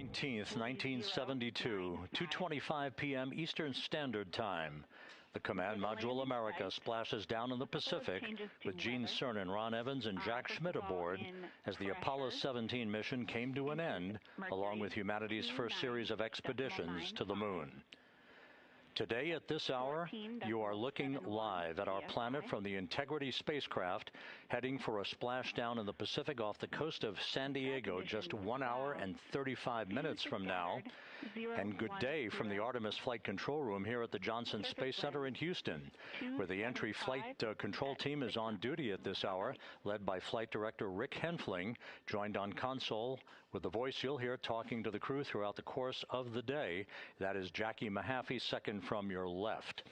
19th, 1972, 2:25 p.m. Eastern Standard Time. The Command Module America splashes down in the Pacific with Gene Cernan, Ron Evans, and Jack Schmidt aboard as the Apollo 17 mission came to an end, along with humanity's first series of expeditions to the moon. Today at this hour, you are looking live at our planet from the Integrity spacecraft, heading for a splashdown in the Pacific off the coast of San Diego just 1 hour and 35 minutes from now. And good day from the Artemis Flight Control Room here at the Johnson Space Center in Houston, where the entry flight control team is on duty at this hour, led by Flight Director Rick Henfling, joined on console with the voice you'll hear talking to the crew throughout the course of the day. That is Jackie Mahaffey, second from your left.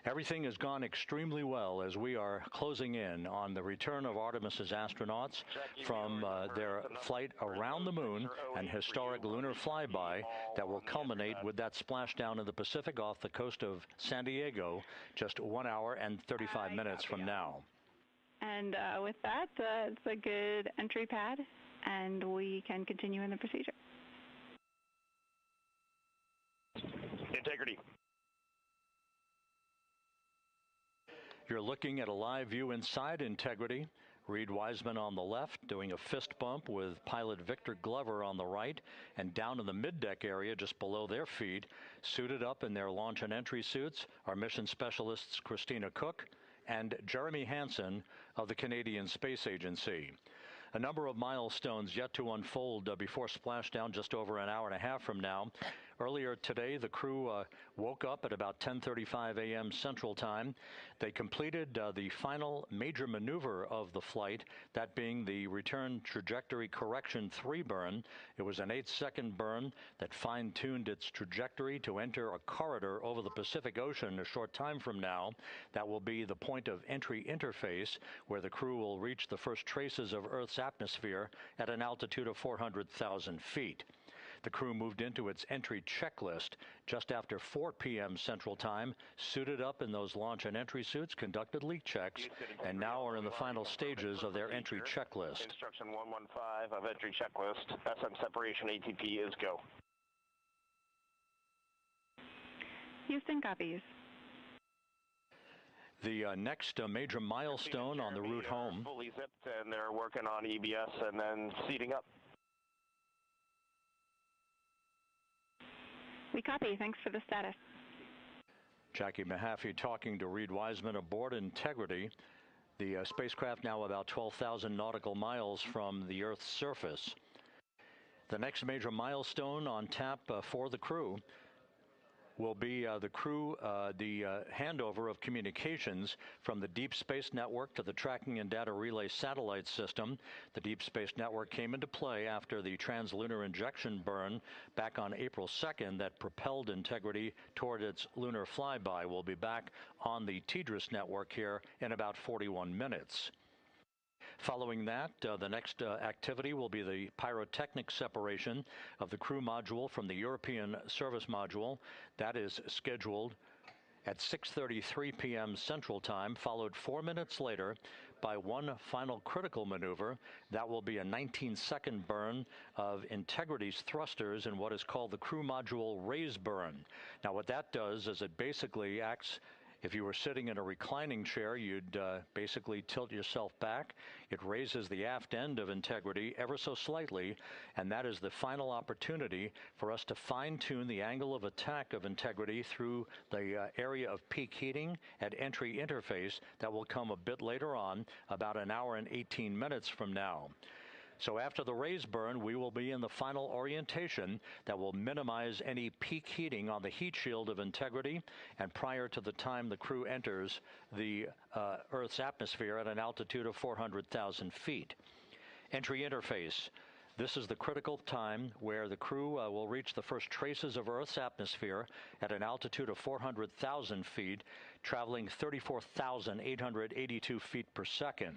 Everything has gone extremely well as we are closing in on the return of Artemis's astronauts from their flight around the moon and historic lunar flyby that will culminate with that splashdown in the Pacific off the coast of San Diego just 1 hour and 35 minutes from now. And with that, it's a good entry pad, and we can continue in the procedure. Integrity. You're looking at a live view inside Integrity. Reed Wiseman on the left doing a fist bump with pilot Victor Glover on the right, and down in the middeck area just below their feet, suited up in their launch and entry suits, are mission specialists Christina Cook and Jeremy Hansen of the Canadian Space Agency. A number of milestones yet to unfold before splashdown just over an hour and a half from now. Earlier today, the crew woke up at about 10:35 a.m. Central Time. They completed the final major maneuver of the flight, that being the return trajectory correction 3 burn. It was an 8-second burn that fine-tuned its trajectory to enter a corridor over the Pacific Ocean a short time from now. That will be the point of entry interface where the crew will reach the first traces of Earth's atmosphere at an altitude of 400,000 feet. The crew moved into its entry checklist just after 4 p.m. Central Time, suited up in those launch and entry suits, conducted leak checks, and now are in the final stages of their entry checklist. Instruction 115 of entry checklist. SM separation ATP is go. Houston copies. The next major milestone on the route home. Fully zipped, and they're working on EBS and then seating up. We copy. Thanks for the status. Jackie Mahaffey talking to Reed Wiseman aboard Integrity. The spacecraft now about 12,000 nautical miles from the Earth's surface. The next major milestone on tap for the crew will be the handover of communications from the Deep Space Network to the Tracking and Data Relay Satellite System. The Deep Space Network came into play after the translunar injection burn back on April 2nd that propelled Integrity toward its lunar flyby. We'll be back on the TDRS network here in about 41 minutes. Following that, the next activity will be the pyrotechnic separation of the crew module from the European service module. That is scheduled at 6:33 p.m. Central Time, followed 4 minutes later by one final critical maneuver. That will be a 19-second burn of Integrity's thrusters in what is called the crew module raise burn. Now, what that does is it basically acts. If you were sitting in a reclining chair, you'd basically tilt yourself back. It raises the aft end of Integrity ever so slightly, and that is the final opportunity for us to fine-tune the angle of attack of Integrity through the area of peak heating at entry interface. That will come a bit later on, about an hour and 18 minutes from now. So after the raise burn, we will be in the final orientation that will minimize any peak heating on the heat shield of Integrity, and prior to the time the crew enters the Earth's atmosphere at an altitude of 400,000 feet. Entry interface. This is the critical time where the crew will reach the first traces of Earth's atmosphere at an altitude of 400,000 feet, traveling 34,882 feet per second.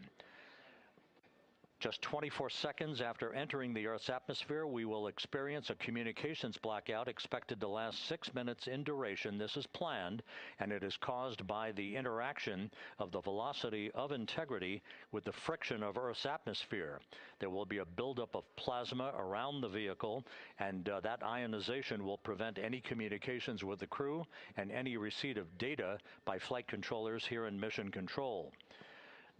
Just 24 seconds after entering the Earth's atmosphere, we will experience a communications blackout expected to last 6 minutes in duration. This is planned, and it is caused by the interaction of the velocity of integrity with the friction of Earth's atmosphere. There will be a buildup of plasma around the vehicle, and that ionization will prevent any communications with the crew and any receipt of data by flight controllers here in Mission Control.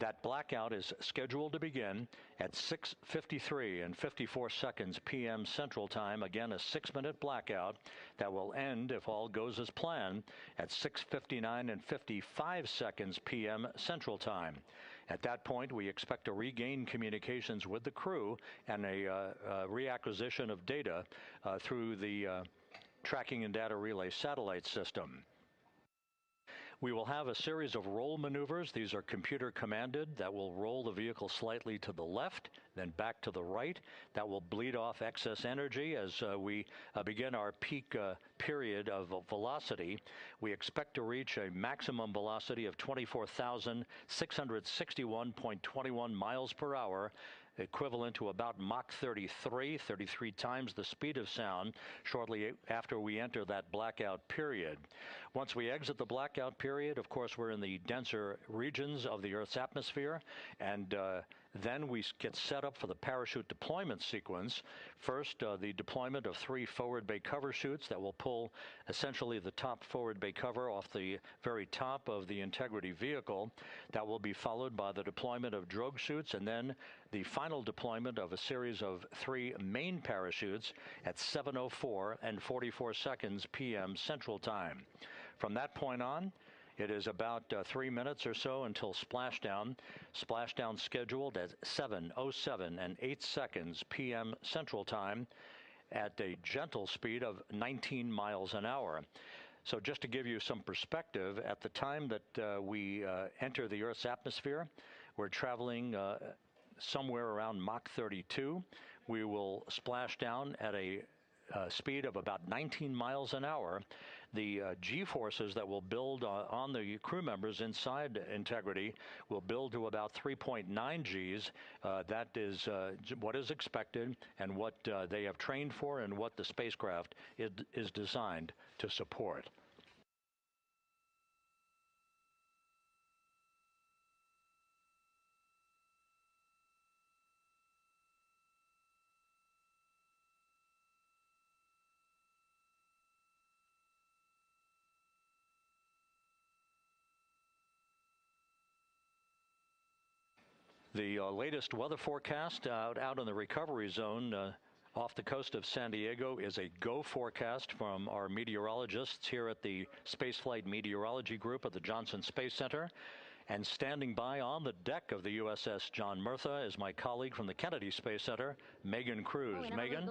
That blackout is scheduled to begin at 6:53 and 54 seconds p.m. Central Time. Again, a 6-minute blackout that will end, if all goes as planned, at 6:59 and 55 seconds p.m. Central Time. At that point, we expect to regain communications with the crew and a reacquisition of data through the Tracking and Data Relay satellite system. We will have a series of roll maneuvers. These are computer commanded that will roll the vehicle slightly to the left, then back to the right. That will bleed off excess energy as we begin our peak period of velocity. We expect to reach a maximum velocity of 24,661.21 miles per hour, equivalent to about Mach 33 times the speed of sound, shortly after we enter that blackout period. Once we exit the blackout period, of course, we're in the denser regions of the Earth's atmosphere, and then we get set up for the parachute deployment sequence. First, the deployment of 3 forward bay cover chutes that will pull essentially the top forward bay cover off the very top of the Integrity vehicle. That will be followed by the deployment of drogue chutes, and then the final deployment of a series of 3 main parachutes at 7:04 and 44 seconds p.m. Central Time. From that point on, it is about 3 minutes or so until splashdown. Splashdown scheduled at 7:07 and 8 seconds p.m. Central Time at a gentle speed of 19 miles an hour. So just to give you some perspective, at the time that we enter the Earth's atmosphere, we're traveling somewhere around Mach 32. We will splash down at a speed of about 19 miles an hour. The G-forces that will build on the crew members inside Integrity will build to about 3.9 Gs. That is what is expected and what they have trained for and what the spacecraft is designed to support. The latest weather forecast out in the recovery zone off the coast of San Diego is a go forecast from our meteorologists here at the Spaceflight Meteorology Group at the Johnson Space Center. And standing by on the deck of the USS John Murtha is my colleague from the Kennedy Space Center, Megan Cruz. Megan?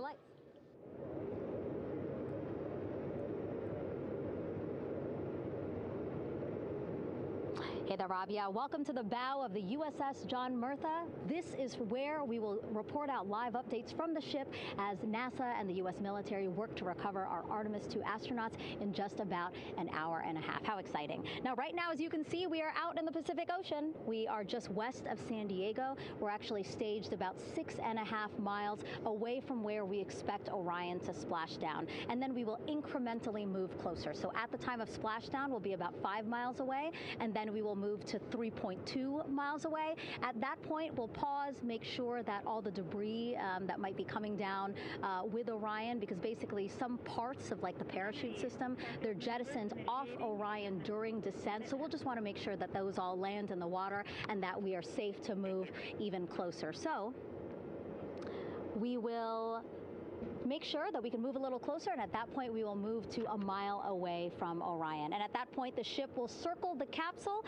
Hey there, Rob. Yeah, welcome to the bow of the USS John Murtha. This is where we will report out live updates from the ship as NASA and the U.S. military work to recover our Artemis II astronauts in just about an hour and a half. How exciting. Now, right now, as you can see, we are out in the Pacific Ocean. We are just west of San Diego. We're actually staged about 6.5 miles away from where we expect Orion to splash down. And then we will incrementally move closer. So at the time of splashdown, we'll be about 5 miles away, and then we will move to 3.2 miles away. At that point, we'll pause, make sure that all the debris that might be coming down with Orion, because basically some parts of like the parachute system, they're jettisoned off Orion during descent. So we'll just want to make sure that those all land in the water and that we are safe to move even closer. So we will make sure that we can move a little closer, and at that point we will move to a mile away from Orion. And at that point the ship will circle the capsule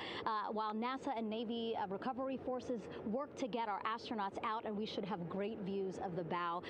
while NASA and Navy recovery forces work to get our astronauts out, and we should have great views of the bow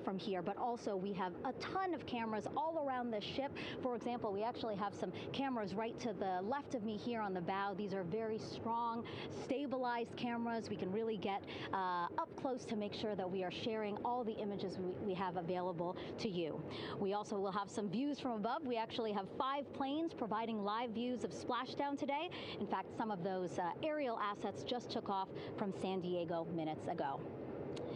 from here. But also we have a ton of cameras all around the ship. For example, we actually have some cameras right to the left of me here on the bow. These are very strong, stabilized cameras. We can really get up close to make sure that we are sharing all the images we have available to you. We also will have some views from above. We actually have 5 planes providing live views of splashdown today. In fact, some of those aerial assets just took off from San Diego minutes ago.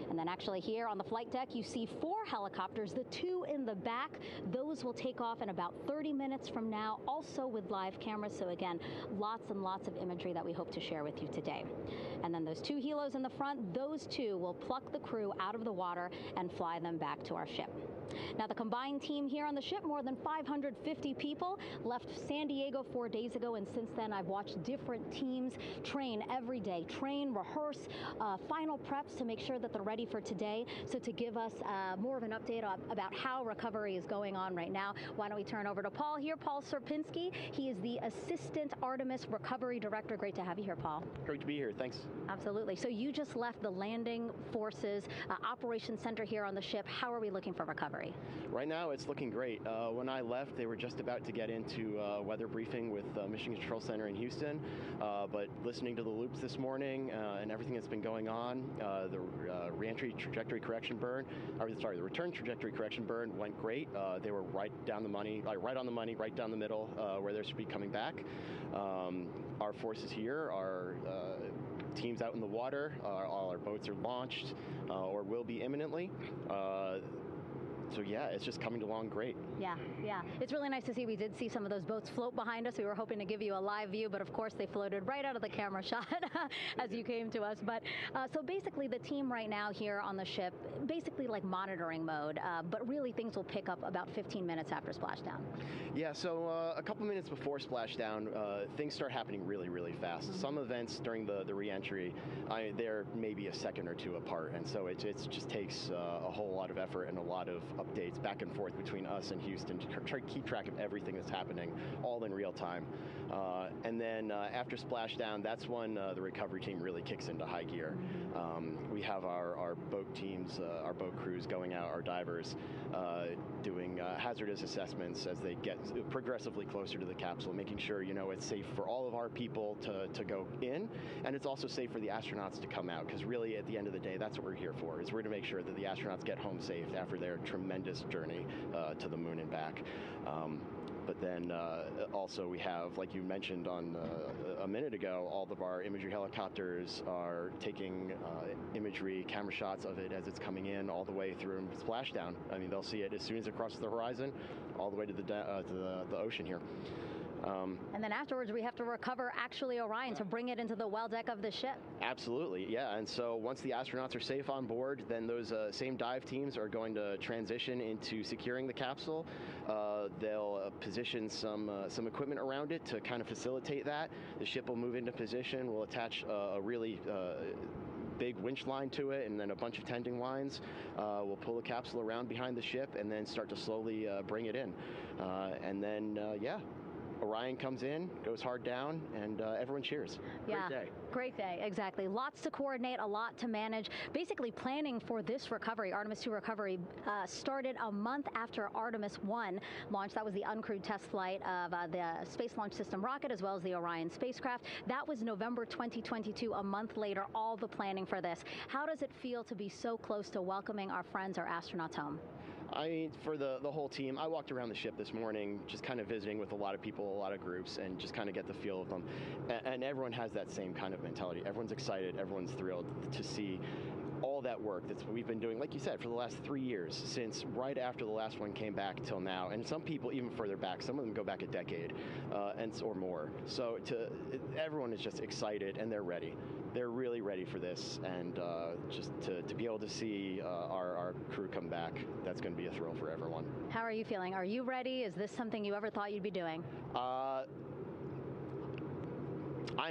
And then actually here on the flight deck, you see 4 helicopters, the 2 in the back. Those will take off in about 30 minutes from now, also with live cameras. So again, lots and lots of imagery that we hope to share with you today. And then those 2 helos in the front, those 2 will pluck the crew out of the water and fly them back to our ship. Now, the combined team here on the ship, more than 550 people, left San Diego 4 days ago, and since then I've watched different teams train every day, rehearse, final preps to make sure that they're ready for today. So to give us more of an update about how recovery is going on right now, why don't we turn over to Paul here, Paul Serpinski. He is the Assistant Artemis Recovery Director. Great to have you here, Paul. Great to be here, thanks. Absolutely. So you just left the landing forces operations center here on the ship. How are we looking for recovery? Right now, it's looking great. When I left, they were just about to get into weather briefing with Mission Control Center in Houston, but listening to the loops this morning and everything that's been going on, the reentry trajectory correction burn, the return trajectory correction burn went great. They were right down the money, right on the money, right down the middle, where they should be coming back. Our forces here are teams out in the water. All our boats are launched or will be imminently. So yeah, it's just coming along great. Yeah. It's really nice to see. We did see some of those boats float behind us. We were hoping to give you a live view, but of course they floated right out of the camera shot as you came to us. But so basically the team right now here on the ship, basically like monitoring mode, but really things will pick up about 15 minutes after splashdown. Yeah, so a couple minutes before splashdown, things start happening really, really fast. Mm-hmm. Some events during the re-entry, they're maybe a second or 2 apart, and so it just takes a whole lot of effort and a lot of updates back and forth between us and Houston to try to keep track of everything that's happening, all in real time. And then after splashdown, that's when the recovery team really kicks into high gear. We have our boat teams, our boat crews going out, our divers, doing hazardous assessments as they get progressively closer to the capsule, making sure, it's safe for all of our people to go in, and it's also safe for the astronauts to come out, because really at the end of the day, that's what we're here for, is we're to make sure that the astronauts get home safe after their tremendous journey to the moon and back. But then also we have, like you mentioned on a minute ago, all of our imagery helicopters are taking imagery, camera shots of it as it's coming in all the way through splashdown. I mean, they'll see it as soon as it crosses the horizon, all the way to the ocean here. And then afterwards, we have to recover actually Orion to bring it into the well deck of the ship. Absolutely, yeah. And so once the astronauts are safe on board, then those same dive teams are going to transition into securing the capsule. They'll position some equipment around it to kind of facilitate that. The ship will move into position. We'll attach a really big winch line to it, and then a bunch of tending lines. We'll pull the capsule around behind the ship and then start to slowly bring it in. And then, Orion comes in, goes hard down, and everyone cheers. Yeah, great day. Great day, exactly. Lots to coordinate, a lot to manage. Basically planning for this recovery, Artemis II recovery, started a month after Artemis I launched. That was the uncrewed test flight of the Space Launch System rocket, as well as the Orion spacecraft. That was November 2022, a month later, all the planning for this. How does it feel to be so close to welcoming our friends, our astronauts home? I mean, for the whole team, I walked around the ship this morning just kind of visiting with a lot of people, a lot of groups, and just kind of get the feel of them. And everyone has that same kind of mentality. Everyone's excited. Everyone's thrilled to see all that work that we've been doing, like you said, for the last 3 years, since right after the last one came back till now. And some people even further back. Some of them go back a decade or more. So everyone is just excited, and they're ready. They're really ready for this, and just to be able to see our crew come back, that's going to be a thrill for everyone. How are you feeling? Are you ready? Is this something you ever thought you'd be doing? I'm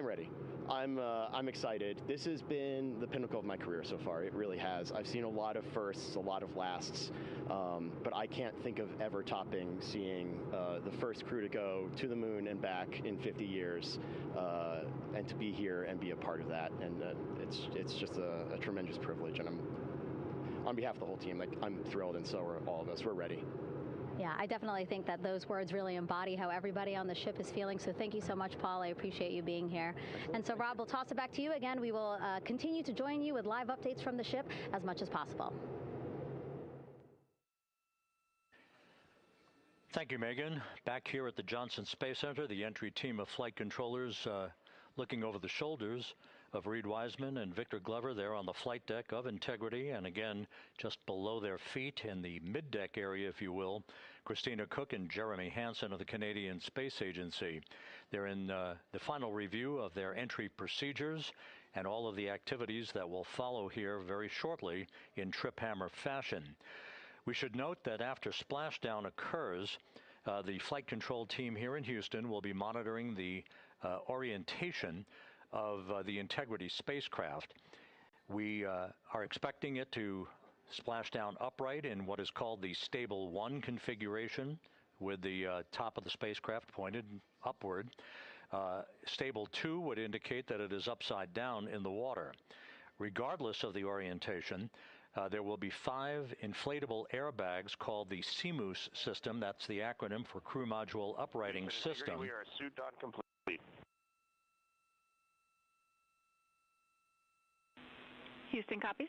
ready. I'm excited. This has been the pinnacle of my career so far. It really has. I've seen a lot of firsts, a lot of lasts, but I can't think of ever topping seeing the first crew to go to the moon and back in 50 years, and to be here and be a part of that. And it's just a tremendous privilege. And on behalf of the whole team, I'm thrilled, and so are all of us. We're ready. Yeah, I definitely think that those words really embody how everybody on the ship is feeling. So thank you so much, Paul. I appreciate you being here. Absolutely. And so, Rob, we'll toss it back to you again. We will continue to join you with live updates from the ship as much as possible. Thank you, Megan. Back here at the Johnson Space Center, the entry team of flight controllers looking over the shoulders of Reed Wiseman and Victor Glover there on the flight deck of Integrity, and again, just below their feet in the mid-deck area, if you will, Christina Cook and Jeremy Hansen of the Canadian Space Agency. They're in the final review of their entry procedures and all of the activities that will follow here very shortly in trip hammer fashion. We should note that after splashdown occurs, the flight control team here in Houston will be monitoring the orientation of the Integrity spacecraft. We are expecting it to splash down upright in what is called the Stable 1 configuration, with the top of the spacecraft pointed upward. Stable 2 would indicate that it is upside down in the water. Regardless of the orientation, there will be 5 inflatable airbags called the CMOOS system. That's the acronym for Crew Module Uprighting System. We are suit on complete. Houston copies.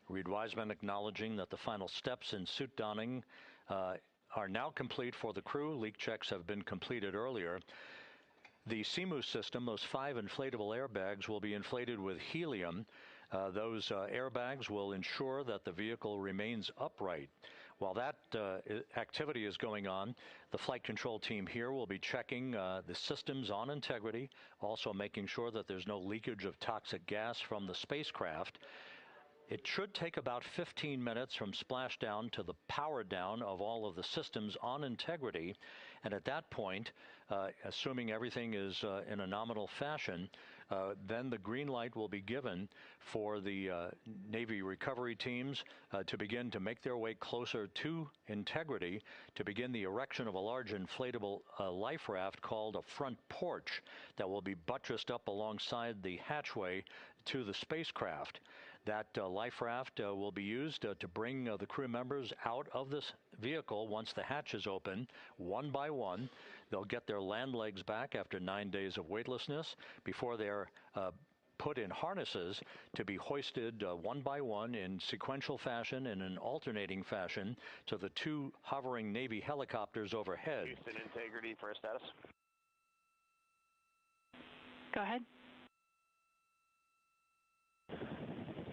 Reed Wiseman acknowledging that the final steps in suit donning are now complete for the crew. Leak checks have been completed earlier. The CMOOS system, those 5 inflatable airbags, will be inflated with helium. Those airbags will ensure that the vehicle remains upright. While that activity is going on, the flight control team here will be checking the systems on Integrity, also making sure that there's no leakage of toxic gas from the spacecraft. It should take about 15 minutes from splashdown to the power down of all of the systems on Integrity. And at that point, assuming everything is in a nominal fashion, then the green light will be given for the Navy recovery teams to begin to make their way closer to Integrity to begin the erection of a large inflatable life raft called a front porch that will be buttressed up alongside the hatchway to the spacecraft. That life raft will be used to bring the crew members out of this vehicle once the hatch is open, one by one. They'll get their land legs back after 9 days of weightlessness before they're put in harnesses to be hoisted one by one in sequential fashion and in alternating fashion to the 2 hovering Navy helicopters overhead. Houston Integrity for status. Go ahead.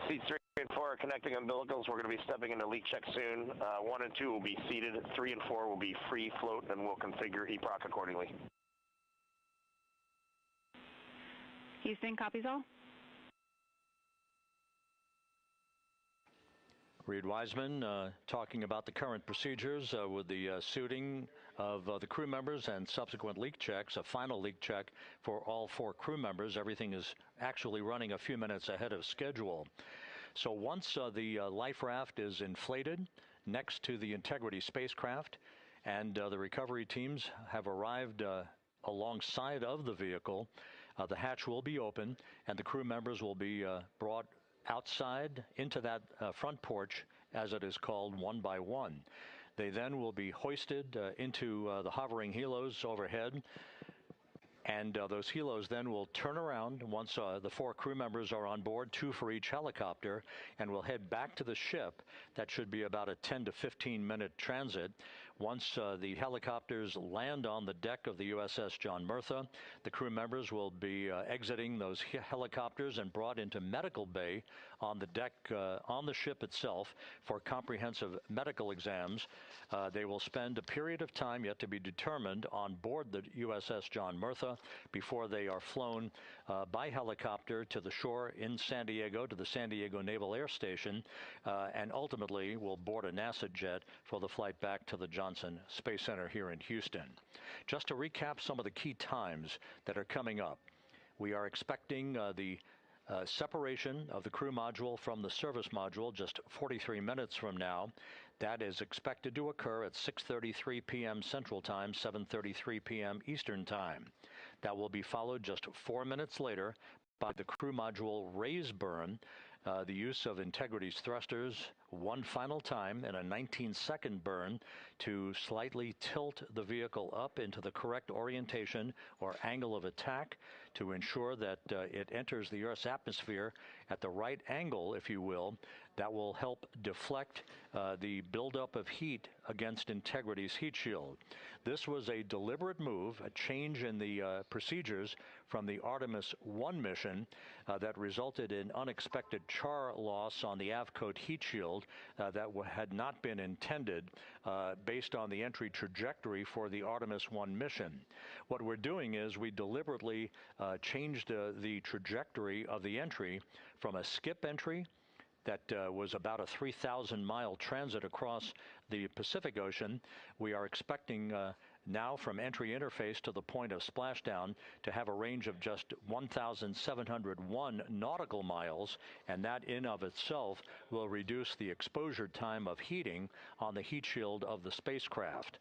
Seats 3 and 4 are connecting umbilicals. We're going to be stepping into leak check soon. 1 and 2 will be seated. 3 and 4 will be free float, and we'll configure EPROC accordingly. Houston copies all. Reed Wiseman talking about the current procedures with the suiting of the crew members and subsequent leak checks, a final leak check for all 4 crew members. Everything is actually running a few minutes ahead of schedule. So once the life raft is inflated next to the Integrity spacecraft and the recovery teams have arrived alongside of the vehicle, the hatch will be open and the crew members will be brought outside into that front porch, as it is called, one by one. They then will be hoisted into the hovering helos overhead, and those helos then will turn around once the 4 crew members are on board, 2 for each helicopter, and will head back to the ship. That should be about a 10 to 15 minute transit. Once the helicopters land on the deck of the USS John Murtha, the crew members will be exiting those helicopters and brought into medical bay on the deck on the ship itself for comprehensive medical exams. They will spend a period of time yet to be determined on board the USS John Murtha before they are flown by helicopter to the shore in San Diego, to the San Diego Naval Air Station, and ultimately will board a NASA jet for the flight back to the Johnson Space Center here in Houston. Just to recap some of the key times that are coming up, we are expecting the separation of the crew module from the service module just 43 minutes from now. That is expected to occur at 6:33 p.m. Central Time, 7:33 p.m. Eastern Time. That will be followed just 4 minutes later by the crew module raise burn. The use of Integrity's thrusters one final time in a 19-second burn to slightly tilt the vehicle up into the correct orientation or angle of attack to ensure that it enters the Earth's atmosphere at the right angle, if you will. That will help deflect the buildup of heat against Integrity's heat shield. This was a deliberate move, a change in the procedures from the Artemis I mission that resulted in unexpected char loss on the Avcoat heat shield that had not been intended based on the entry trajectory for the Artemis I mission. What we're doing is we deliberately changed the trajectory of the entry from a skip entry that was about a 3,000-mile transit across the Pacific Ocean. We are expecting now from entry interface to the point of splashdown to have a range of just 1,701 nautical miles, and that in of itself will reduce the exposure time of heating on the heat shield of the spacecraft.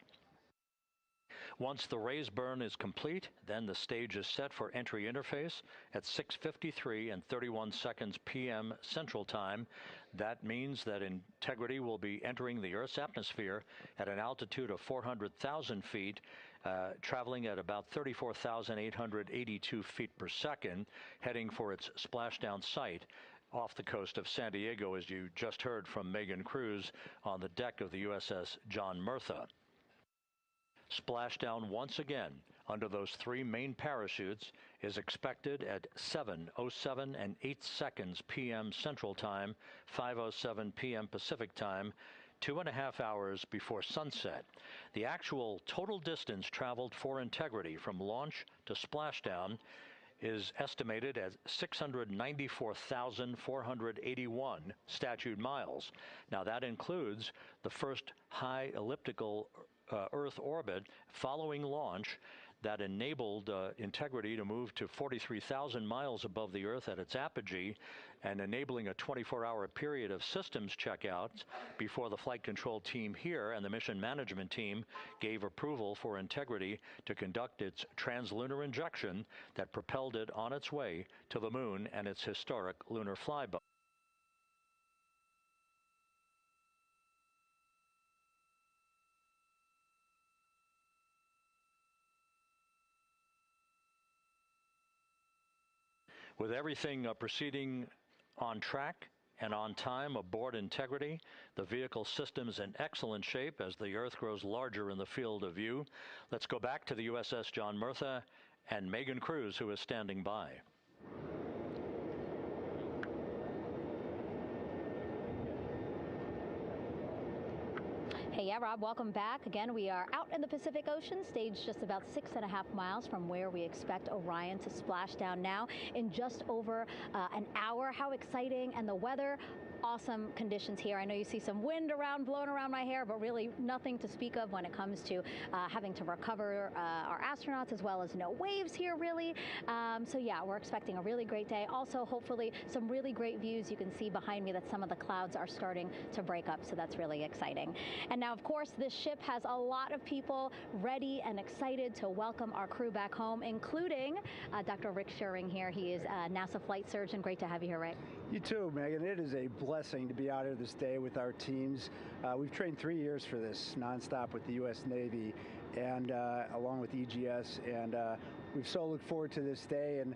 Once the raise burn is complete, then the stage is set for entry interface at 6:53 and 31 seconds p.m. Central Time. That means that Integrity will be entering the Earth's atmosphere at an altitude of 400,000 feet, traveling at about 34,882 feet per second, heading for its splashdown site off the coast of San Diego, as you just heard from Megan Cruz on the deck of the USS John Murtha. Splashdown once again under those three main parachutes is expected at 7:07 and 8 seconds p.m. Central Time, 5:07 p.m. Pacific Time, 2.5 hours before sunset. The actual total distance traveled for Integrity from launch to splashdown is estimated at 694,481 statute miles. Now that includes the first high elliptical Earth orbit following launch that enabled Integrity to move to 43,000 miles above the Earth at its apogee, and enabling a 24-hour period of systems checkouts before the flight control team here and the mission management team gave approval for Integrity to conduct its translunar injection that propelled it on its way to the moon and its historic lunar flyby. With everything proceeding on track and on time aboard Integrity, the vehicle system's in excellent shape as the Earth grows larger in the field of view. Let's go back to the USS John Murtha and Megan Cruz, who is standing by. Hey, yeah, Rob, welcome back. Again, we are out in the Pacific Ocean, staged just about 6.5 miles from where we expect Orion to splash down now in just over an hour. How exciting. And the weather, awesome conditions here. I know you see some wind blowing around my hair, but really nothing to speak of when it comes to having to recover our astronauts, as well as no waves here, really. So yeah, we're expecting a really great day. Also, hopefully, some really great views. You can see behind me that some of the clouds are starting to break up, so that's really exciting. And now, of course, this ship has a lot of people ready and excited to welcome our crew back home, including Dr. Rick Schuring here. He is a NASA flight surgeon. Great to have you here, Rick. You too, Megan. It is a blessing to be out here this day with our teams. We've trained 3 years for this nonstop with the U.S. Navy and along with EGS, and we've so looked forward to this day. And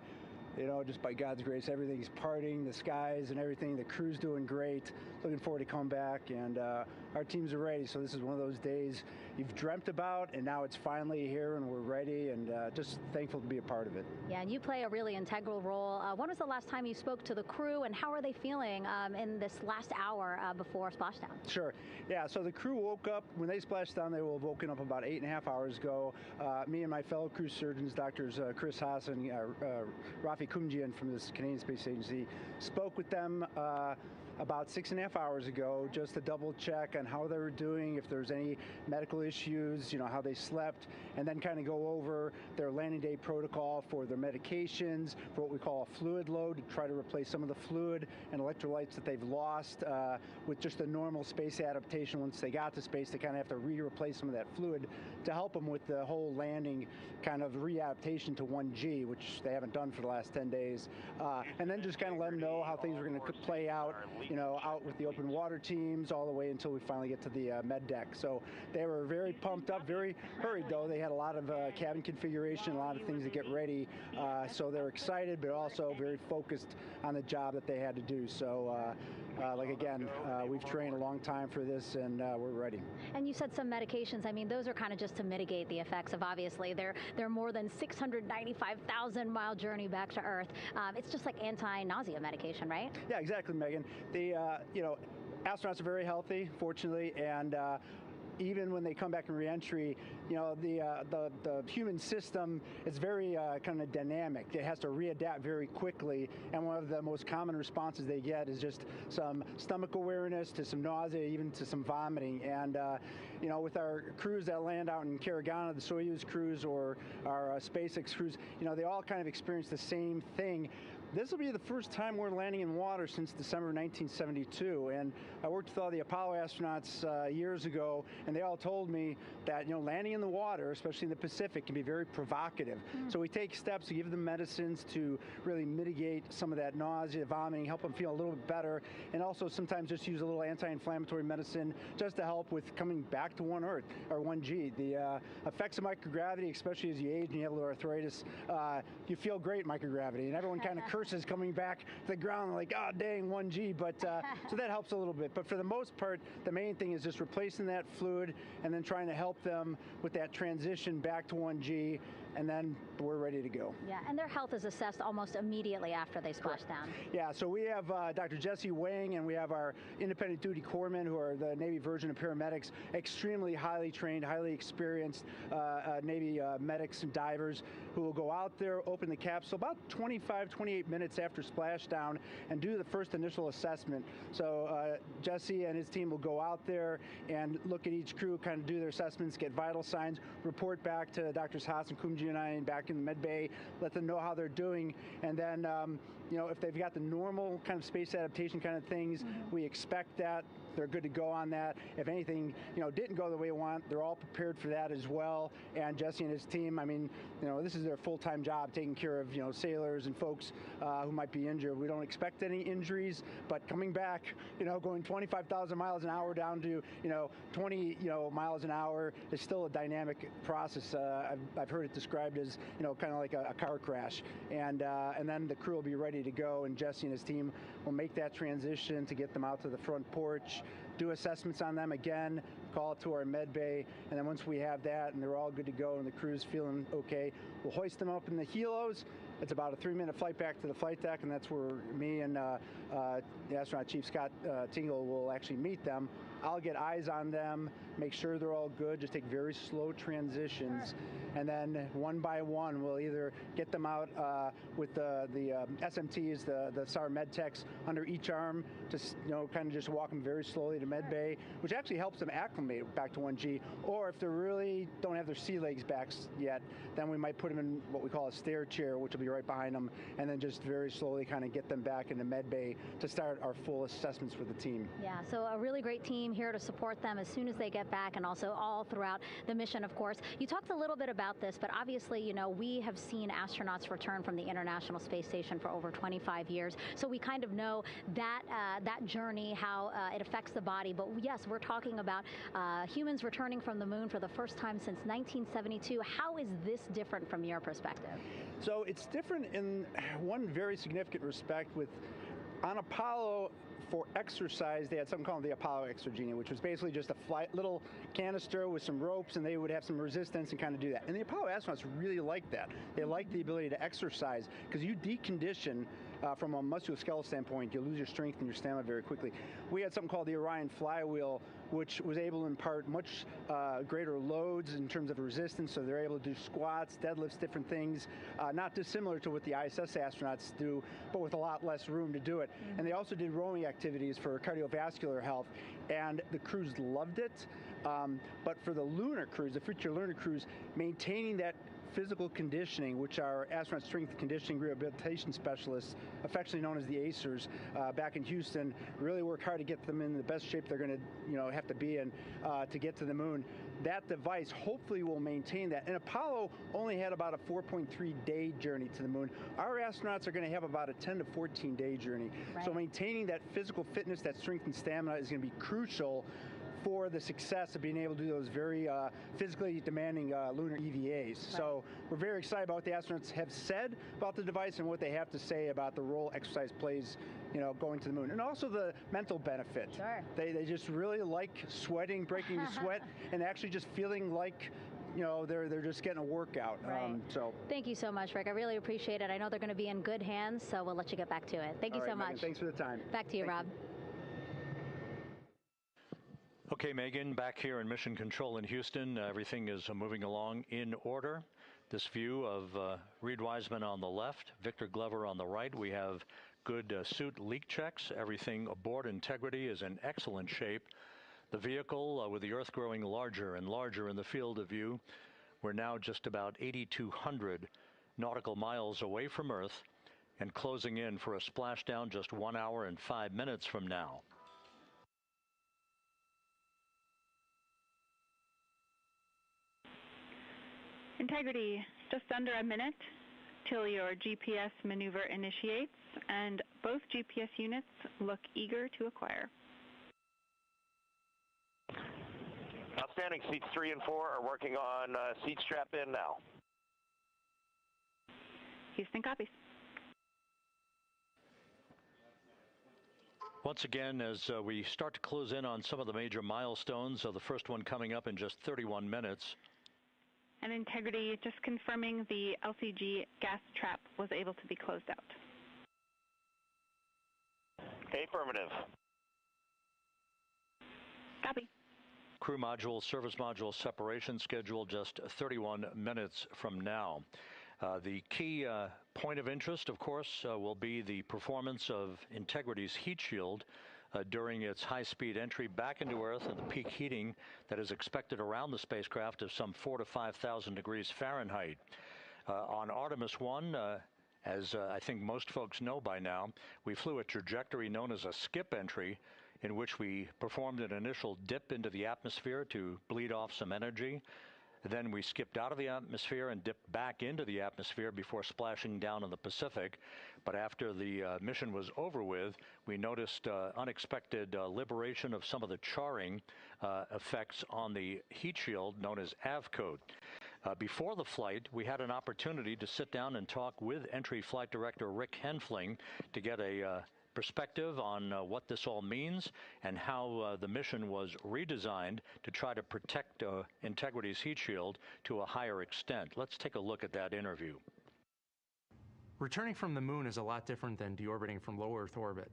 you know, just by God's grace, everything's parting, the skies and everything. The crew's doing great. Looking forward to come back, and our teams are ready. So this is one of those days you've dreamt about, and now it's finally here, and we're ready, and just thankful to be a part of it. Yeah, and you play a really integral role. When was the last time you spoke to the crew, and how are they feeling in this last hour before splashdown? Sure. Yeah, so the crew woke up. When they splashed down, they were woken up about 8.5 hours ago. Me and my fellow crew surgeons, Doctors Chris Haas and Rafi Kumjian from the Canadian Space Agency, spoke with them about 6.5 hours ago, just to double check on how they were doing, if there's any medical issues, you know, how they slept, and then kind of go over their landing day protocol for their medications, for what we call a fluid load, to try to replace some of the fluid and electrolytes that they've lost with just a normal space adaptation. Once they got to space, they kind of have to replace some of that fluid to help them with the whole landing kind of readaptation to 1G, which they haven't done for the last 10 days. And then just kind of let them know how things are going to play out out with the open water teams all the way until we finally get to the med deck. So they were very pumped up, very hurried though. They had a lot of cabin configuration, a lot of things to get ready. So they're excited, but also very focused on the job that they had to do. So we've trained a long time for this, and we're ready. And you said some medications. I mean, those are kind of just to mitigate the effects of, obviously, their more than 695,000-mile journey back to Earth. It's just like anti-nausea medication, right? Yeah, exactly, Megan. The astronauts are very healthy, fortunately, and even when they come back in reentry, the human system is very kind of dynamic. It has to readapt very quickly, and one of the most common responses they get is just some stomach awareness to some nausea, even to some vomiting. And with our crews that land out in Karagana, the Soyuz crews or our SpaceX crews, they all kind of experience the same thing. This will be the first time we're landing in water since December 1972, and I worked with all the Apollo astronauts years ago, and they all told me that landing in the water, especially in the Pacific, can be very provocative. So we take steps to give them medicines to really mitigate some of that nausea, vomiting, help them feel a little bit better, and also sometimes just use a little anti-inflammatory medicine just to help with coming back to 1 Earth or 1G. The effects of microgravity, especially as you age and you have a little arthritis, you feel great in microgravity, and everyone kind of curses coming back to the ground like, oh, dang, 1G, but so that helps a little bit. But for the most part, the main thing is just replacing that fluid and then trying to help them with that transition back to 1G, and then we're ready to go. Yeah, and their health is assessed almost immediately after they splash down. Yeah, so we have Dr. Jesse Wang, and we have our independent duty corpsmen, who are the Navy version of paramedics, extremely highly trained, highly experienced Navy medics and divers who will go out there, open the capsule about 25, 28 minutes after splashdown and do the first initial assessment. So Jesse and his team will go out there and look at each crew, kind of do their assessments, get vital signs, report back to Drs. Haas and Kumji and I back in the med bay, let them know how they're doing, and then if they've got the normal kind of space adaptation kind of things, we expect that. They're good to go on that. If anything, didn't go the way we want, they're all prepared for that as well. And Jesse and his team, I mean, this is their full-time job, taking care of, sailors and folks who might be injured. We don't expect any injuries, but coming back, going 25,000 miles an hour down to, 20, miles an hour is still a dynamic process. I've heard it described as, kind of like a car crash. And then the crew will be ready to go, and Jesse and his team will make that transition to get them out to the front porch, do assessments on them again, call it to our med bay, and then once we have that and they're all good to go and the crew's feeling okay, we'll hoist them up in the helos. It's about a 3-minute flight back to the flight deck, and that's where me and the astronaut chief, Scott Tingle, will actually meet them. I'll get eyes on them, make sure they're all good, just take very slow transitions, and then one by one we'll either get them out with the SMTs, the SAR med techs, under each arm, just kind of just walk them very slowly to med bay, which actually helps them acclimate back to 1G. Or if they really don't have their sea legs back yet, then we might put them in what we call a stair chair, which will be right behind them, and then just very slowly kind of get them back into med bay to start our full assessments for the team. Yeah, so a really great team here to support them as soon as they get back, and also all throughout the mission, of course. You talked a little bit about this, but obviously, we have seen astronauts return from the International Space Station for over 25 years, so we kind of know that that journey, how it affects the body. But yes, we're talking about humans returning from the moon for the first time since 1972. How is this different from your perspective? So it's different in one very significant respect. On Apollo, for exercise, they had something called the Apollo Exergenia, which was basically just a little canister with some ropes, and they would have some resistance and kind of do that. And the Apollo astronauts really liked that. They liked the ability to exercise, because you decondition from a musculoskeletal standpoint, you lose your strength and your stamina very quickly. We had something called the Orion flywheel, which was able to impart much greater loads in terms of resistance, so they're able to do squats, deadlifts, different things, not dissimilar to what the ISS astronauts do, but with a lot less room to do it. And they also did rowing activities for cardiovascular health, and the crews loved it. But for the lunar crews, the future lunar crews, maintaining that physical conditioning, which our astronaut strength conditioning rehabilitation specialists, affectionately known as the ACERs, back in Houston, really work hard to get them in the best shape they're going to, have to be in to get to the moon. That device hopefully will maintain that. And Apollo only had about a 4.3-day journey to the moon. Our astronauts are going to have about a 10 to 14-day journey. Right. So maintaining that physical fitness, that strength and stamina is going to be crucial for the success of being able to do those very physically demanding lunar EVAs. Right. So we're very excited about what the astronauts have said about the device and what they have to say about the role exercise plays, going to the moon. And also the mental benefit. Sure. They just really like sweating, breaking the sweat, and actually just feeling like they're just getting a workout. Right. Thank you so much, Rick. I really appreciate it. I know they're going to be in good hands, so we'll let you get back to it. Thank you so much. Megan, thanks for the time. Back to you, Rob. Okay, Megan, back here in Mission Control in Houston. Everything is moving along in order. This view of Reed Wiseman on the left, Victor Glover on the right. We have good suit leak checks. Everything aboard Integrity is in excellent shape. The vehicle, with the Earth growing larger and larger in the field of view, we're now just about 8,200 nautical miles away from Earth and closing in for a splashdown just 1 hour and 5 minutes from now. Integrity, just under a minute till your GPS maneuver initiates, and both GPS units look eager to acquire. Outstanding. Seats 3 and 4 are working on seat strap in now. Houston copies. Once again, as we start to close in on some of the major milestones, the first one coming up in just 31 minutes. And Integrity, just confirming the LCG gas trap was able to be closed out. Affirmative. Copy. Crew module, service module separation scheduled just 31 minutes from now. The key point of interest, of course, will be the performance of Integrity's heat shield during its high-speed entry back into Earth and the peak heating that is expected around the spacecraft of some 4,000 to 5,000 degrees Fahrenheit. On Artemis I, as I think most folks know by now, we flew a trajectory known as a skip entry, in which we performed an initial dip into the atmosphere to bleed off some energy. Then we skipped out of the atmosphere and dipped back into the atmosphere before splashing down in the Pacific. But after the mission was over with, we noticed unexpected liberation of some of the charring effects on the heat shield known as AVCOAT. Before the flight, we had an opportunity to sit down and talk with Entry Flight Director Rick Henfling to get a perspective on what this all means and how the mission was redesigned to try to protect Integrity's heat shield to a higher extent. Let's take a look at that interview. Returning from the moon is a lot different than deorbiting from low Earth orbit.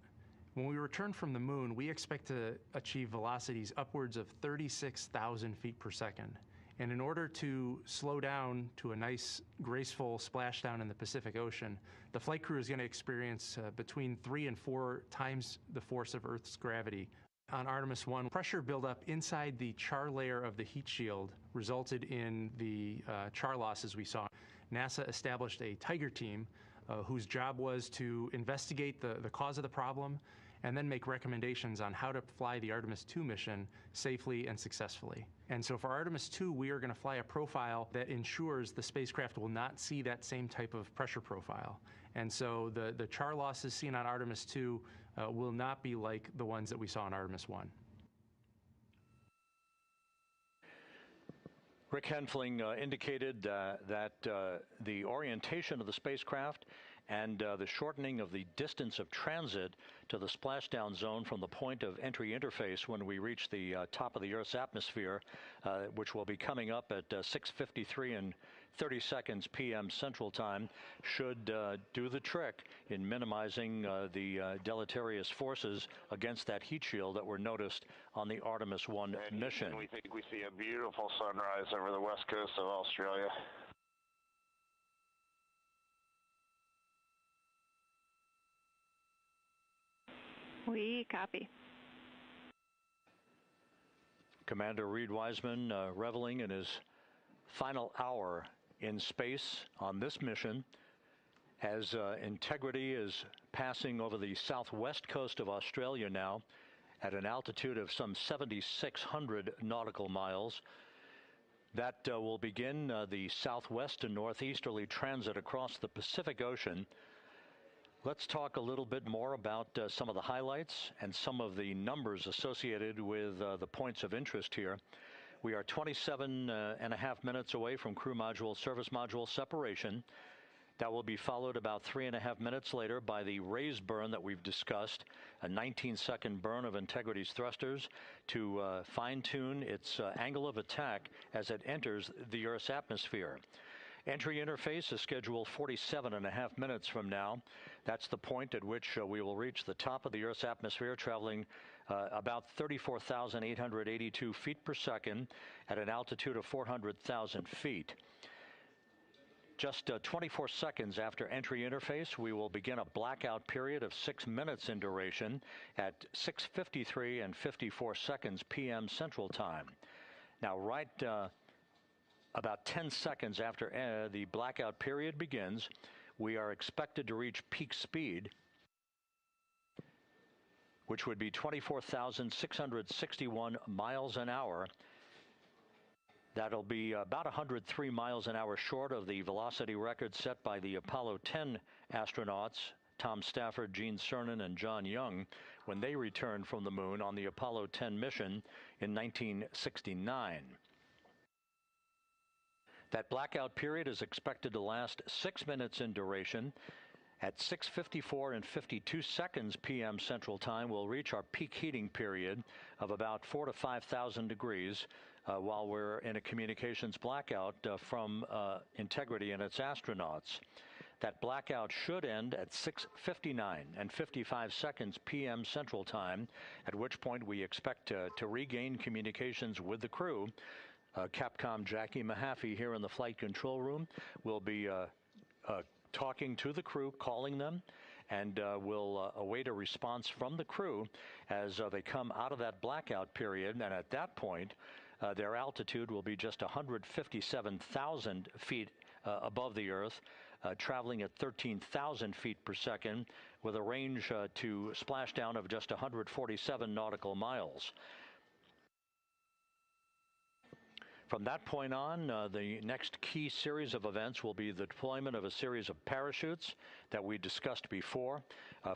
When we return from the moon, we expect to achieve velocities upwards of 36,000 feet per second. And in order to slow down to a nice, graceful splashdown in the Pacific Ocean, the flight crew is going to experience between 3 and 4 times the force of Earth's gravity. On Artemis I, pressure buildup inside the char layer of the heat shield resulted in the char losses we saw. NASA established a Tiger team whose job was to investigate the cause of the problem and then make recommendations on how to fly the Artemis II mission safely and successfully. And so for Artemis II, we are going to fly a profile that ensures the spacecraft will not see that same type of pressure profile. And so the char losses seen on Artemis II will not be like the ones that we saw on Artemis I. Rick Henfling indicated that the orientation of the spacecraft and the shortening of the distance of transit to the splashdown zone from the point of entry interface when we reach the top of the Earth's atmosphere, which will be coming up at 6:53 and 30 seconds p.m. Central Time, should do the trick in minimizing the deleterious forces against that heat shield that were noticed on the Artemis I mission. We think we see a beautiful sunrise over the west coast of Australia. We copy. Commander Reed Wiseman reveling in his final hour in space on this mission as Integrity is passing over the southwest coast of Australia now at an altitude of some 7,600 nautical miles. That will begin the southwest and northeasterly transit across the Pacific Ocean. Let's talk a little bit more about some of the highlights and some of the numbers associated with the points of interest here. We are 27.5 minutes away from crew module, service module separation. That will be followed about 3.5 minutes later by the raise burn that we've discussed, a 19-second burn of Integrity's thrusters to fine-tune its angle of attack as it enters the Earth's atmosphere. Entry interface is scheduled 47.5 minutes from now. That's the point at which we will reach the top of the Earth's atmosphere, traveling about 34,882 feet per second at an altitude of 400,000 feet. Just 24 seconds after entry interface, we will begin a blackout period of 6 minutes in duration at 6:53 and 54 seconds p.m. Central Time. Now, right about 10 seconds after the blackout period begins, we are expected to reach peak speed, which would be 24,661 miles an hour. That'll be about 103 miles an hour short of the velocity record set by the Apollo 10 astronauts, Tom Stafford, Gene Cernan, and John Young, when they returned from the moon on the Apollo 10 mission in 1969. That blackout period is expected to last 6 minutes in duration. At 6:54 and 52 seconds p.m. Central Time, we'll reach our peak heating period of about 4,000 to 5,000 degrees while we're in a communications blackout from Integrity and its astronauts. That blackout should end at 6:59 and 55 seconds p.m. Central Time, at which point we expect to regain communications with the crew. Capcom Jackie Mahaffey here in the flight control room will be talking to the crew, calling them, and we'll await a response from the crew as they come out of that blackout period. And at that point, their altitude will be just 157,000 feet above the Earth, traveling at 13,000 feet per second with a range to splashdown of just 147 nautical miles. From that point on, the next key series of events will be the deployment of a series of parachutes that we discussed before.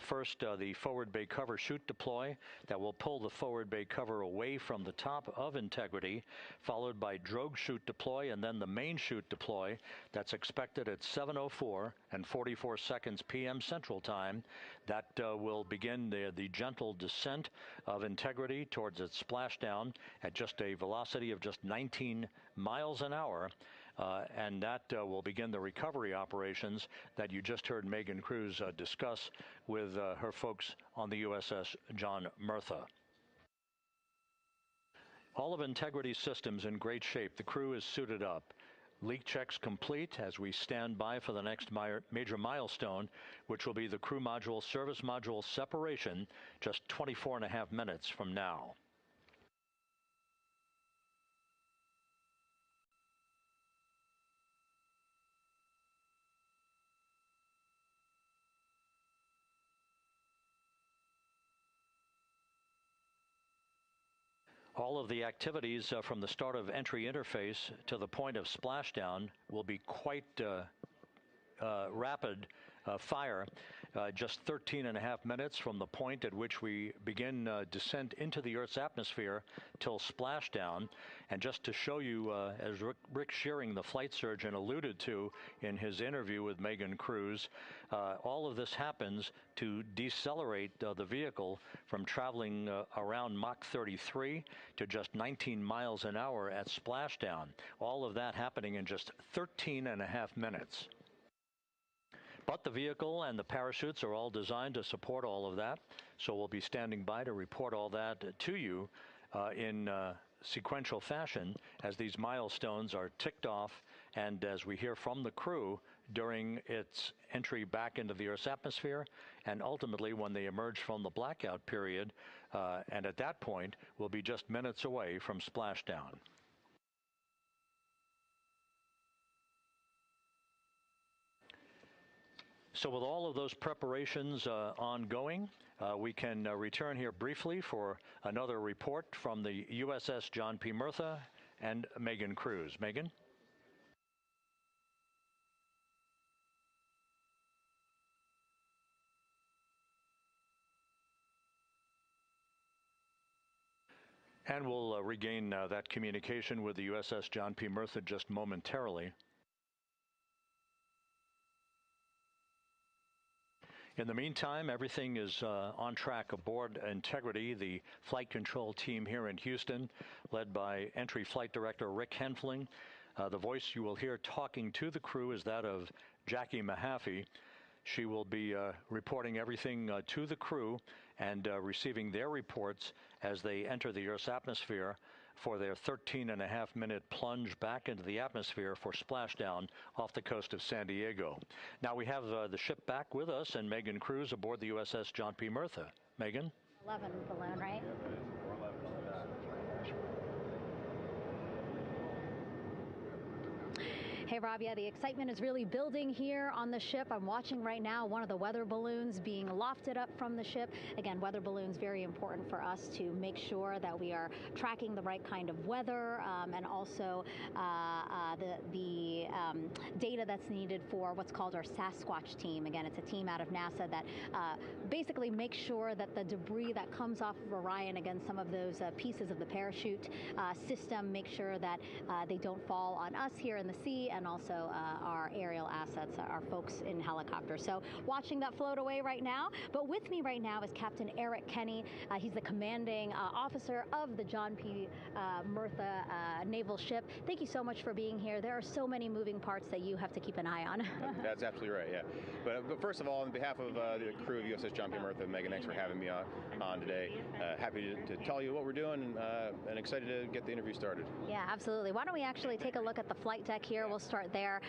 First, the forward bay cover chute deploy that will pull the forward bay cover away from the top of Integrity, followed by drogue chute deploy, and then the main chute deploy that's expected at 7:04 and 44 seconds p.m. Central Time. That will begin the gentle descent of Integrity towards its splashdown at just a velocity of just 19 miles an hour. And that will begin the recovery operations that you just heard Megan Cruz discuss with her folks on the USS John Murtha. All of Integrity's systems in great shape. The crew is suited up. Leak checks complete as we stand by for the next major milestone, which will be the crew module service module separation just 24.5 minutes from now. All of the activities from the start of entry interface to the point of splashdown will be quite rapid fire, just 13.5 minutes from the point at which we begin descent into the Earth's atmosphere till splashdown. And just to show you, as Rick Shearing, the flight surgeon, alluded to in his interview with Megan Cruz, all of this happens to decelerate the vehicle from traveling around Mach 33 to just 19 miles an hour at splashdown. All of that happening in just 13.5 minutes. But the vehicle and the parachutes are all designed to support all of that, so we'll be standing by to report all that to you in sequential fashion as these milestones are ticked off and as we hear from the crew during its entry back into the Earth's atmosphere and ultimately when they emerge from the blackout period, and at that point we'll be just minutes away from splashdown. So with all of those preparations ongoing, we can return here briefly for another report from the USS John P. Murtha and Megan Cruz. Megan? And we'll regain that communication with the USS John P. Murtha just momentarily. In the meantime, everything is on track aboard Integrity, the flight control team here in Houston, led by Entry Flight Director Rick Henfling. The voice you will hear talking to the crew is that of Jackie Mahaffey. She will be reporting everything to the crew and receiving their reports as they enter the Earth's atmosphere for their 13.5-minute plunge back into the atmosphere for splashdown off the coast of San Diego. Now we have the ship back with us and Megan Cruz aboard the USS John P. Murtha. Megan? 11 balloon, right? Hey, Rob, yeah, the excitement is really building here on the ship. I'm watching right now one of the weather balloons being lofted up from the ship. Again, weather balloons, very important for us to make sure that we are tracking the right kind of weather and also the data that's needed for what's called our Sasquatch team. Again, it's a team out of NASA that basically makes sure that the debris that comes off of Orion, again, some of those pieces of the parachute system, make sure that they don't fall on us here in the sea, and also our aerial assets, our folks in helicopters. So watching that float away right now. But with me right now is Captain Eric Kenny. He's the commanding officer of the John P. Murtha naval ship. Thank you so much for being here. There are so many moving parts that you have to keep an eye on. That's absolutely right, yeah. But first of all, on behalf of the crew of USS John P. Murtha, Megan, thanks for having me on today. Happy to tell you what we're doing and excited to get the interview started. Yeah, absolutely. Why don't we actually take a look at the flight deck here? We'll start there.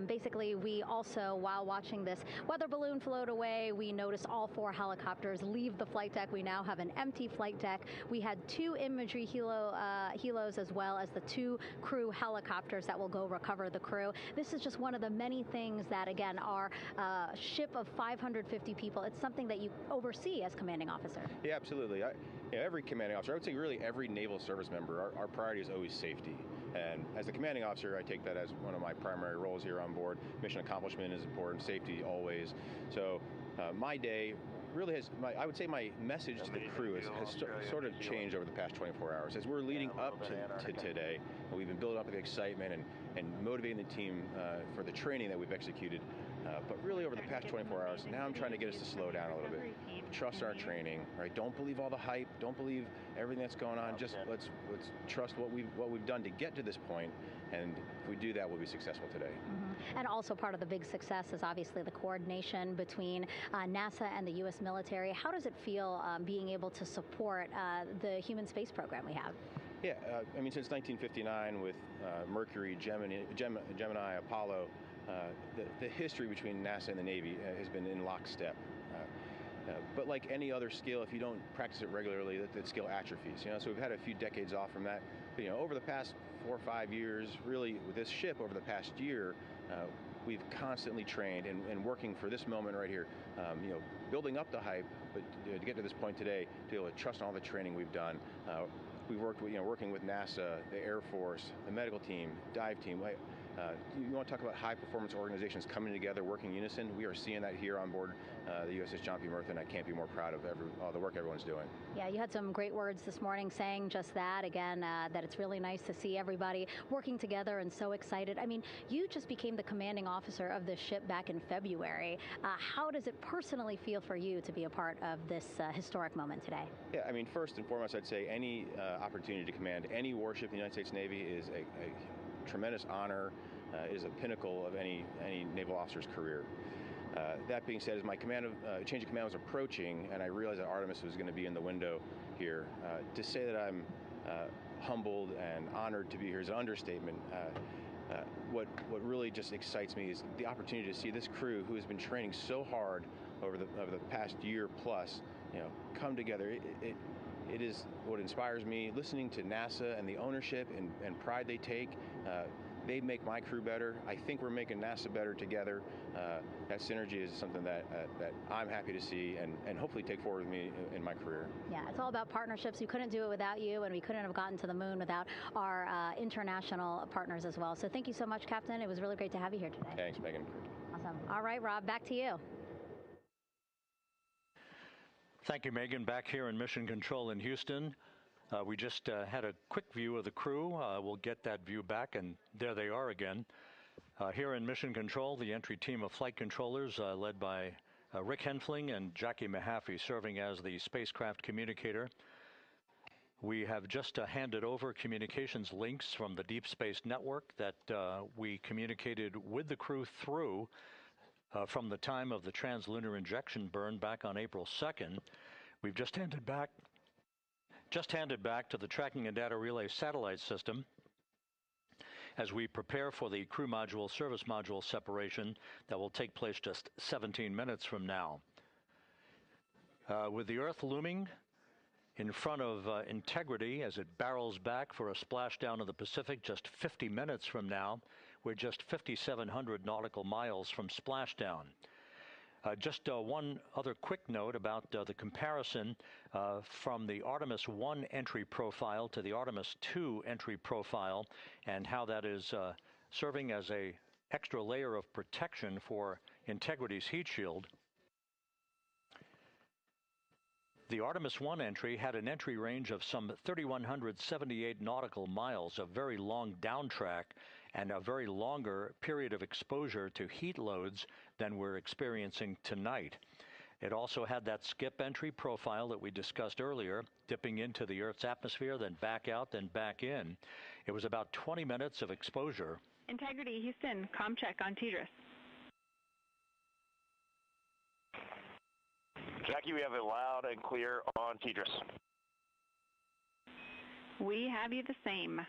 Basically, we also, while watching this weather balloon float away, we noticed all 4 helicopters leave the flight deck. We now have an empty flight deck. We had 2 imagery helos as well as the 2 crew helicopters that will go recover the crew. This is just one of the many things that, again, our ship of 550 people, it's something that you oversee as commanding officer. Yeah, absolutely. Every commanding officer, I would say really every naval service member, our priority is always safety. And as the commanding officer, I take that as one of my primary roles here on board. Mission accomplishment is important, safety always. So my day really has, I would say my message to the crew has sort of changed over the past 24 hours. As we're leading up to today, we've been building up the excitement and motivating the team for the training that we've executed. But really over the past 24 hours, now I'm trying to get us to slow down a little bit. Trust our training, right? Don't believe all the hype. Don't believe everything that's going on. Just let's trust what we've done to get to this point, and if we do that, we'll be successful today. Mm-hmm. And also part of the big success is obviously the coordination between NASA and the U.S. military. How does it feel being able to support the human space program we have? Yeah, I mean, since 1959 with Mercury, Gemini, Apollo, the history between NASA and the Navy has been in lockstep. But like any other skill, if you don't practice it regularly, that skill atrophies. So we've had a few decades off from that. But, over the past 4 or 5 years, really with this ship over the past year, we've constantly trained and working for this moment right here. Building up the hype, but to get to this point today, to be able to trust all the training we've done. We've worked with, working with NASA, the Air Force, the medical team, dive team. You want to talk about high-performance organizations coming together, working in unison? We are seeing that here on board the USS John P. Murtha, and I can't be more proud of all the work everyone's doing. Yeah, you had some great words this morning saying just that, again, that it's really nice to see everybody working together and so excited. I mean, you just became the commanding officer of this ship back in February. How does it personally feel for you to be a part of this historic moment today? Yeah, I mean, first and foremost, I'd say any opportunity to command any warship in the United States Navy is a tremendous honor, is a pinnacle of any naval officer's career. That being said, as my change of command was approaching, and I realized that Artemis was going to be in the window here, to say that I'm humbled and honored to be here is an understatement. What really just excites me is the opportunity to see this crew, who has been training so hard over the past year plus, come together. It is what inspires me, listening to NASA and the ownership and pride they take. They make my crew better. I think we're making NASA better together. That synergy is something that I'm happy to see and hopefully take forward with me in my career. Yeah, it's all about partnerships. We couldn't do it without you, and we couldn't have gotten to the moon without our international partners as well. So thank you so much, Captain. It was really great to have you here today. Thanks, Megan. Awesome. All right, Rob, back to you. Thank you, Megan. Back here in Mission Control in Houston. We just had a quick view of the crew. We'll get that view back, and there they are again. Here in Mission Control, the entry team of flight controllers led by Rick Henfling and Jackie Mahaffey serving as the spacecraft communicator. We have just handed over communications links from the Deep Space Network that we communicated with the crew through from the time of the translunar injection burn back on April 2nd. We've just handed back to the Tracking and Data Relay satellite system as we prepare for the crew module service module separation that will take place just 17 minutes from now. With the Earth looming in front of Integrity as it barrels back for a splashdown of the Pacific just 50 minutes from now, we're just 5,700 nautical miles from splashdown. Just one other quick note about the comparison from the Artemis I entry profile to the Artemis II entry profile and how that is serving as an extra layer of protection for Integrity's heat shield. The Artemis I entry had an entry range of some 3,178 nautical miles, a very long downtrack and a very longer period of exposure to heat loads than we're experiencing tonight. It also had that skip entry profile that we discussed earlier, dipping into the Earth's atmosphere, then back out, then back in. It was about 20 minutes of exposure. Integrity, Houston, comm check on TDRS. Jackie, we have it loud and clear on TDRS. We have you the same.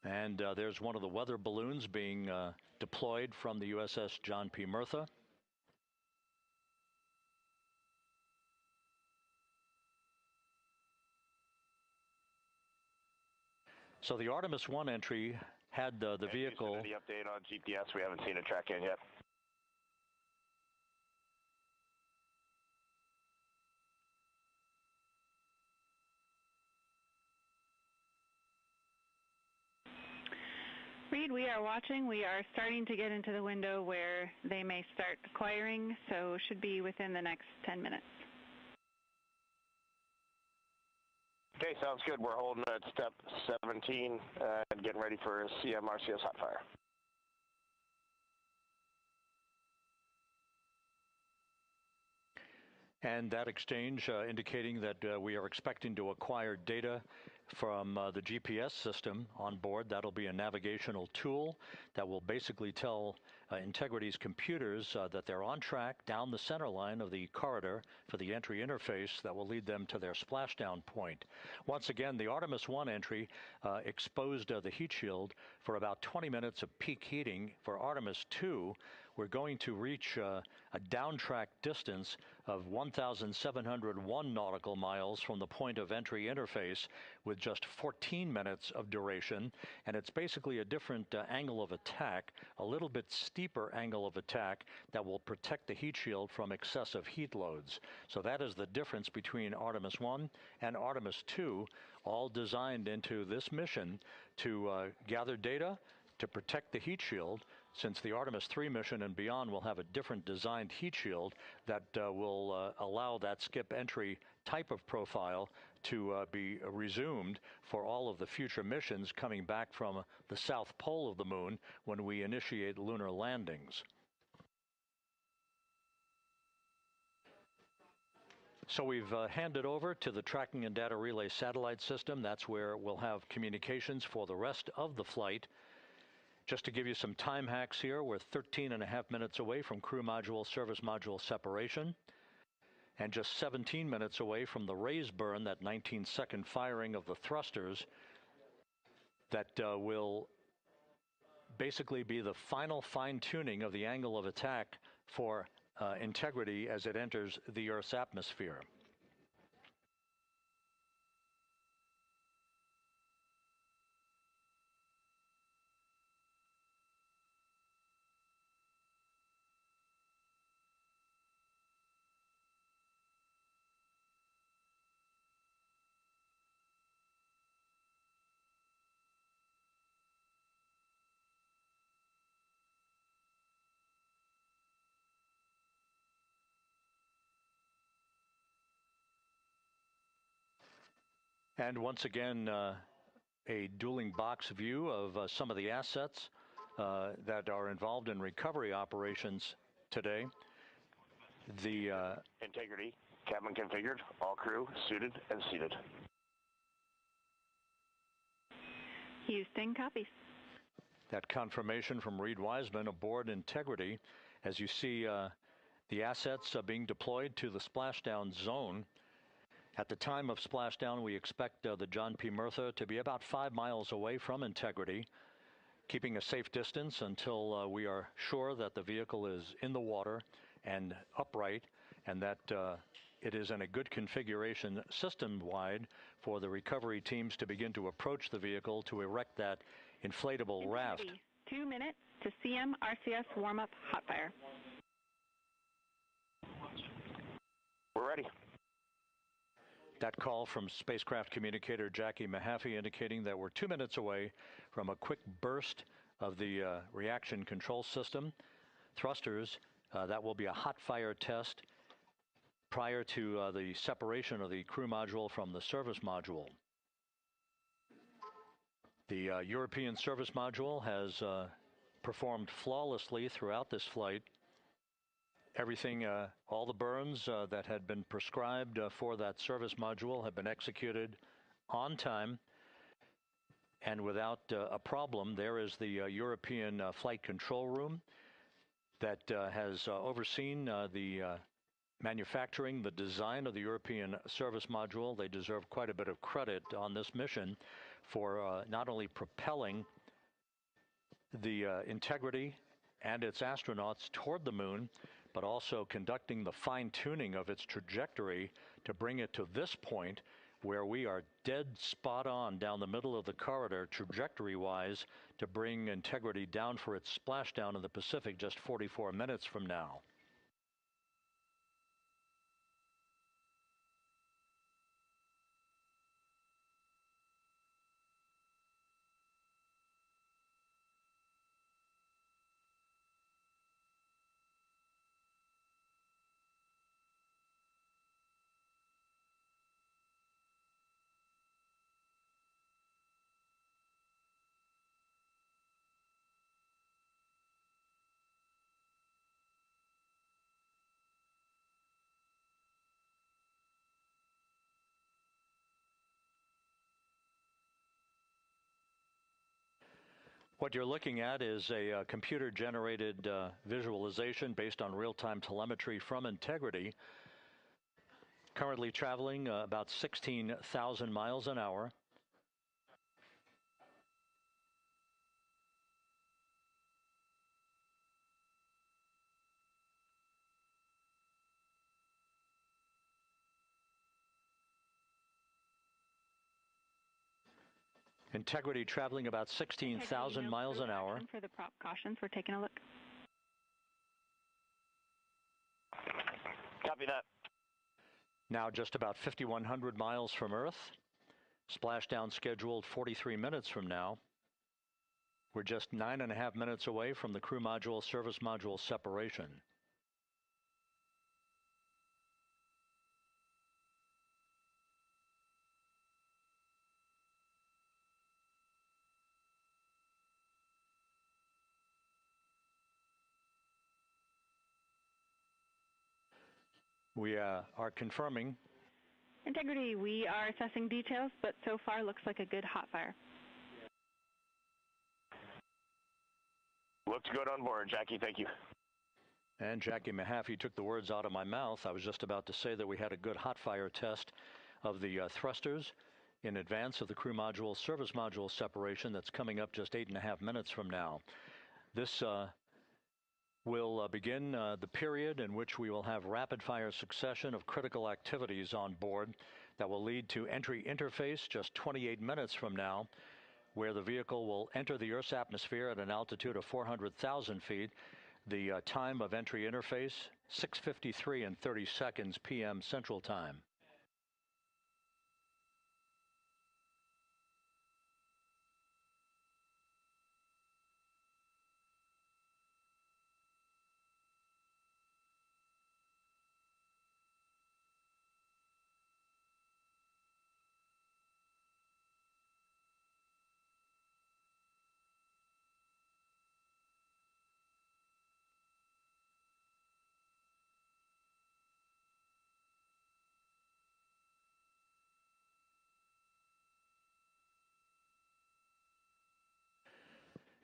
And there's one of the weather balloons being deployed from the USS John P. Murtha. So the Artemis I entry had the vehicle. Any update on GPS? We haven't seen a track in yet. Reed, we are watching. We are starting to get into the window where they may start acquiring, so should be within the next 10 minutes. Okay, sounds good. We're holding at step 17 and getting ready for CM/RCS hot fire. And that exchange indicating that we are expecting to acquire data from the GPS system on board. That'll be a navigational tool that will basically tell Integrity's computers that they're on track down the center line of the corridor for the entry interface that will lead them to their splashdown point. Once again, the Artemis I entry exposed the heat shield for about 20 minutes of peak heating. For Artemis II, we're going to reach a downtrack distance of 1,701 nautical miles from the point of entry interface with just 14 minutes of duration. And it's basically a different angle of attack, a little bit steeper angle of attack that will protect the heat shield from excessive heat loads. So that is the difference between Artemis I and Artemis II, all designed into this mission to gather data, to protect the heat shield, since the Artemis III mission and beyond will have a different designed heat shield that will allow that skip entry type of profile to be resumed for all of the future missions coming back from the south pole of the moon when we initiate lunar landings. So we've handed over to the Tracking and Data Relay satellite system. That's where we'll have communications for the rest of the flight. Just to give you some time hacks here, we're 13.5 minutes away from crew module service module separation and just 17 minutes away from the raise burn, that 19-second firing of the thrusters that will basically be the final fine-tuning of the angle of attack for Integrity as it enters the Earth's atmosphere. And once again, a dueling box view of some of the assets that are involved in recovery operations today. The Integrity, cabin configured, all crew suited and seated. Houston, copies. That confirmation from Reed Wiseman aboard Integrity, as you see the assets being deployed to the splashdown zone. At the time of splashdown, we expect the John P. Murtha to be about 5 miles away from Integrity, keeping a safe distance until we are sure that the vehicle is in the water and upright, and that it is in a good configuration system-wide for the recovery teams to begin to approach the vehicle to erect that inflatable raft. 2 minutes to CM RCS warm-up hot fire. We're ready. That call from spacecraft communicator Jackie Mahaffey indicating that we're 2 minutes away from a quick burst of the reaction control system. Thrusters, that will be a hot fire test prior to the separation of the crew module from the service module. The European service module has performed flawlessly throughout this flight. Everything, all the burns that had been prescribed for that service module have been executed on time and without a problem. There is the European flight control room that has overseen the manufacturing, the design of the European service module. They deserve quite a bit of credit on this mission for not only propelling the Integrity and its astronauts toward the moon, but also conducting the fine-tuning of its trajectory to bring it to this point where we are dead spot on down the middle of the corridor trajectory-wise to bring Integrity down for its splashdown in the Pacific just 44 minutes from now. What you're looking at is a computer-generated visualization based on real-time telemetry from Integrity, currently traveling about 16,000 miles an hour. Integrity traveling about 16,000 miles an hour. For the prop cautions, we're taking a look. Copy that. Now just about 5,100 miles from Earth. Splashdown scheduled 43 minutes from now. We're just 9.5 minutes away from the crew module service module separation. We are confirming. Integrity, we are assessing details, but so far looks like a good hot fire. Looks good on board, Jackie. Thank you. And Jackie Mahaffey took the words out of my mouth. I was just about to say that we had a good hot fire test of the thrusters in advance of the crew module service module separation that's coming up just 8.5 minutes from now. This will begin the period in which we will have rapid-fire succession of critical activities on board that will lead to entry interface just 28 minutes from now, where the vehicle will enter the Earth's atmosphere at an altitude of 400,000 feet. The time of entry interface, 6:53 and 30 seconds p.m. Central Time.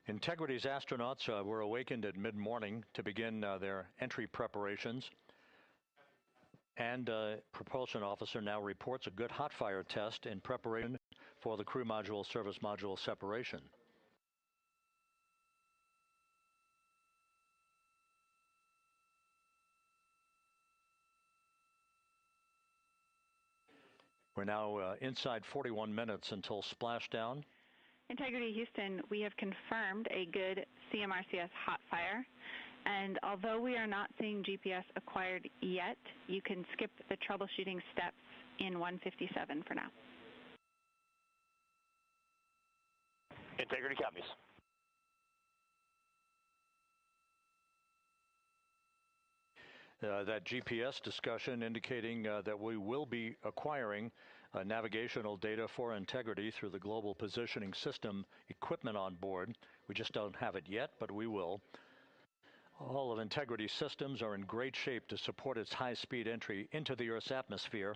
Integrity's astronauts were awakened at mid-morning to begin their entry preparations. And propulsion officer now reports a good hot fire test in preparation for the crew module service module separation. We're now inside 41 minutes until splashdown. Integrity Houston, we have confirmed a good CMRCS hot fire. And although we are not seeing GPS acquired yet, you can skip the troubleshooting steps in 157 for now. Integrity copies. That GPS discussion indicating that we will be acquiring navigational data for Integrity through the Global Positioning System equipment on board. We just don't have it yet, but we will. All of Integrity's systems are in great shape to support its high-speed entry into the Earth's atmosphere.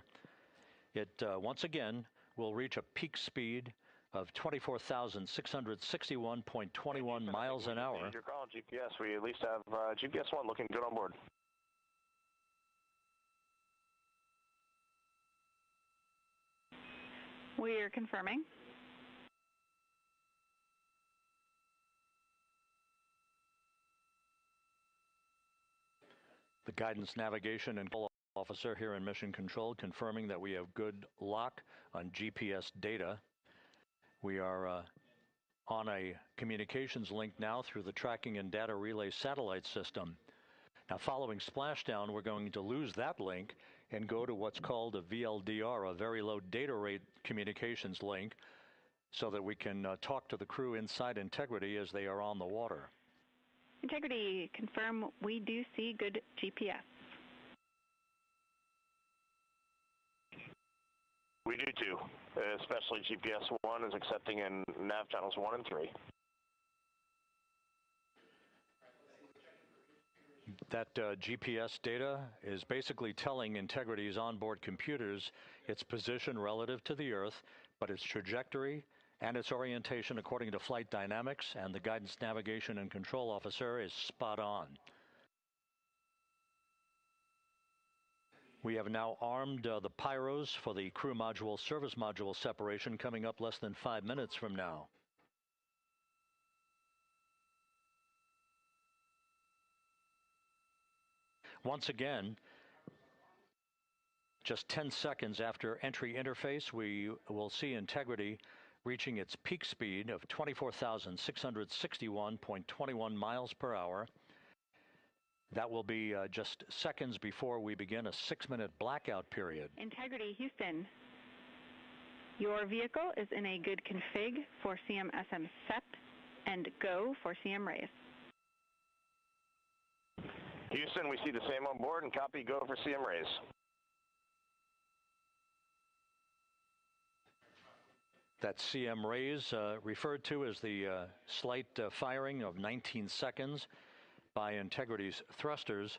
It, once again, will reach a peak speed of 24,661.21 miles an hour. Your call, GPS. We at least have GPS 1 looking good on board. We are confirming. The guidance, navigation, and control officer here in Mission Control confirming that we have good lock on GPS data. We are on a communications link now through the tracking and data relay satellite system. Now, following splashdown, we're going to lose that link and go to what's called a VLDR, a very low data rate communications link, so that we can talk to the crew inside Integrity as they are on the water. Integrity, confirm we do see good GPS. We do too, especially GPS 1 is accepting in nav channels 1 and 3. That GPS data is basically telling Integrity's onboard computers its position relative to the Earth, but its trajectory and its orientation according to flight dynamics and the guidance, navigation, and control officer is spot on. We have now armed the pyros for the crew module service module separation coming up less than 5 minutes from now. Once again, just 10 seconds after entry interface, we will see Integrity reaching its peak speed of 24,661.21 miles per hour. That will be just seconds before we begin a 6-minute blackout period. Integrity Houston, your vehicle is in a good config for CM-SM SEP and go for CM raise. Houston, we see the same on board and copy go for CM raise. That CM raise referred to as the slight firing of 19 seconds by Integrity's thrusters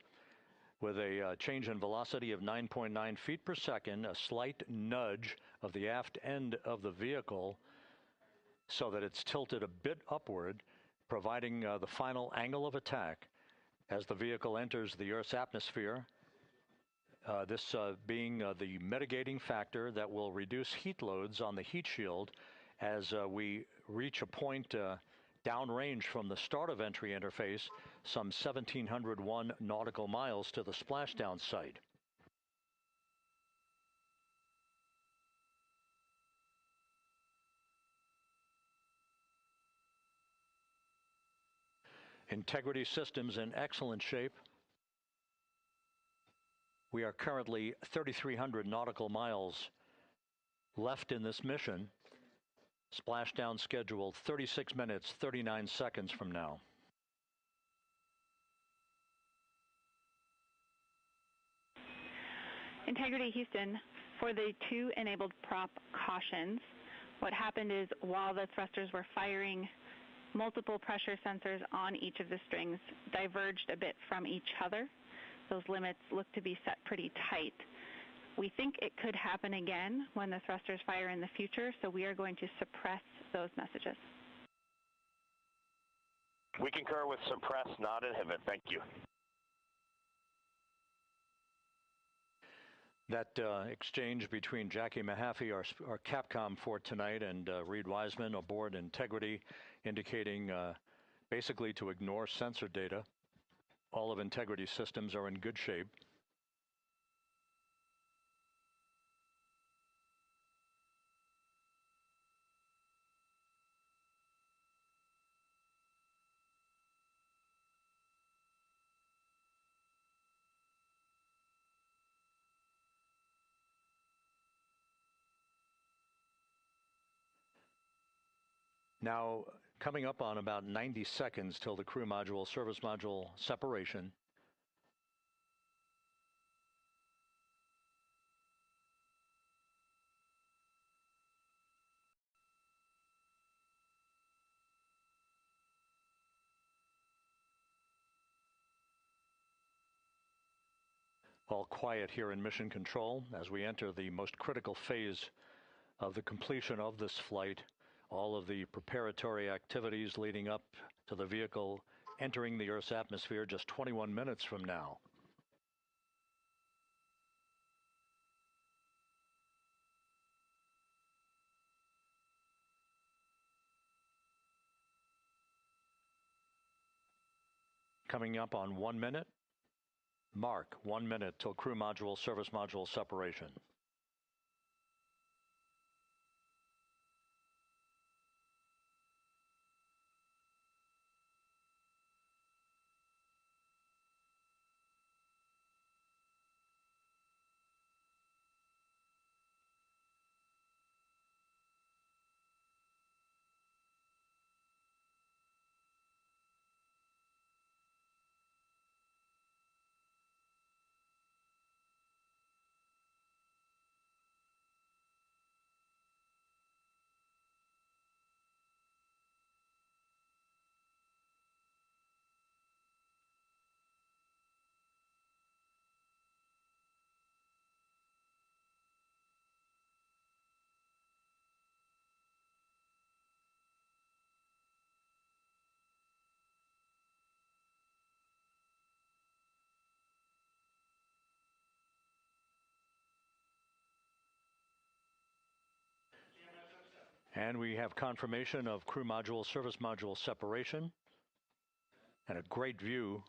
with a change in velocity of 9.9 feet per second, a slight nudge of the aft end of the vehicle so that it's tilted a bit upward, providing the final angle of attack as the vehicle enters the Earth's atmosphere. This being the mitigating factor that will reduce heat loads on the heat shield as we reach a point downrange from the start of entry interface, some 1,701 nautical miles to the splashdown site. Integrity systems in excellent shape. We are currently 3,300 nautical miles left in this mission. Splashdown scheduled 36 minutes, 39 seconds from now. Integrity Houston, for the 2 enabled prop cautions, what happened is while the thrusters were firing, multiple pressure sensors on each of the strings diverged a bit from each other. Those limits look to be set pretty tight. We think it could happen again when the thrusters fire in the future, so we are going to suppress those messages. We concur with suppress, not inhibit. Thank you. That exchange between Jackie Mahaffey, our Capcom for tonight, and Reed Wiseman aboard Integrity, indicating basically to ignore sensor data. All of Integrity's systems are in good shape. Now, coming up on about 90 seconds till the crew module, service module separation. All quiet here in Mission Control as we enter the most critical phase of the completion of this flight. All of the preparatory activities leading up to the vehicle entering the Earth's atmosphere just 21 minutes from now. Coming up on 1 minute. Mark 1 minute till crew module, service module separation. And we have confirmation of crew module, service module separation. And a great view,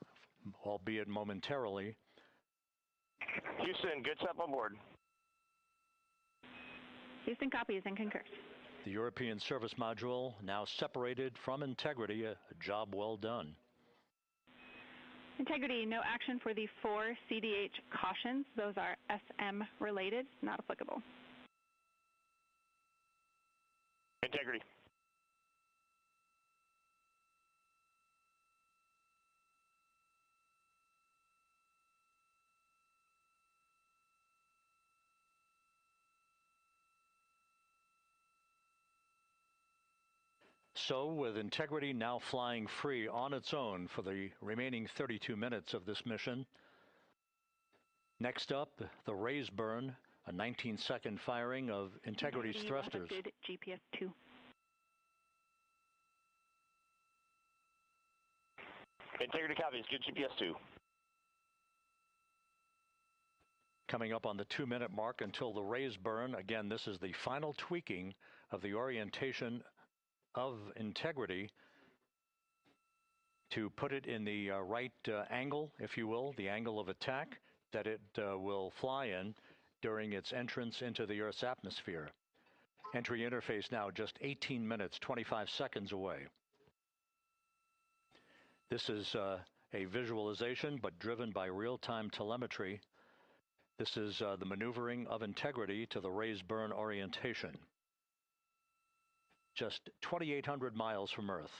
albeit momentarily. Houston, good step on board. Houston copies and concurs. The European service module now separated from Integrity, a job well done. Integrity, no action for the 4 CDH cautions. Those are SM related, not applicable. Integrity. So, with Integrity now flying free on its own for the remaining 32 minutes of this mission. Next up, the raise burn, a 19-second firing of Integrity's thrusters. Good GPS 2. Integrity copies, good GPS 2. Coming up on the 2-minute mark until the raise burn. Again, this is the final tweaking of the orientation of Integrity to put it in the right angle, if you will, the angle of attack that it will fly in during its entrance into the Earth's atmosphere. Entry interface now just 18 minutes, 25 seconds away. This is a visualization, but driven by real-time telemetry. This is the maneuvering of Integrity to the raise burn orientation. Just 2,800 miles from Earth.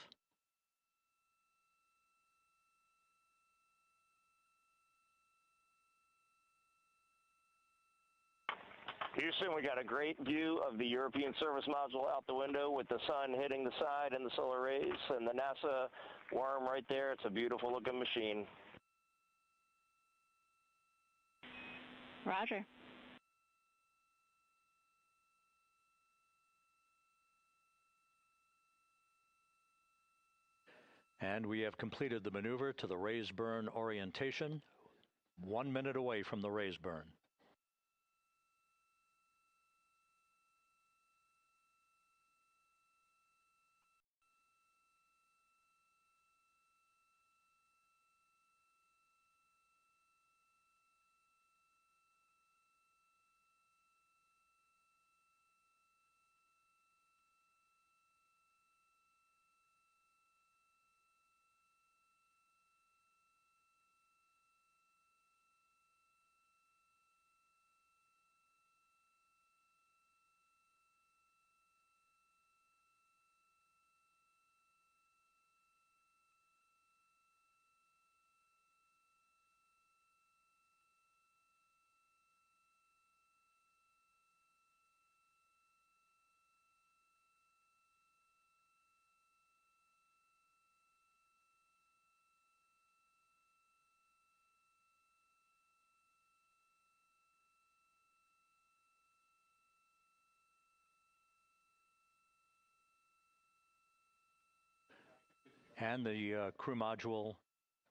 Houston, we got a great view of the European service module out the window with the sun hitting the side and the solar rays and the NASA worm right there. It's a beautiful looking machine. Roger. And we have completed the maneuver to the raise burn orientation, 1 minute away from the raise burn. And the crew module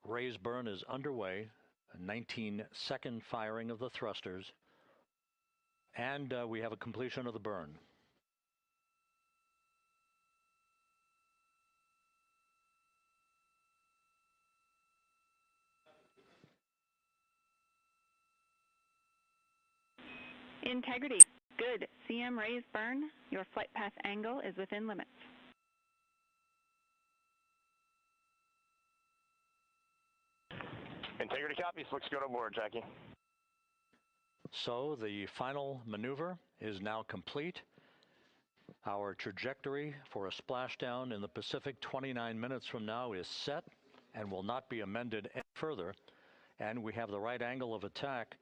raise burn is underway, a 19-second firing of the thrusters, and we have a completion of the burn. Integrity, good. CM raise burn. Your flight path angle is within limits. Integrity copies. Looks good on board, Jackie. So the final maneuver is now complete. Our trajectory for a splashdown in the Pacific 29 minutes from now is set and will not be amended any further. And we have the right angle of attack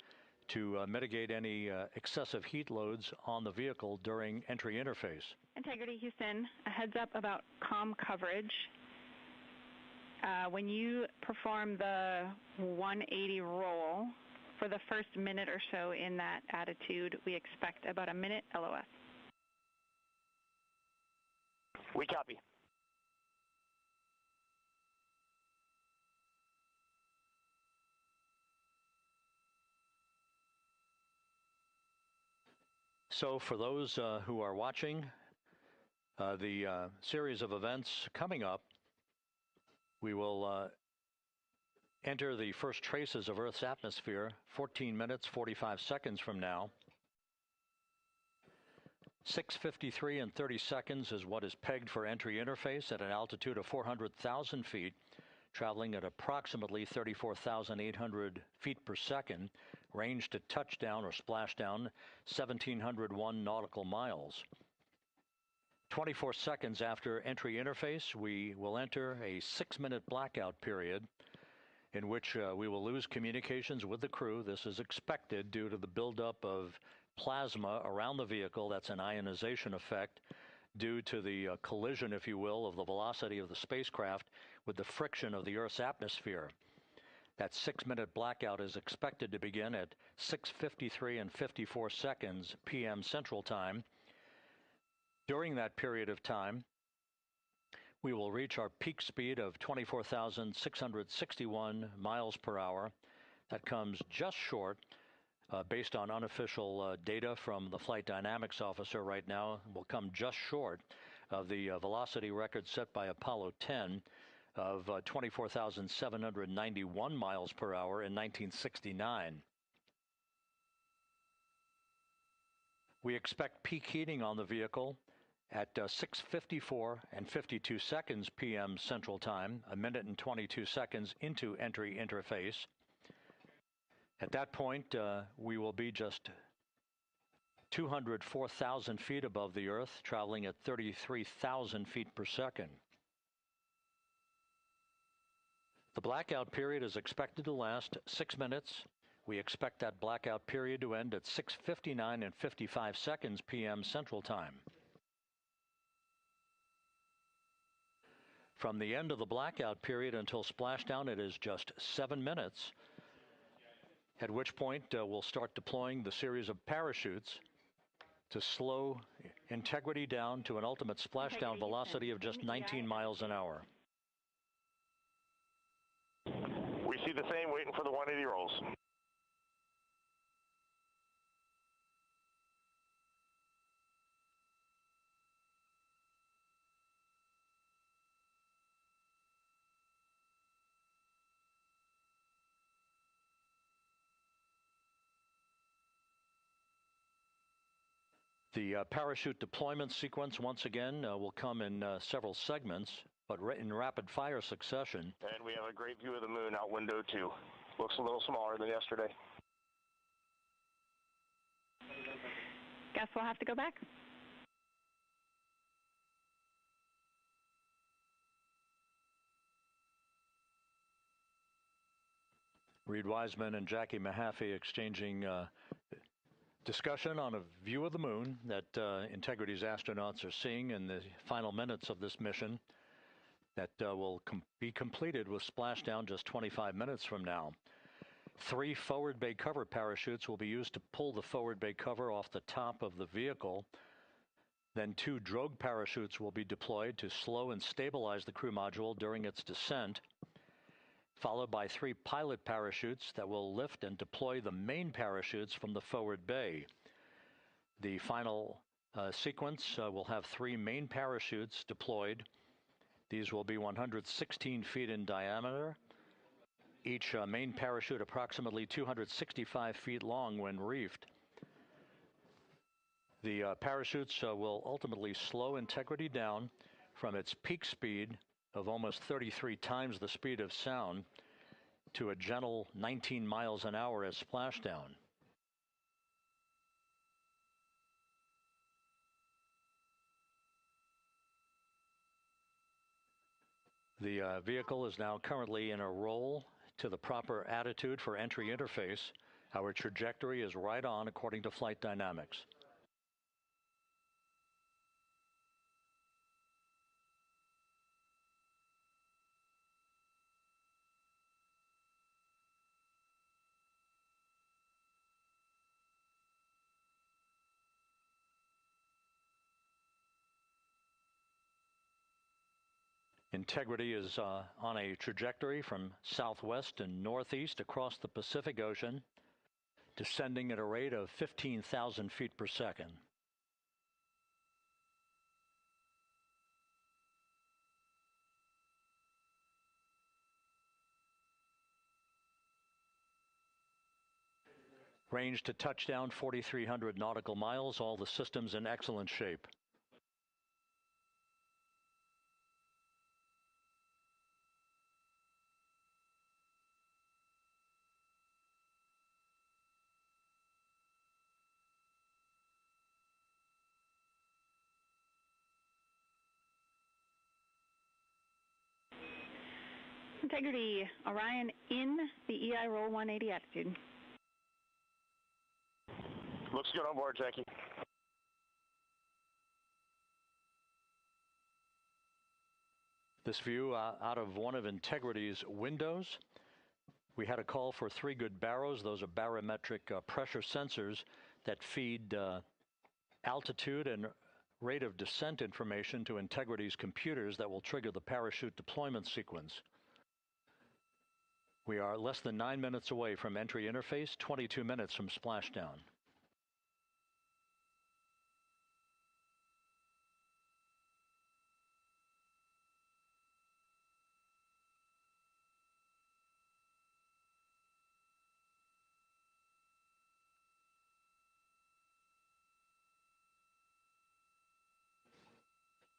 to mitigate any excessive heat loads on the vehicle during entry interface. Integrity Houston, a heads up about comm coverage. When you perform the 180 roll, for the first minute or so in that attitude, we expect about a minute LOS. We copy. So for those who are watching the series of events coming up, we will enter the first traces of Earth's atmosphere 14 minutes, 45 seconds from now. 6:53 and 30 seconds is what is pegged for entry interface at an altitude of 400,000 feet, traveling at approximately 34,800 feet per second, range to touchdown or splashdown 1,701 nautical miles. 24 seconds after entry interface, we will enter a 6-minute blackout period in which we will lose communications with the crew. This is expected due to the buildup of plasma around the vehicle. That's an ionization effect due to the collision, if you will, of the velocity of the spacecraft with the friction of the Earth's atmosphere. That 6-minute blackout is expected to begin at 6:53 and 54 seconds p.m. Central Time. During that period of time, we will reach our peak speed of 24,661 miles per hour. That comes just short, based on unofficial data from the flight dynamics officer right now, will come just short of the velocity record set by Apollo 10 of 24,791 miles per hour in 1969. We expect peak heating on the vehicle at 6:54 and 52 seconds p.m. Central Time, a minute and 22 seconds into entry interface. At that point, we will be just 204,000 feet above the Earth, traveling at 33,000 feet per second. The blackout period is expected to last 6 minutes. We expect that blackout period to end at 6:59 and 55 seconds p.m. Central Time. From the end of the blackout period until splashdown, it is just 7 minutes, at which point we'll start deploying the series of parachutes to slow Integrity down to an ultimate splashdown velocity of just 19 miles an hour. We see the same, waiting for the 180 rolls. The parachute deployment sequence, once again, will come in several segments, but in rapid fire succession. And we have a great view of the moon out window 2. Looks a little smaller than yesterday. Guess we'll have to go back. Reed Wiseman and Jackie Mahaffey exchanging discussion on a view of the moon that Integrity's astronauts are seeing in the final minutes of this mission that will be completed with splashdown just 25 minutes from now. 3 forward bay cover parachutes will be used to pull the forward bay cover off the top of the vehicle. Then 2 drogue parachutes will be deployed to slow and stabilize the crew module during its descent, followed by 3 pilot parachutes that will lift and deploy the main parachutes from the forward bay. The final sequence will have 3 main parachutes deployed. These will be 116 feet in diameter, each main parachute approximately 265 feet long when reefed. The parachutes will ultimately slow Integrity down from its peak speed of almost 33 times the speed of sound to a gentle 19 miles an hour at splashdown. The vehicle is now currently in a roll to the proper attitude for entry interface. Our trajectory is right on according to flight dynamics. Integrity is on a trajectory from southwest and northeast across the Pacific Ocean, descending at a rate of 15,000 feet per second. Range to touchdown 4,300 nautical miles, all the systems in excellent shape. Integrity, Orion in the EI roll 180 attitude. Looks good on board, Jackie. This view out of one of Integrity's windows. We had a call for 3 good baros. Those are barometric pressure sensors that feed altitude and rate of descent information to Integrity's computers that will trigger the parachute deployment sequence. We are less than 9 minutes away from entry interface, 22 minutes from splashdown.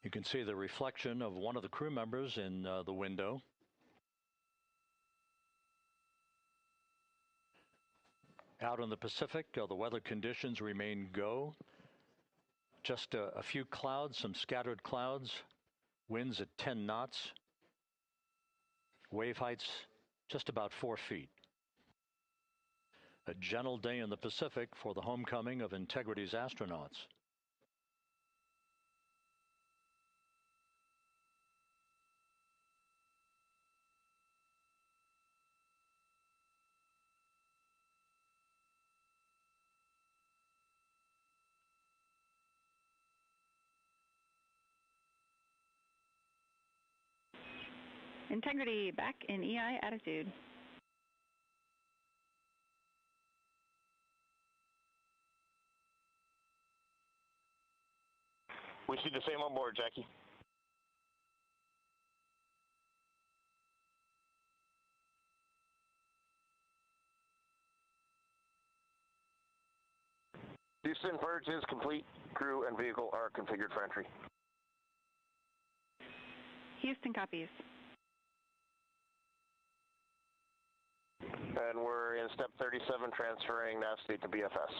You can see the reflection of one of the crew members in the window. Out in the Pacific, the weather conditions remain go. Just a few clouds, some scattered clouds, winds at 10 knots, wave heights just about 4 feet. A gentle day in the Pacific for the homecoming of Integrity's astronauts. Integrity back in EI attitude. We see the same on board, Jackie. Houston, purge is complete. Crew and vehicle are configured for entry. Houston copies. And we're in step 37, transferring nav state to BFS.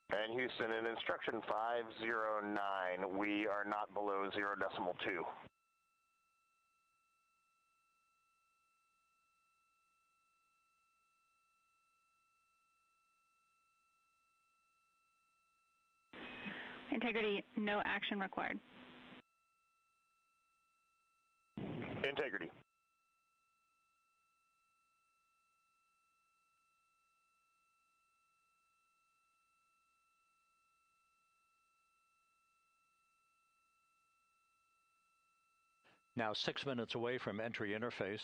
And Houston, in instruction 509, we are not below 0.2. Integrity, no action required. Integrity. Now 6 minutes away from entry interface.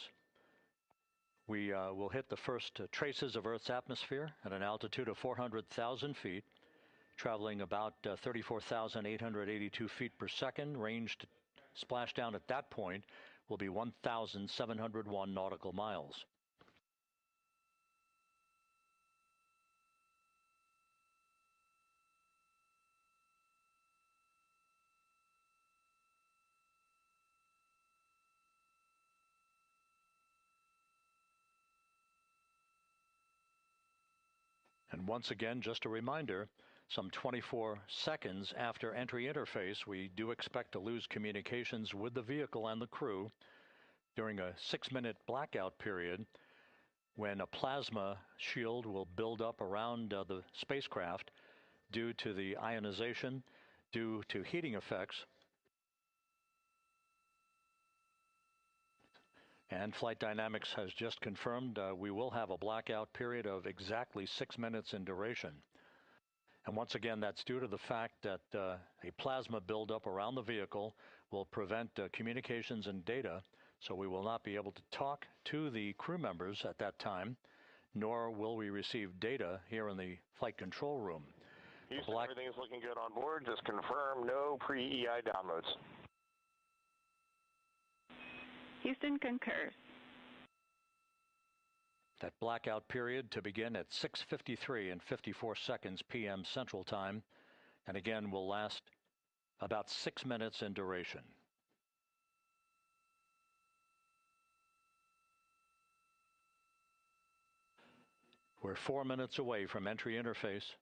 We will hit the first traces of Earth's atmosphere at an altitude of 400,000 feet, traveling about 34,882 feet per second. Range to splashdown at that point will be 1,701 nautical miles. And once again, just a reminder, some 24 seconds after entry interface, we do expect to lose communications with the vehicle and the crew during a 6-minute blackout period when a plasma shield will build up around the spacecraft due to the ionization, due to heating effects. And Flight Dynamics has just confirmed we will have a blackout period of exactly 6 minutes in duration. And once again, that's due to the fact that a plasma buildup around the vehicle will prevent communications and data, so we will not be able to talk to the crew members at that time, nor will we receive data here in the flight control room. Houston, everything is looking good on board. Just confirm no pre-EI downloads. Houston concurs. That blackout period to begin at 6:53 and 54 seconds p.m. Central Time, and again will last about 6 minutes in duration. We're 4 minutes away from entry interface.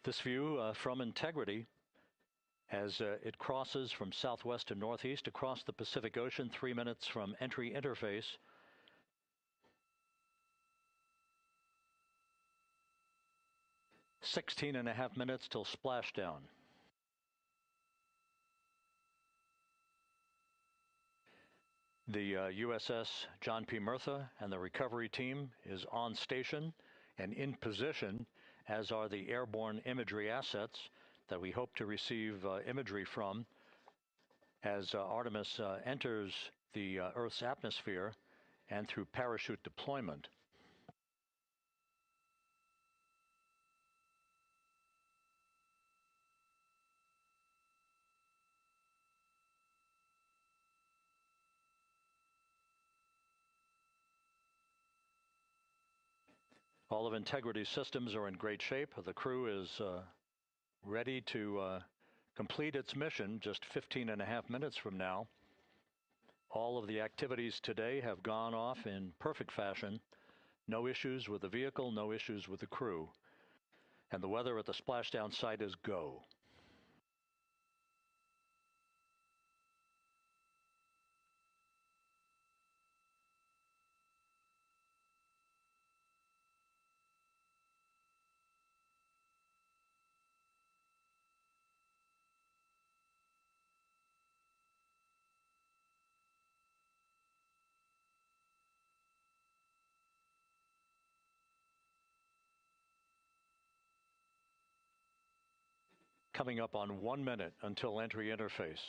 This view from Integrity as it crosses from southwest to northeast across the Pacific Ocean, 3 minutes from entry interface. "16.5 minutes till splashdown." The USS John P. Murtha and the recovery team is on station and in position, as are the airborne imagery assets that we hope to receive imagery from as Artemis enters the Earth's atmosphere and through parachute deployment. All of Integrity's systems are in great shape. The crew is ready to complete its mission just 15.5 minutes from now. All of the activities today have gone off in perfect fashion. No issues with the vehicle, no issues with the crew. And the weather at the splashdown site is go. Coming up on 1 minute until entry interface.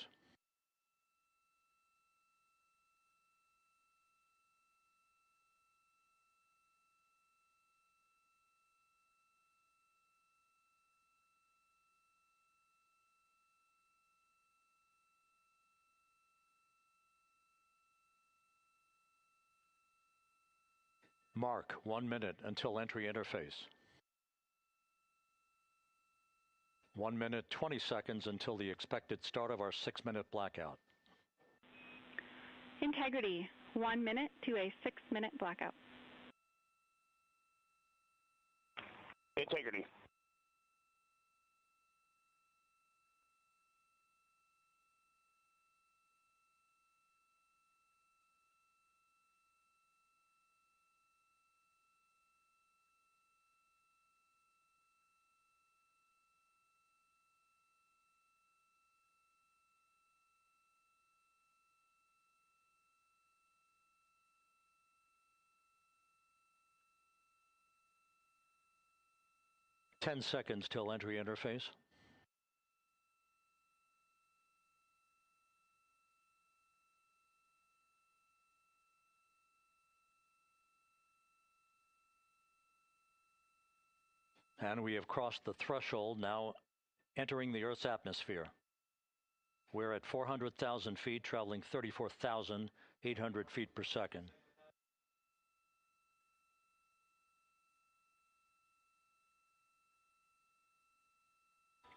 Mark 1 minute until entry interface. 1 minute, 20 seconds until the expected start of our 6-minute blackout. Integrity, 1 minute to a 6-minute blackout. Integrity. Ten seconds till entry interface. And we have crossed the threshold, now entering the Earth's atmosphere. We're at 400,000 feet, traveling 34,800 feet per second.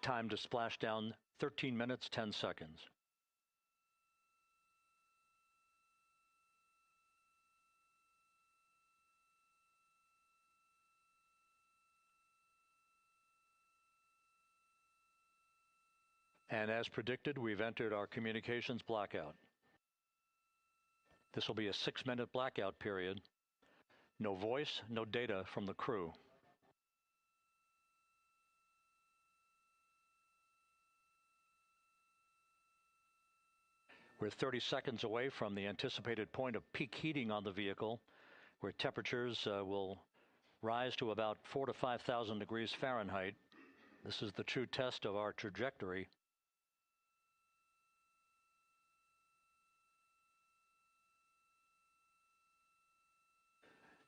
Time to splash down, 13 minutes, 10 seconds. And as predicted, we've entered our communications blackout. This will be a 6-minute blackout period. No voice, no data from the crew. We're 30 seconds away from the anticipated point of peak heating on the vehicle, where temperatures will rise to about 4,000 to 5,000 degrees Fahrenheit. This is the true test of our trajectory.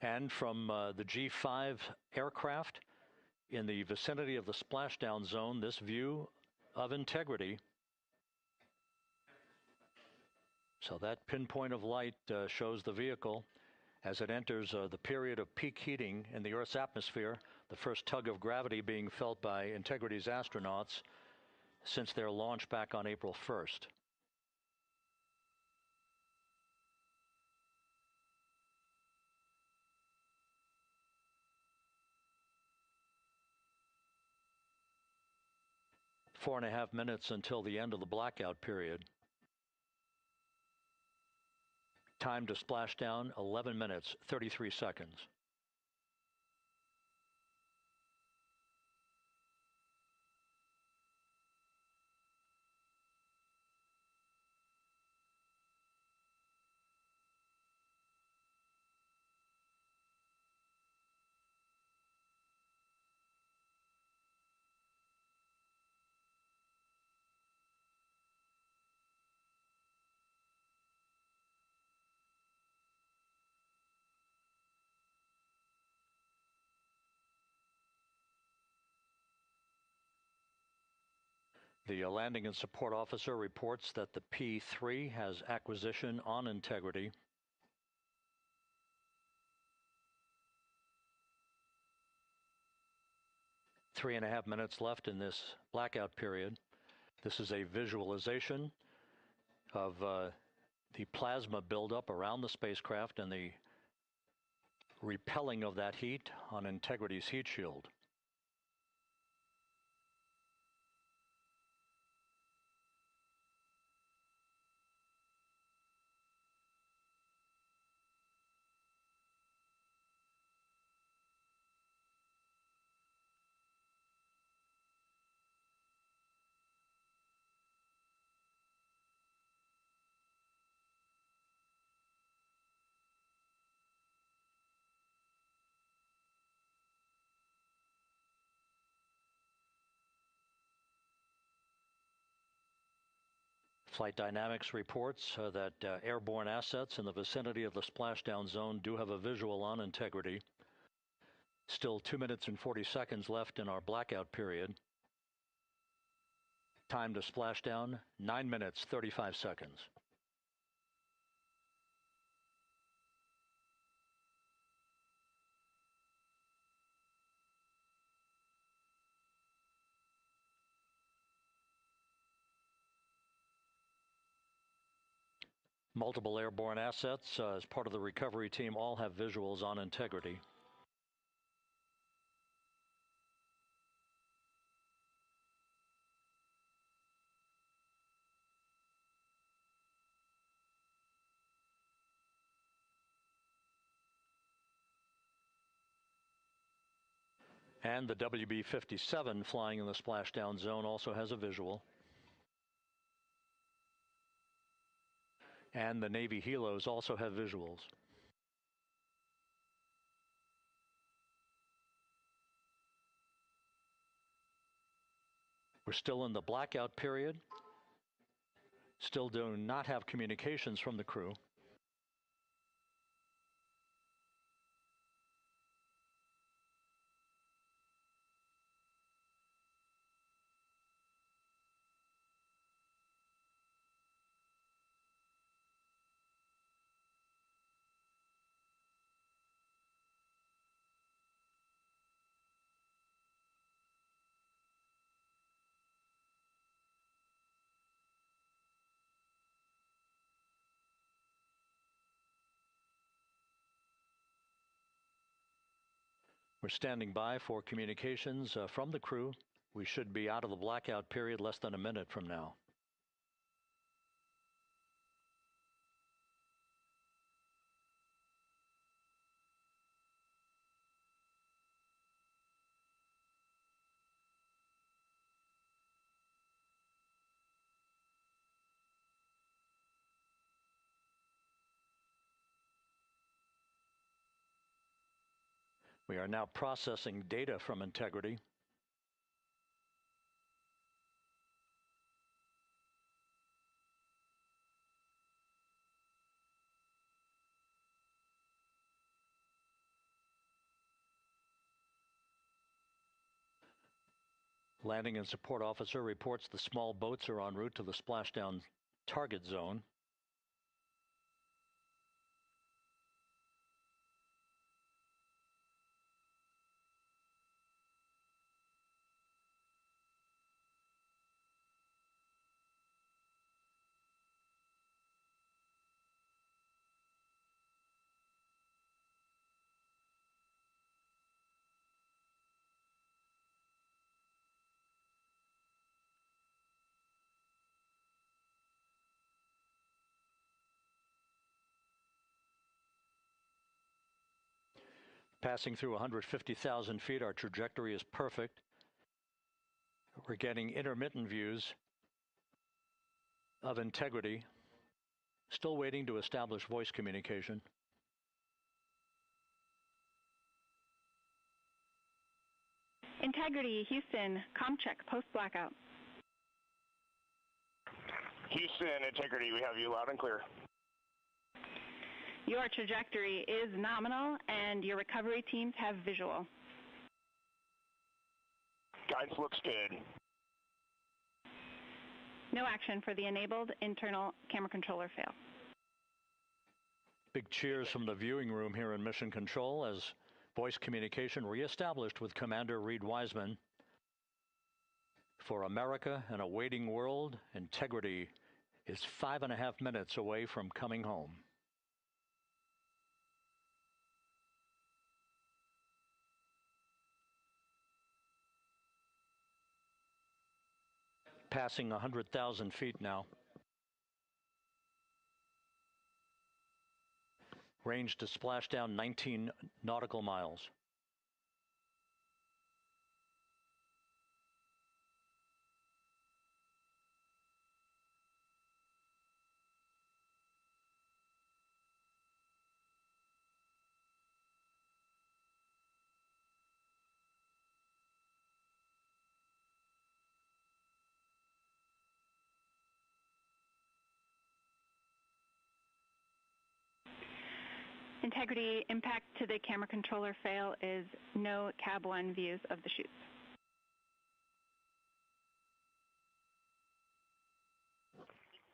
And from the G5 aircraft in the vicinity of the splashdown zone, this view of Integrity. So that pinpoint of light shows the vehicle as it enters the period of peak heating in the Earth's atmosphere, the first tug of gravity being felt by Integrity's astronauts since their launch back on April 1st. Four and a half minutes until the end of the blackout period. Time to splash down, 11 minutes, 33 seconds. The landing and support officer reports that the P-3 has acquisition on Integrity. 3.5 minutes left in this blackout period. This is a visualization of the plasma buildup around the spacecraft and the repelling of that heat on Integrity's heat shield. Flight Dynamics reports that airborne assets in the vicinity of the splashdown zone do have a visual on Integrity. Still 2 minutes and 40 seconds left in our blackout period. Time to splashdown, 9 minutes, 35 seconds. Multiple airborne assets as part of the recovery team all have visuals on Integrity. And the WB-57 flying in the splashdown zone also has a visual. And the Navy helos also have visuals. We're still in the blackout period. Still do not have communications from the crew. We're standing by for communications from the crew. We should be out of the blackout period less than a minute from now. We are now processing data from Integrity. Landing and support officer reports the small boats are en route to the splashdown target zone. Passing through 150,000 feet, our trajectory is perfect. We're getting intermittent views of Integrity. Still waiting to establish voice communication. Integrity, Houston, comm check, post-blackout. Houston, Integrity, we have you loud and clear. Your trajectory is nominal, and your recovery teams have visual. Guidance looks good. No action for the enabled internal camera controller fail. Big cheers from the viewing room here in Mission Control as voice communication reestablished with Commander Reed Wiseman. For America and a waiting world, Integrity is 5.5 minutes away from coming home. Passing 100,000 feet now. Range to splashdown 19 nautical miles. Integrity, impact to the camera controller fail is no cab 1 views of the chutes.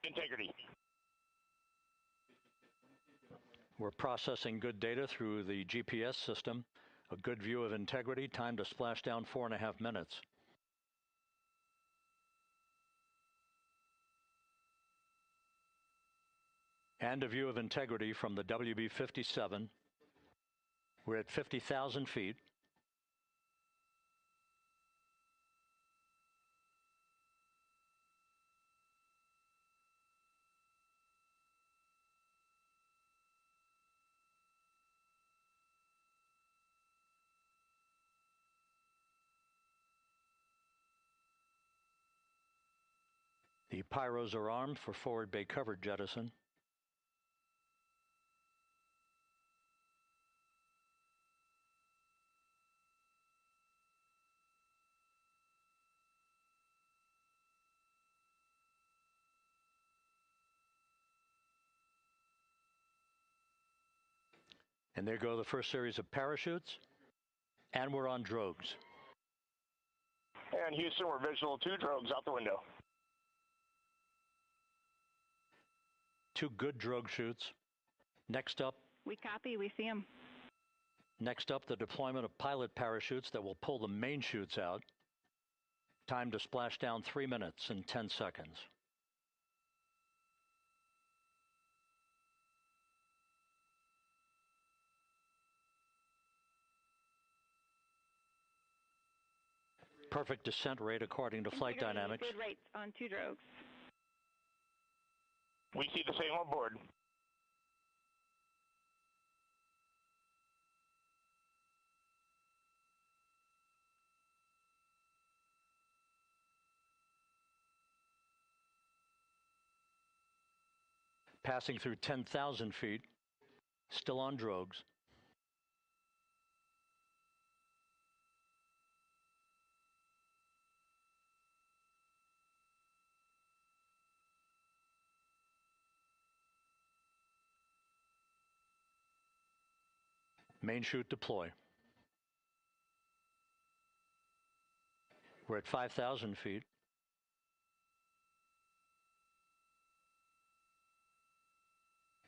Integrity. We're processing good data through the GPS system. A good view of Integrity, time to splashdown 4.5 minutes. And a view of Integrity from the WB-57. We're at 50,000 feet. The pyros are armed for forward bay cover jettison. And there go the first series of parachutes, and we're on drogues. And Houston, we're visual 2 drogues out the window. 2 good drogue chutes. Next up, We copy, we see them. Next up, the deployment of pilot parachutes that will pull the main chutes out. Time to splashdown 3 minutes and 10 seconds. Perfect descent rate according to flight dynamics. Good rates on 2 drogues. We see the same on board. Passing through 10,000 feet, still on drogues. Main chute deploy. We're at 5,000 feet.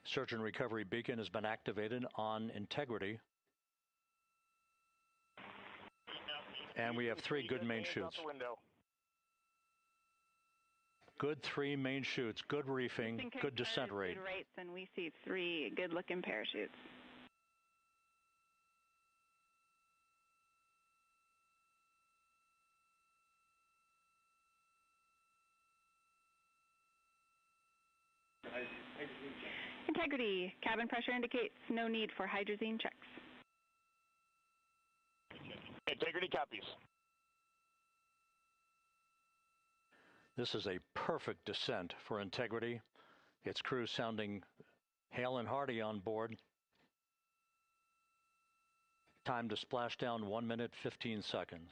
Search and recovery beacon has been activated on Integrity. And we have 3 good main chutes. Good 3 main chutes, good reefing, good descent rate. Good rates, and we see 3 good-looking parachutes. Integrity, cabin pressure indicates no need for hydrazine checks. Integrity copies. This is a perfect descent for Integrity. Its crew sounding hale and hearty on board. Time to splashdown 1 minute, 15 seconds.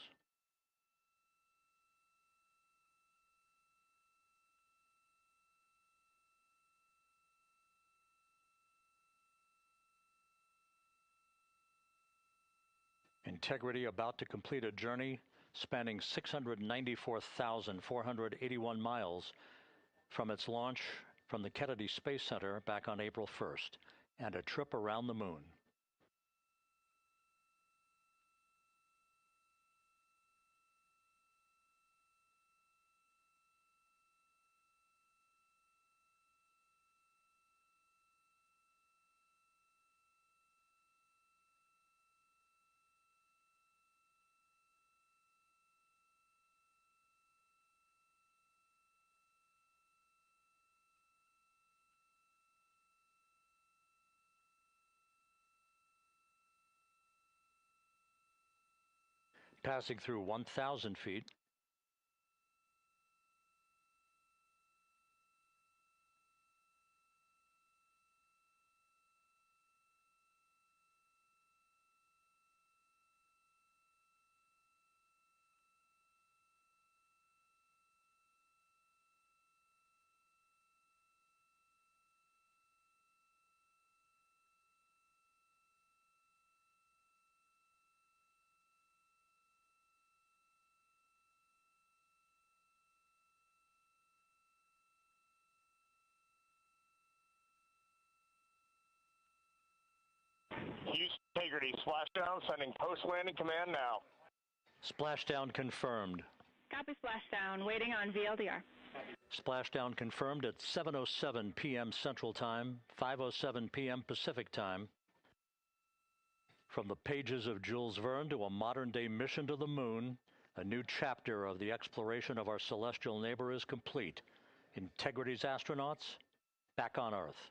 Integrity about to complete a journey spanning 694,481 miles from its launch from the Kennedy Space Center back on April 1st, and a trip around the moon. passing through 1,000 feet. Houston Integrity, splashdown, sending post-landing command now. Splashdown confirmed. Copy splashdown, waiting on VLDR. Splashdown confirmed at 7:07 p.m. Central Time, 5:07 p.m. Pacific Time. From the pages of Jules Verne to a modern-day mission to the moon, a new chapter of the exploration of our celestial neighbor is complete. Integrity's astronauts back on Earth.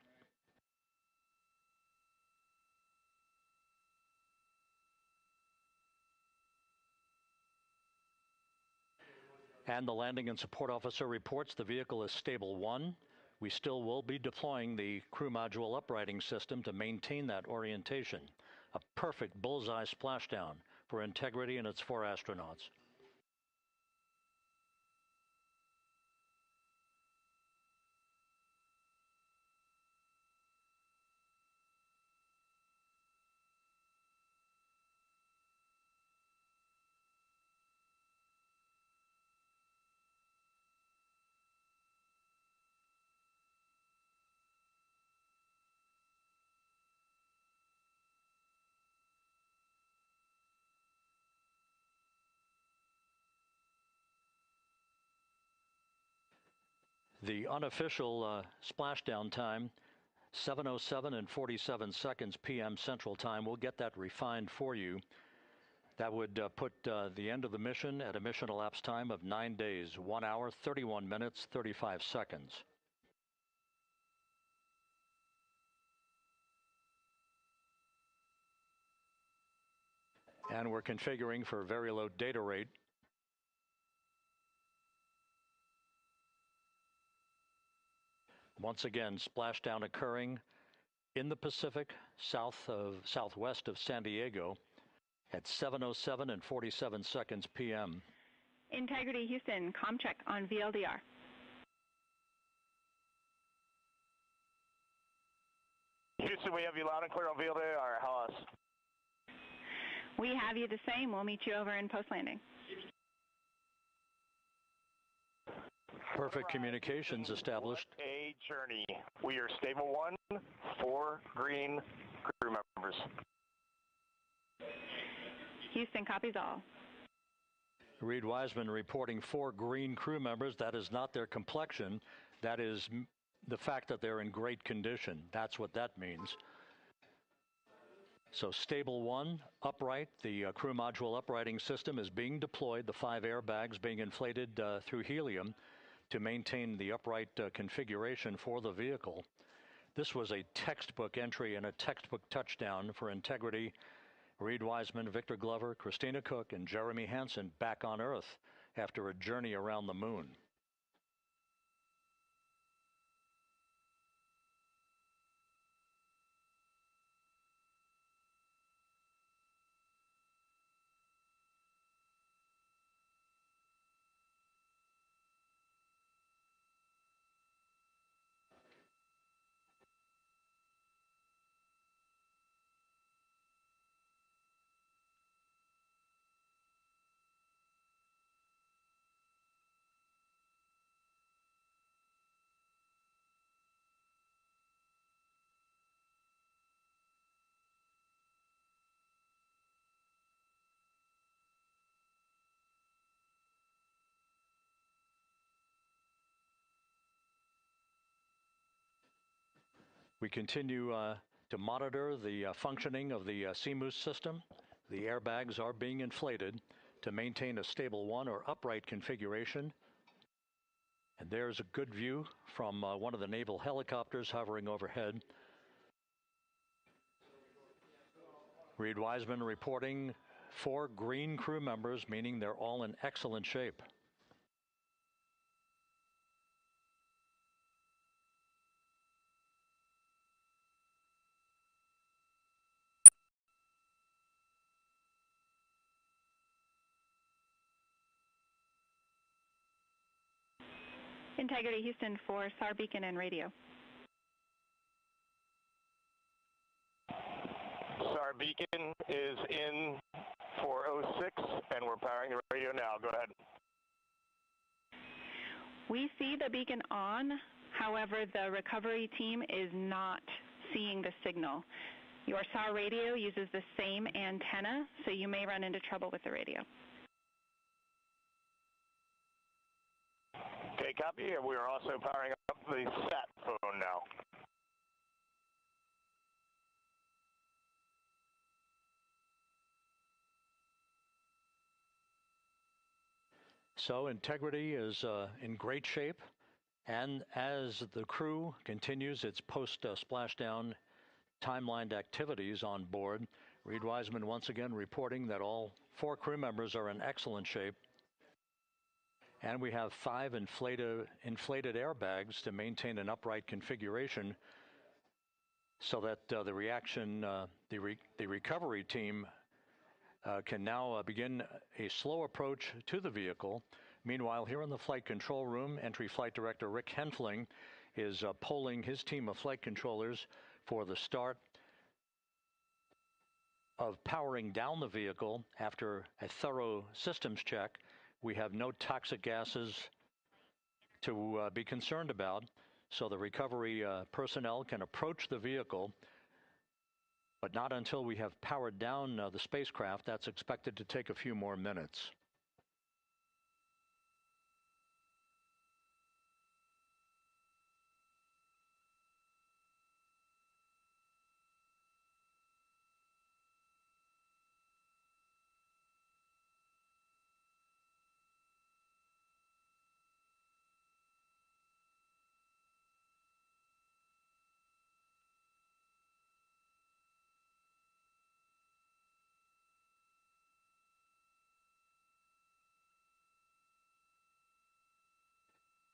And the landing and support officer reports the vehicle is stable 1. We still will be deploying the crew module uprighting system to maintain that orientation. A perfect bullseye splashdown for Integrity and its 4 astronauts. The unofficial splashdown time, 7:07 and 47 seconds p.m. Central Time. We'll get that refined for you. That would put the end of the mission at a mission elapsed time of 9 days, 1 hour, 31 minutes, 35 seconds. And we're configuring for very low data rate. Once again, splashdown occurring in the Pacific, southwest of San Diego at 7:07 and 47 seconds p.m. Integrity Houston, comm check on VLDR. Houston, we have you loud and clear on VLDR. How us? We have you the same. We'll meet you over in post-landing. Perfect communications established. A journey. We are stable 1, 4 green crew members. Houston copies all. Reed Wiseman reporting 4 green crew members. That is not their complexion. That is the fact that they're in great condition. That's what that means. So stable 1, upright. The crew module uprighting system is being deployed. The 5 airbags being inflated through helium to maintain the upright configuration for the vehicle. This was a textbook entry and a textbook touchdown for Integrity. Reed Wiseman, Victor Glover, Christina Cook, and Jeremy Hansen back on Earth after a journey around the moon. We continue to monitor the functioning of the CMOOS system. The airbags are being inflated to maintain a stable 1 or upright configuration. And there's a good view from one of the naval helicopters hovering overhead. Reed Wiseman reporting 4 green crew members, meaning they're all in excellent shape. Integrity Houston for SAR beacon and radio. SAR beacon is in for 06, and we're powering the radio now. Go ahead. We see the beacon on. However, the recovery team is not seeing the signal. Your SAR radio uses the same antenna, so you may run into trouble with the radio. Okay, copy. And we are also powering up the sat phone now. So Integrity is in great shape, and as the crew continues its post-splashdown timelined activities on board, Reed Wiseman once again reporting that all 4 crew members are in excellent shape. And we have 5 inflated airbags to maintain an upright configuration so that the recovery team can now begin a slow approach to the vehicle. Meanwhile, here in the flight control room, Entry Flight Director Rick Henfling is polling his team of flight controllers for the start of powering down the vehicle after a thorough systems check. We have no toxic gases to be concerned about, so the recovery personnel can approach the vehicle, but not until we have powered down the spacecraft. That's expected to take a few more minutes.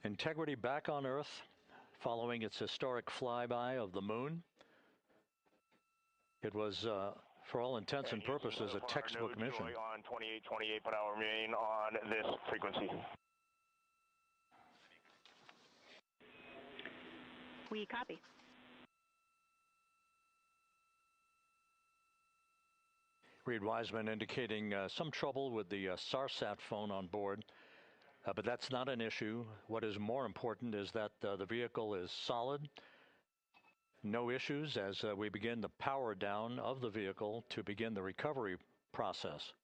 Integrity back on Earth following its historic flyby of the moon. It was, for all intents and purposes, a textbook mission. On 2828, but I'll remain on this frequency. We copy. Reed Wiseman indicating some trouble with the SARSAT phone on board. But that's not an issue. What is more important is that the vehicle is solid. No issues as we begin the power down of the vehicle to begin the recovery process.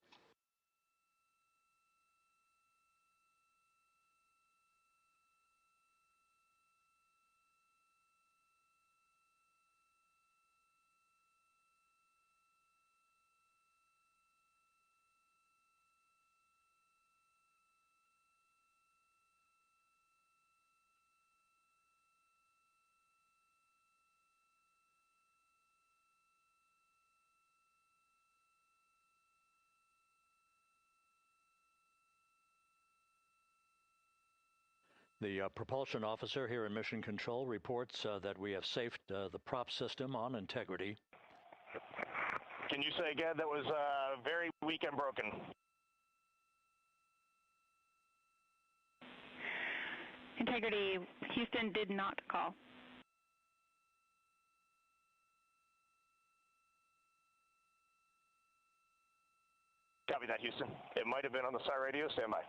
The propulsion officer here in Mission Control reports that we have safed the prop system on Integrity. Can you say again that was very weak and broken? Integrity Houston did not call. Copy that, Houston. It might have been on the SAR radio. Stand by.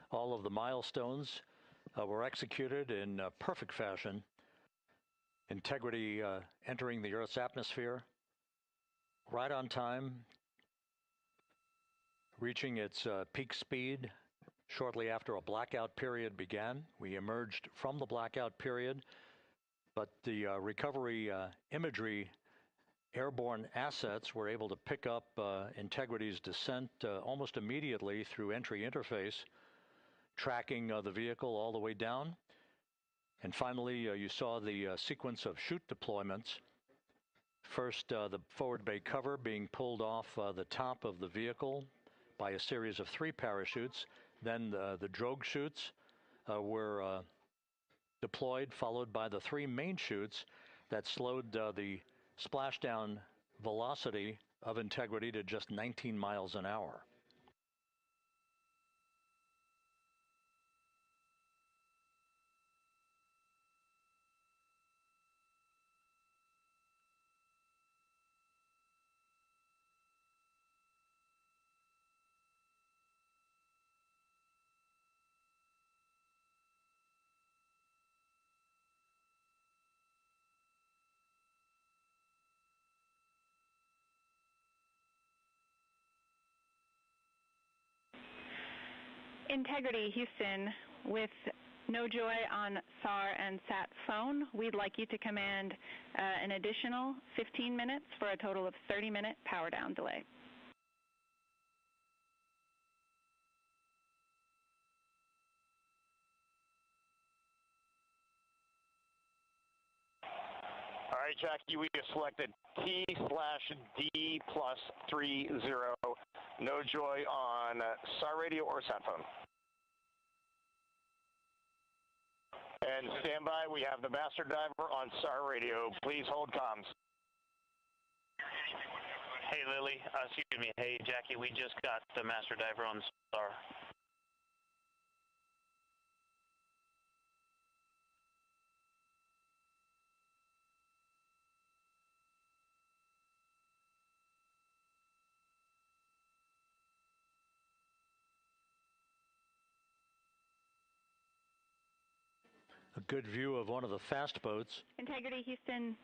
All of the milestones were executed in perfect fashion. Integrity entering the Earth's atmosphere right on time, reaching its peak speed shortly after a blackout period began. We emerged from the blackout period, but the recovery imagery airborne assets were able to pick up Integrity's descent almost immediately through entry interface tracking the vehicle all the way down. And finally, you saw the sequence of chute deployments. First, the forward bay cover being pulled off the top of the vehicle by a series of 3 parachutes. Then the drogue chutes were deployed, followed by the 3 main chutes that slowed the splashdown velocity of Integrity to just 19 miles an hour. Integrity, Houston, with no joy on SAR and SAT phone, we'd like you to command an additional 15 minutes for a total of 30-minute power down delay. All right, Jackie, we have selected T/D+30. No joy on SAR radio or sat phone. And stand by, we have the master diver on SAR radio. Please hold comms. Hey, Lily, excuse me. Hey, Jackie, we just got the master diver on SAR. A good view of one of the fast boats. Integrity, Houston,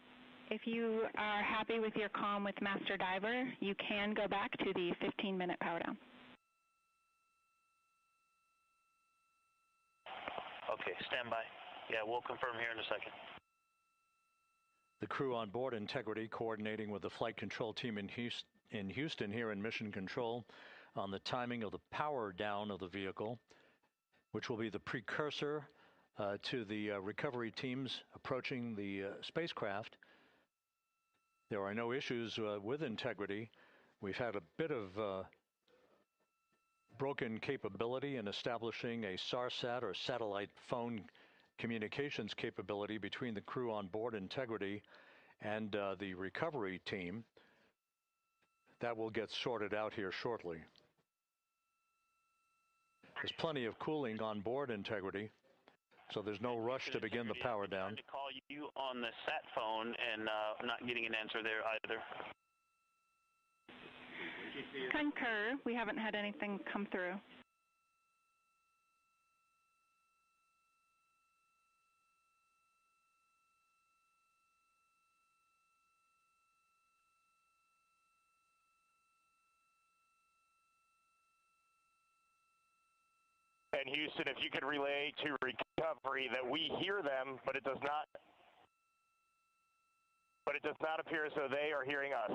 if you are happy with your comm with master diver, you can go back to the 15-minute power down. Okay, stand by. Yeah, we'll confirm here in a second. The crew on board Integrity coordinating with the flight control team in Houston here in Mission Control on the timing of the power down of the vehicle, which will be the precursor to the recovery teams approaching the spacecraft. There are no issues with Integrity. We've had a bit of broken capability in establishing a SARSAT or satellite phone communications capability between the crew on board Integrity and the recovery team. That will get sorted out here shortly. There's plenty of cooling on board Integrity, so there's no rush to begin the power down. I'm trying to call you on the sat phone and not getting an answer there either. Concur, we haven't had anything come through. And Houston, if you could relay to recovery that we hear them, but it does not appear as though they are hearing us.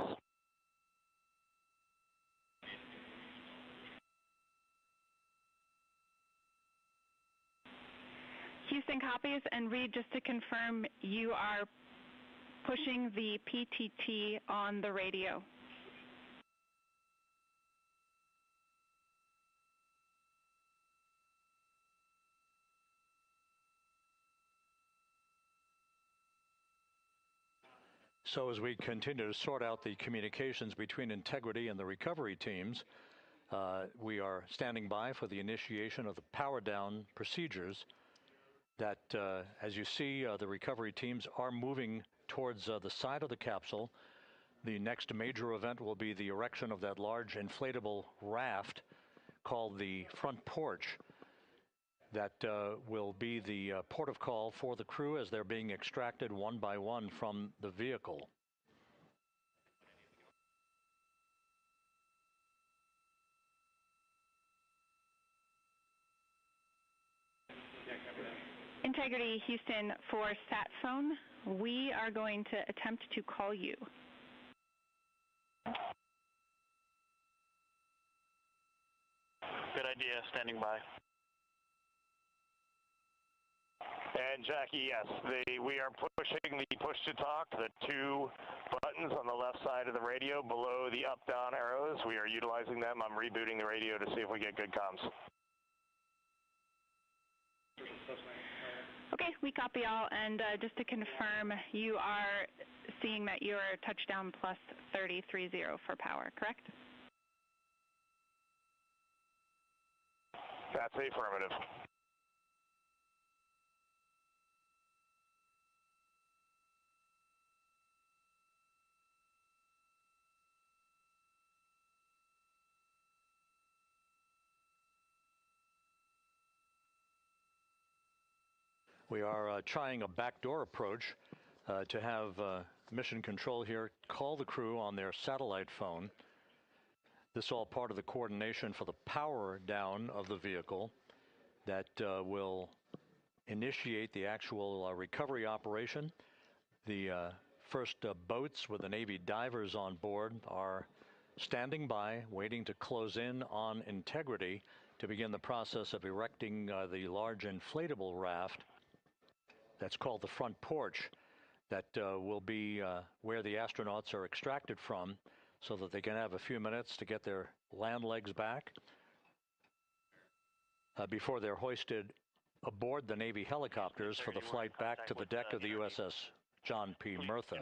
Houston copies, and Reed, just to confirm, you are pushing the PTT on the radio. So as we continue to sort out the communications between Integrity and the recovery teams, we are standing by for the initiation of the power down procedures that, as you see, the recovery teams are moving towards the side of the capsule. The next major event will be the erection of that large inflatable raft called the front porch. That will be the port of call for the crew as they're being extracted one by one from the vehicle. Integrity, Houston, for sat phone, we are going to attempt to call you. Good idea, standing by. And Jackie, yes, we are pushing the push to talk, the two buttons on the left side of the radio below the up-down arrows. We are utilizing them. I'm rebooting the radio to see if we get good comms. Okay, we copy all, and just to confirm, you are seeing that you are touchdown plus 3030 for power, correct? That's affirmative. We are trying a backdoor approach to have mission control here call the crew on their satellite phone. This is all part of the coordination for the power down of the vehicle that will initiate the actual recovery operation. The first boats with the Navy divers on board are standing by, waiting to close in on Integrity to begin the process of erecting the large inflatable raft that's called the front porch that will be where the astronauts are extracted from so that they can have a few minutes to get their land legs back before they're hoisted aboard the Navy helicopters for the flight back to the deck of the USS John P. Murtha.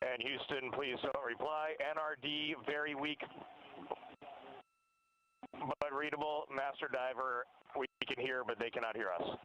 And Houston, please don't reply. NRD, very weak, but readable. Master Diver, we can hear, but they cannot hear us.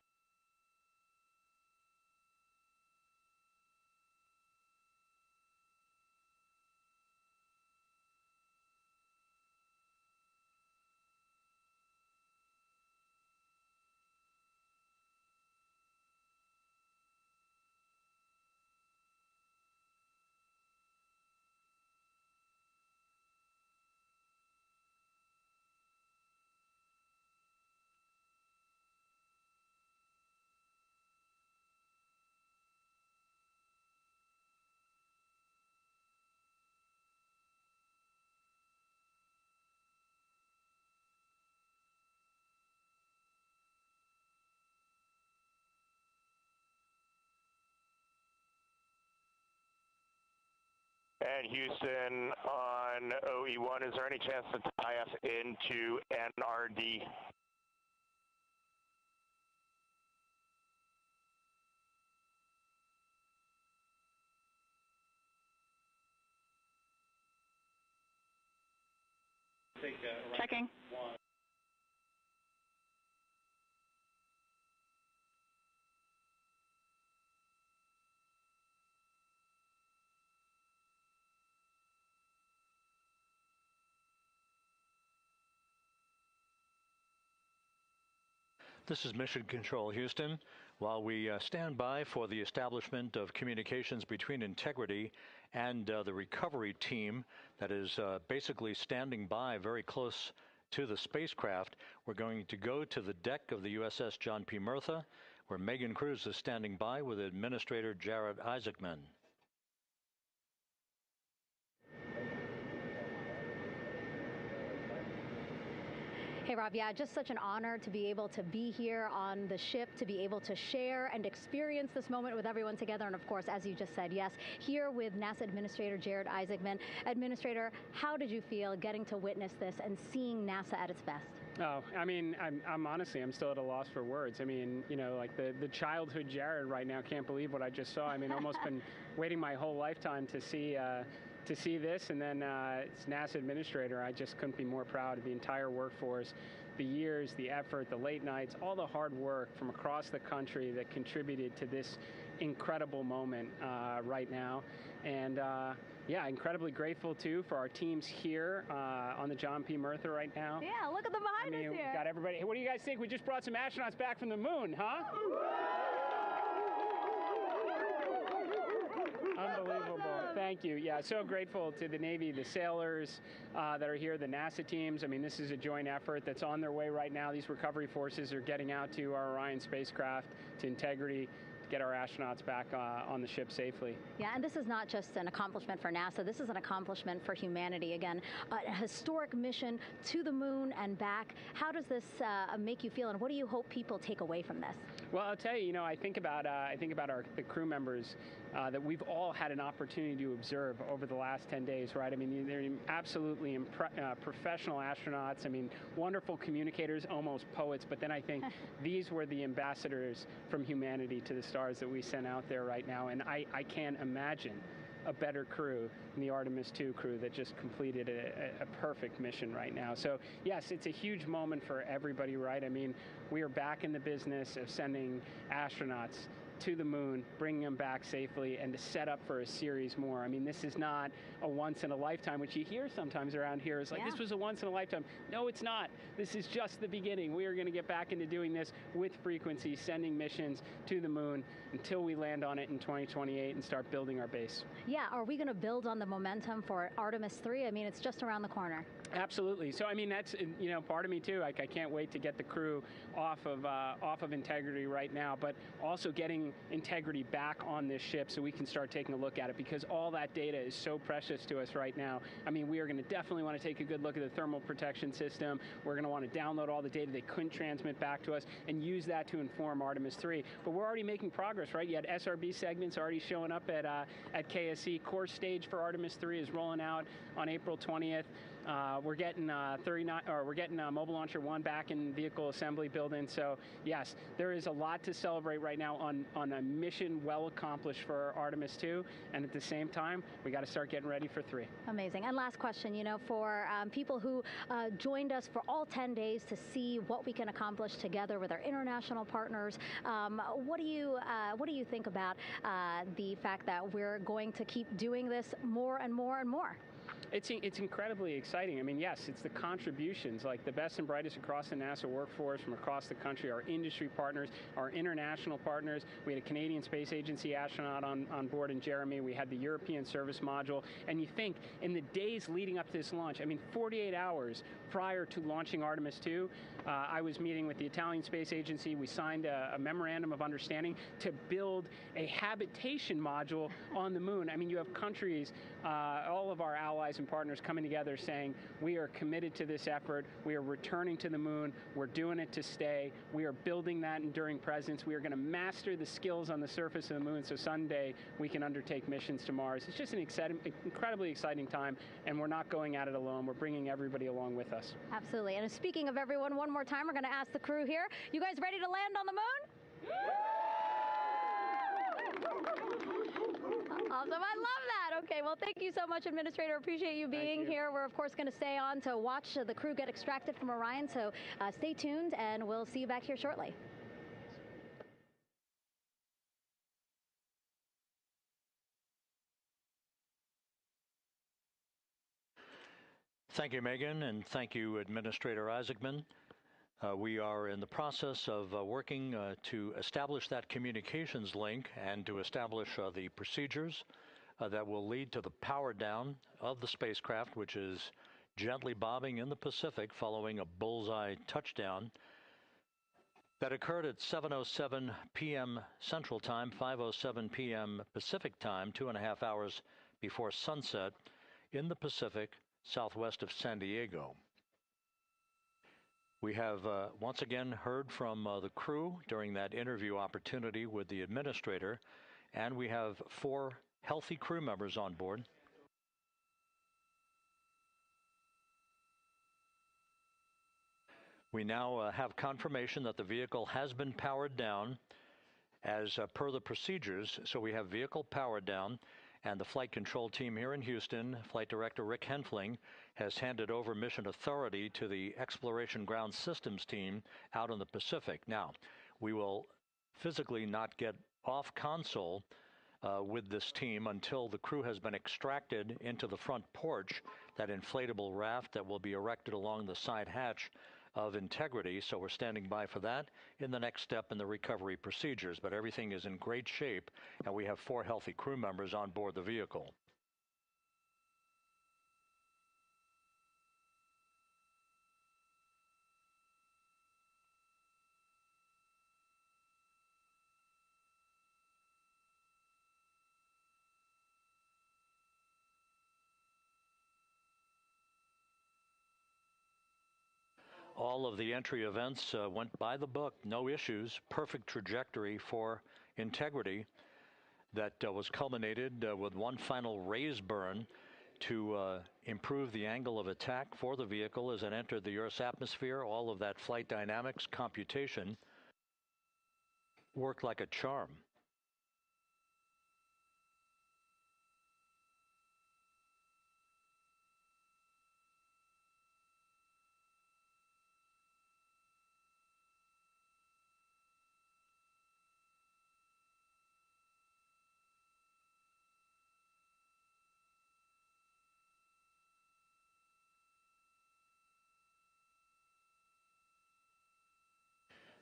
And Houston on OE1, is there any chance to tie us into NRD? Checking. This is Mission Control, Houston. While we stand by for the establishment of communications between Integrity and the recovery team that is basically standing by very close to the spacecraft, we're going to go to the deck of the USS John P. Murtha, where Megan Cruz is standing by with Administrator Jared Isaacman. Hey, Rob, yeah, just such an honor to be able to be here on the ship, to be able to share and experience this moment with everyone together. And of course, as you just said, yes, here with NASA Administrator Jared Isaacman. Administrator, how did you feel getting to witness this and seeing NASA at its best? Oh, I mean, I'm honestly, I'm still at a loss for words. I mean, you know, like the childhood Jared right now can't believe what I just saw. I mean, almost been waiting my whole lifetime to see this, and then it's NASA Administrator. I just couldn't be more proud of the entire workforce, the years, the effort, the late nights, all the hard work from across the country that contributed to this incredible moment right now. And yeah, incredibly grateful too for our teams here on the John P. Murtha right now. Yeah, look at them behind us here. Got everybody. Hey, what do you guys think? We just brought some astronauts back from the moon, huh? Thank you. Yeah, so grateful to the Navy, the sailors that are here, the NASA teams. I mean, this is a joint effort that's on their way right now. These recovery forces are getting out to our Orion spacecraft, to Integrity, to get our astronauts back on the ship safely. Yeah, and this is not just an accomplishment for NASA. This is an accomplishment for humanity. Again, a historic mission to the moon and back. How does this make you feel, and what do you hope people take away from this? Well, I'll tell you, I think about the crew members that we've all had an opportunity to observe over the last 10 days, right? I mean, they're absolutely professional astronauts. I mean, wonderful communicators, almost poets. But then I think these were the ambassadors from humanity to the stars that we sent out there right now. And I can't imagine a better crew than the Artemis II crew that just completed a perfect mission right now. So yes, it's a huge moment for everybody, right? I mean, we are back in the business of sending astronauts to the moon, bringing them back safely, and to set up for a series more. I mean, this is not a once-in-a-lifetime, which you hear sometimes around here. It's like, this was a once-in-a-lifetime. No, it's not. This is just the beginning. We are going to get back into doing this with frequency, sending missions to the moon until we land on it in 2028 and start building our base. Yeah, are we going to build on the momentum for Artemis III? I mean, it's just around the corner. Absolutely. So, I mean, that's, part of me too. Like, I can't wait to get the crew off of Integrity right now, but also getting Integrity back on this ship so we can start taking a look at it, because all that data is so precious to us right now. I mean, we are going to definitely want to take a good look at the thermal protection system. We're going to want to download all the data they couldn't transmit back to us and use that to inform Artemis III. But we're already making progress, right? You had SRB segments already showing up at KSC. Core stage for Artemis III is rolling out on April 20th. We're getting Mobile Launcher 1 back in vehicle assembly building. So yes, there is a lot to celebrate right now on a mission well accomplished for Artemis II, and at the same time, we got to start getting ready for 3. Amazing. And last question, for people who joined us for all 10 days to see what we can accomplish together with our international partners, what do you think about the fact that we're going to keep doing this more and more and more? It's incredibly exciting. I mean, yes, it's the contributions, like the best and brightest across the NASA workforce from across the country, our industry partners, our international partners. We had a Canadian Space Agency astronaut on board in Jeremy. We had the European Service Module. And you think, in the days leading up to this launch, I mean, 48 hours prior to launching Artemis II, I was meeting with the Italian Space Agency. We signed a memorandum of understanding to build a habitation module on the moon. I mean, you have countries, all of our allies and partners coming together saying, we are committed to this effort. We are returning to the moon. We're doing it to stay. We are building that enduring presence. We are going to master the skills on the surface of the moon so someday we can undertake missions to Mars. It's just an incredibly exciting time, and we're not going at it alone. We're bringing everybody along with us. Absolutely. And speaking of everyone, one more time, we're going to ask the crew here, you guys ready to land on the moon? Awesome. I love that. Okay, well, thank you so much, Administrator. Appreciate you being here. We're, of course, going to stay on to watch the crew get extracted from Orion, so stay tuned, and we'll see you back here shortly. Thank you, Megan, and thank you, Administrator Isaacman. We are in the process of working to establish that communications link and to establish the procedures that will lead to the power down of the spacecraft, which is gently bobbing in the Pacific following a bullseye touchdown that occurred at 7:07 p.m. Central Time, 5:07 p.m. Pacific Time, 2.5 hours before sunset in the Pacific, southwest of San Diego. We have once again heard from the crew during that interview opportunity with the administrator, and we have 4 healthy crew members on board. We now have confirmation that the vehicle has been powered down as per the procedures. So we have vehicle powered down, and the flight control team here in Houston, Flight Director Rick Henfling, has handed over mission authority to the Exploration Ground Systems team out in the Pacific. Now, we will physically not get off console with this team until the crew has been extracted into the front porch, that inflatable raft that will be erected along the side hatch of Integrity. So we're standing by for that in the next step in the recovery procedures. But everything is in great shape, and we have 4 healthy crew members on board the vehicle. All of the entry events went by the book, no issues, perfect trajectory for integrity that was culminated with one final raise burn to improve the angle of attack for the vehicle as it entered the Earth's atmosphere. All of that flight dynamics computation worked like a charm.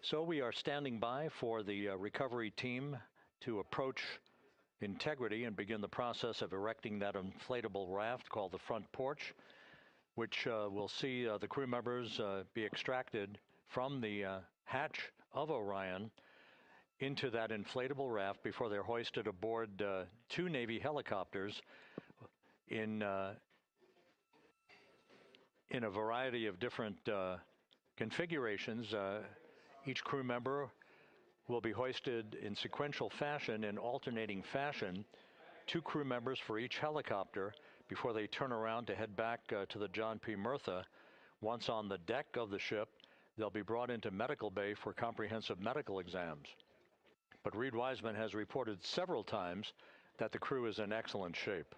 So we are standing by for the recovery team to approach integrity and begin the process of erecting that inflatable raft called the front porch, which will see the crew members be extracted from the hatch of Orion into that inflatable raft before they're hoisted aboard two Navy helicopters in a variety of different configurations. Each crew member will be hoisted in sequential fashion, in alternating fashion, two crew members for each helicopter before they turn around to head back to the John P. Murtha. Once on the deck of the ship, they'll be brought into medical bay for comprehensive medical exams. But Reed Wiseman has reported several times that the crew is in excellent shape.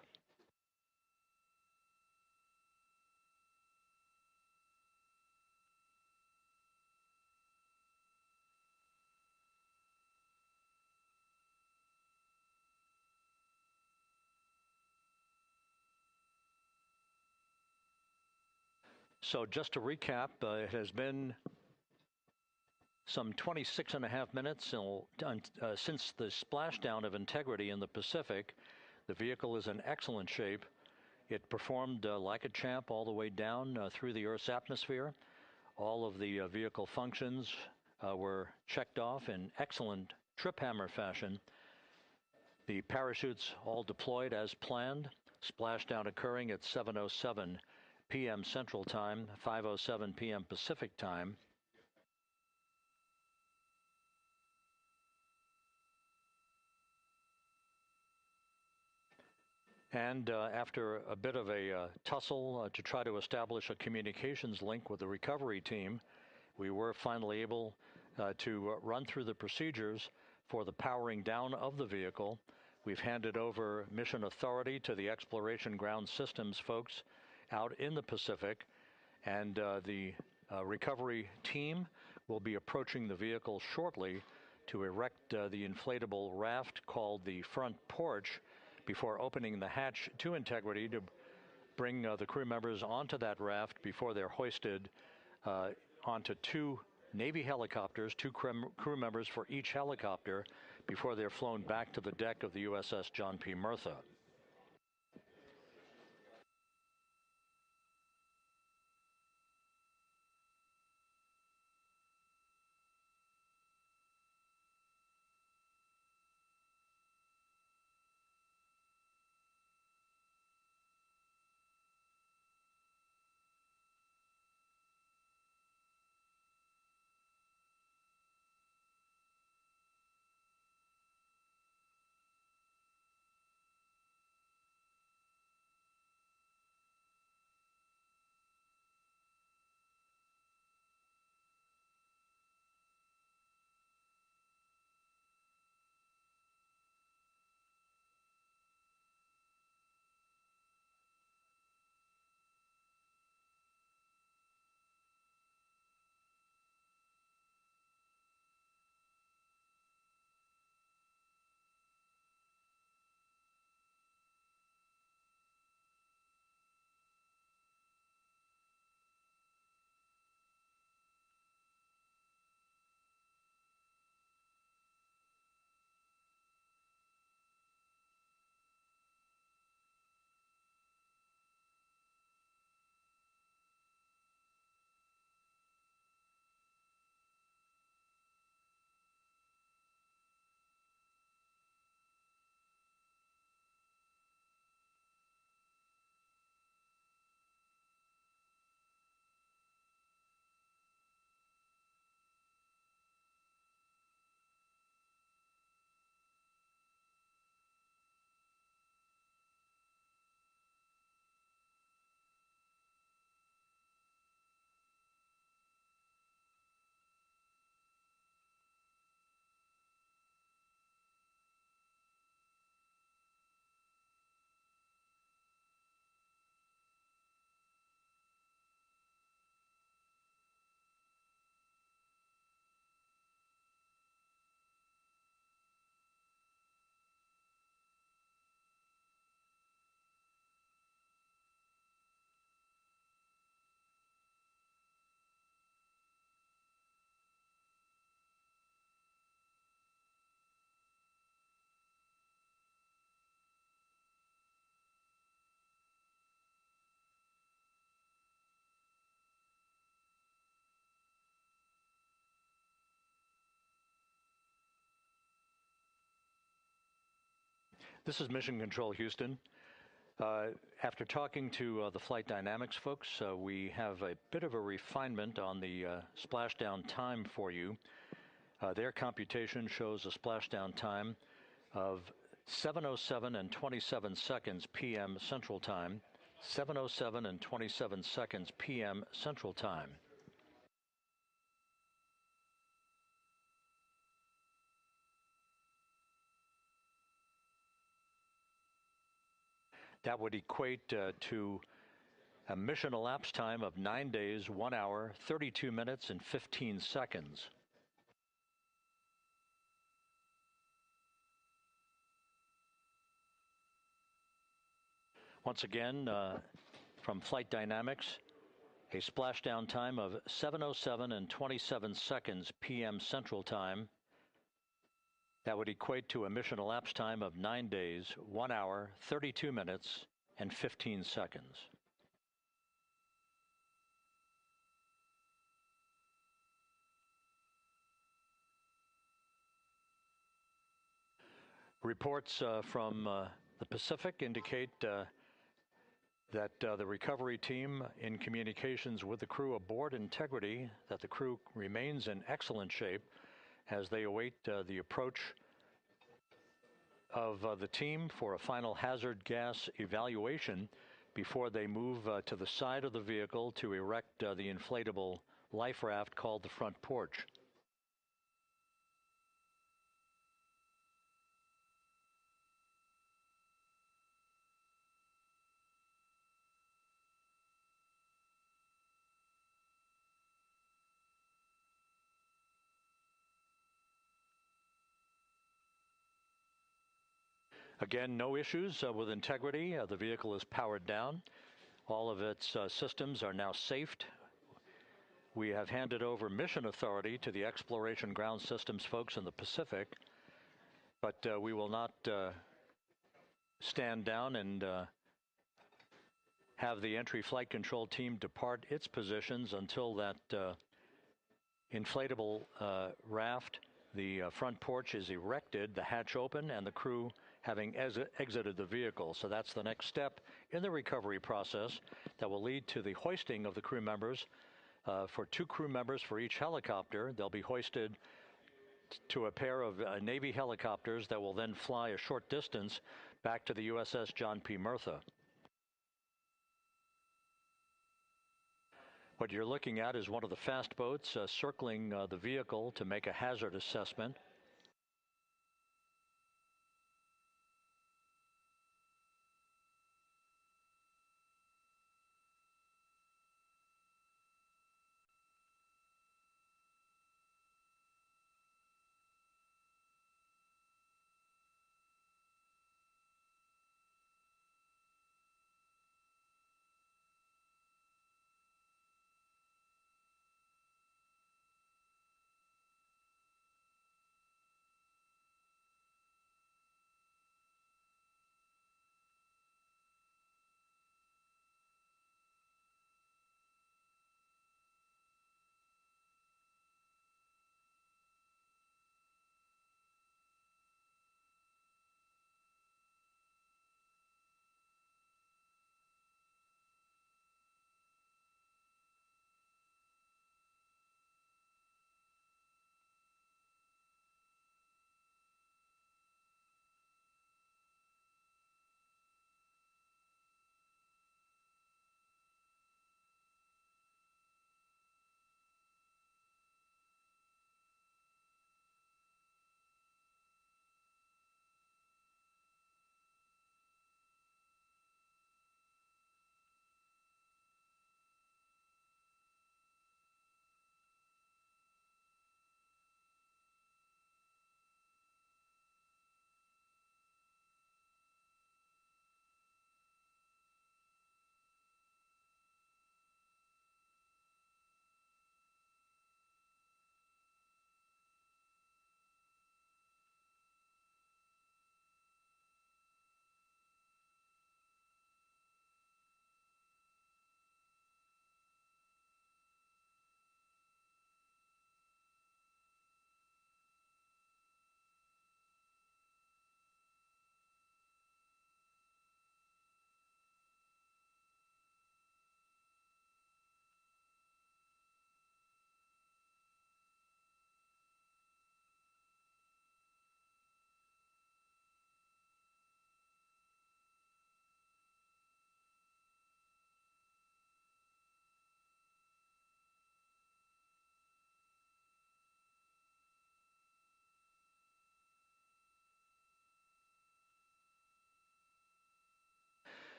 So just to recap, it has been some 26 and a half minutes since the splashdown of integrity in the Pacific. The vehicle is in excellent shape. It performed like a champ all the way down through the Earth's atmosphere. All of the vehicle functions were checked off in excellent trip hammer fashion. The parachutes all deployed as planned. Splashdown occurring at 7:07 p.m. Central Time, 5:07 p.m. Pacific Time. And after a bit of a tussle to try to establish a communications link with the recovery team, we were finally able to run through the procedures for the powering down of the vehicle. We've handed over mission authority to the Exploration Ground Systems folks out in the Pacific, and the recovery team will be approaching the vehicle shortly to erect the inflatable raft called the front porch before opening the hatch to integrity to bring the crew members onto that raft before they're hoisted onto two Navy helicopters, two crew members for each helicopter, before they're flown back to the deck of the USS John P. Murtha. This is Mission Control Houston. After talking to the flight dynamics folks, we have a bit of a refinement on the splashdown time for you. Their computation shows a splashdown time of 7:07 and 27 seconds p.m. Central Time, 7:07 and 27 seconds p.m. Central Time. That would equate to a mission elapsed time of 9 days, 1 hour, 32 minutes, and 15 seconds. Once again, from Flight Dynamics, a splashdown time of 7:07 and 27 seconds p.m. Central Time. That would equate to a mission elapsed time of 9 days, 1 hour, 32 minutes, and 15 seconds. Reports from the Pacific indicate that the recovery team in communications with the crew aboard Integrity, that the crew remains in excellent shape as they await the approach of the team for a final hazard gas evaluation before they move to the side of the vehicle to erect the inflatable life raft called the front porch. Again, no issues with Integrity. The vehicle is powered down. All of its systems are now safed. We have handed over mission authority to the Exploration Ground Systems folks in the Pacific, but we will not stand down and have the entry flight control team depart its positions until that inflatable raft, the front porch, is erected, the hatch open, and the crew having exited the vehicle. So that's the next step in the recovery process that will lead to the hoisting of the crew members. For 2 crew members for each helicopter, they'll be hoisted to a pair of Navy helicopters that will then fly a short distance back to the USS John P. Murtha. What you're looking at is one of the fast boats circling the vehicle to make a hazard assessment.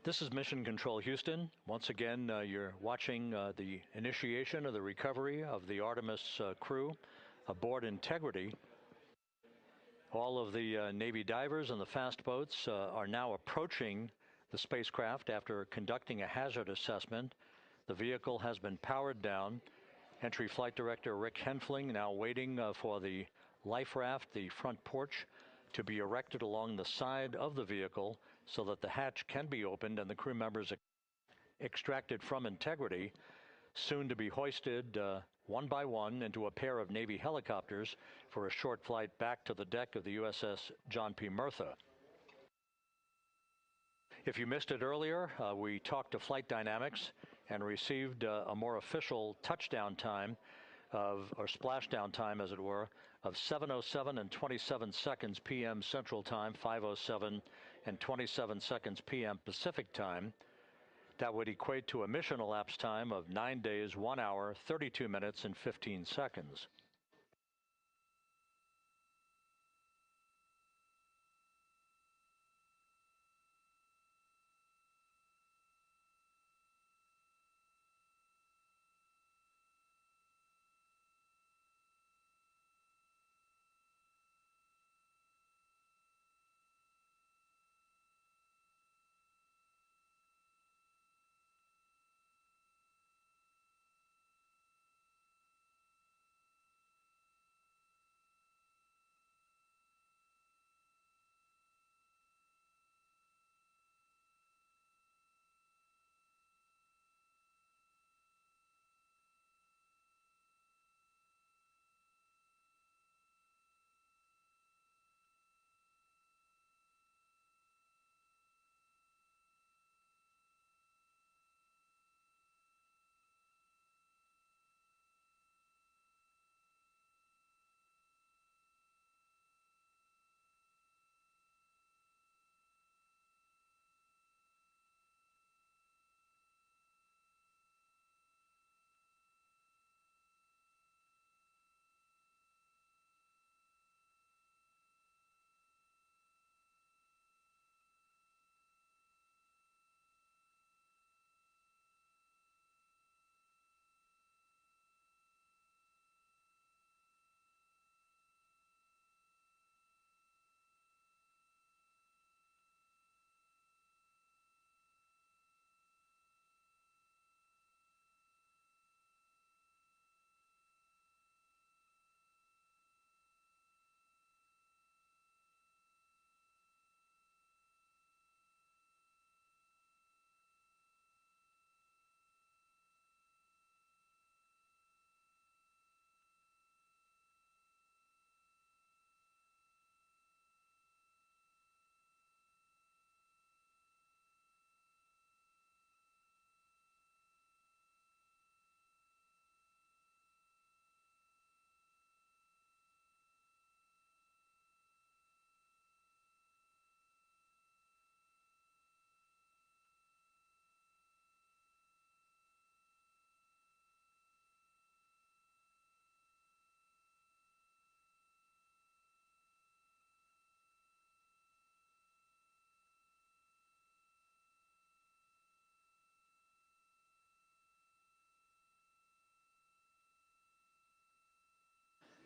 This is Mission Control Houston. Once again, you're watching the initiation of the recovery of the Artemis crew aboard Integrity. All of the Navy divers and the fast boats are now approaching the spacecraft after conducting a hazard assessment. The vehicle has been powered down. Entry Flight Director Rick Henfling now waiting for the life raft, the front porch, to be erected along the side of the vehicle so that the hatch can be opened and the crew members extracted from Integrity, soon to be hoisted one by one into a pair of Navy helicopters for a short flight back to the deck of the USS John P. Murtha. If you missed it earlier, we talked to Flight Dynamics and received a more official touchdown time or splashdown time, as it were, of 7:07 and 27 seconds p.m. Central Time, 5:07 and 27 seconds p.m. Pacific Time. That would equate to a mission elapsed time of 9 days, 1 hour, 32 minutes, and 15 seconds.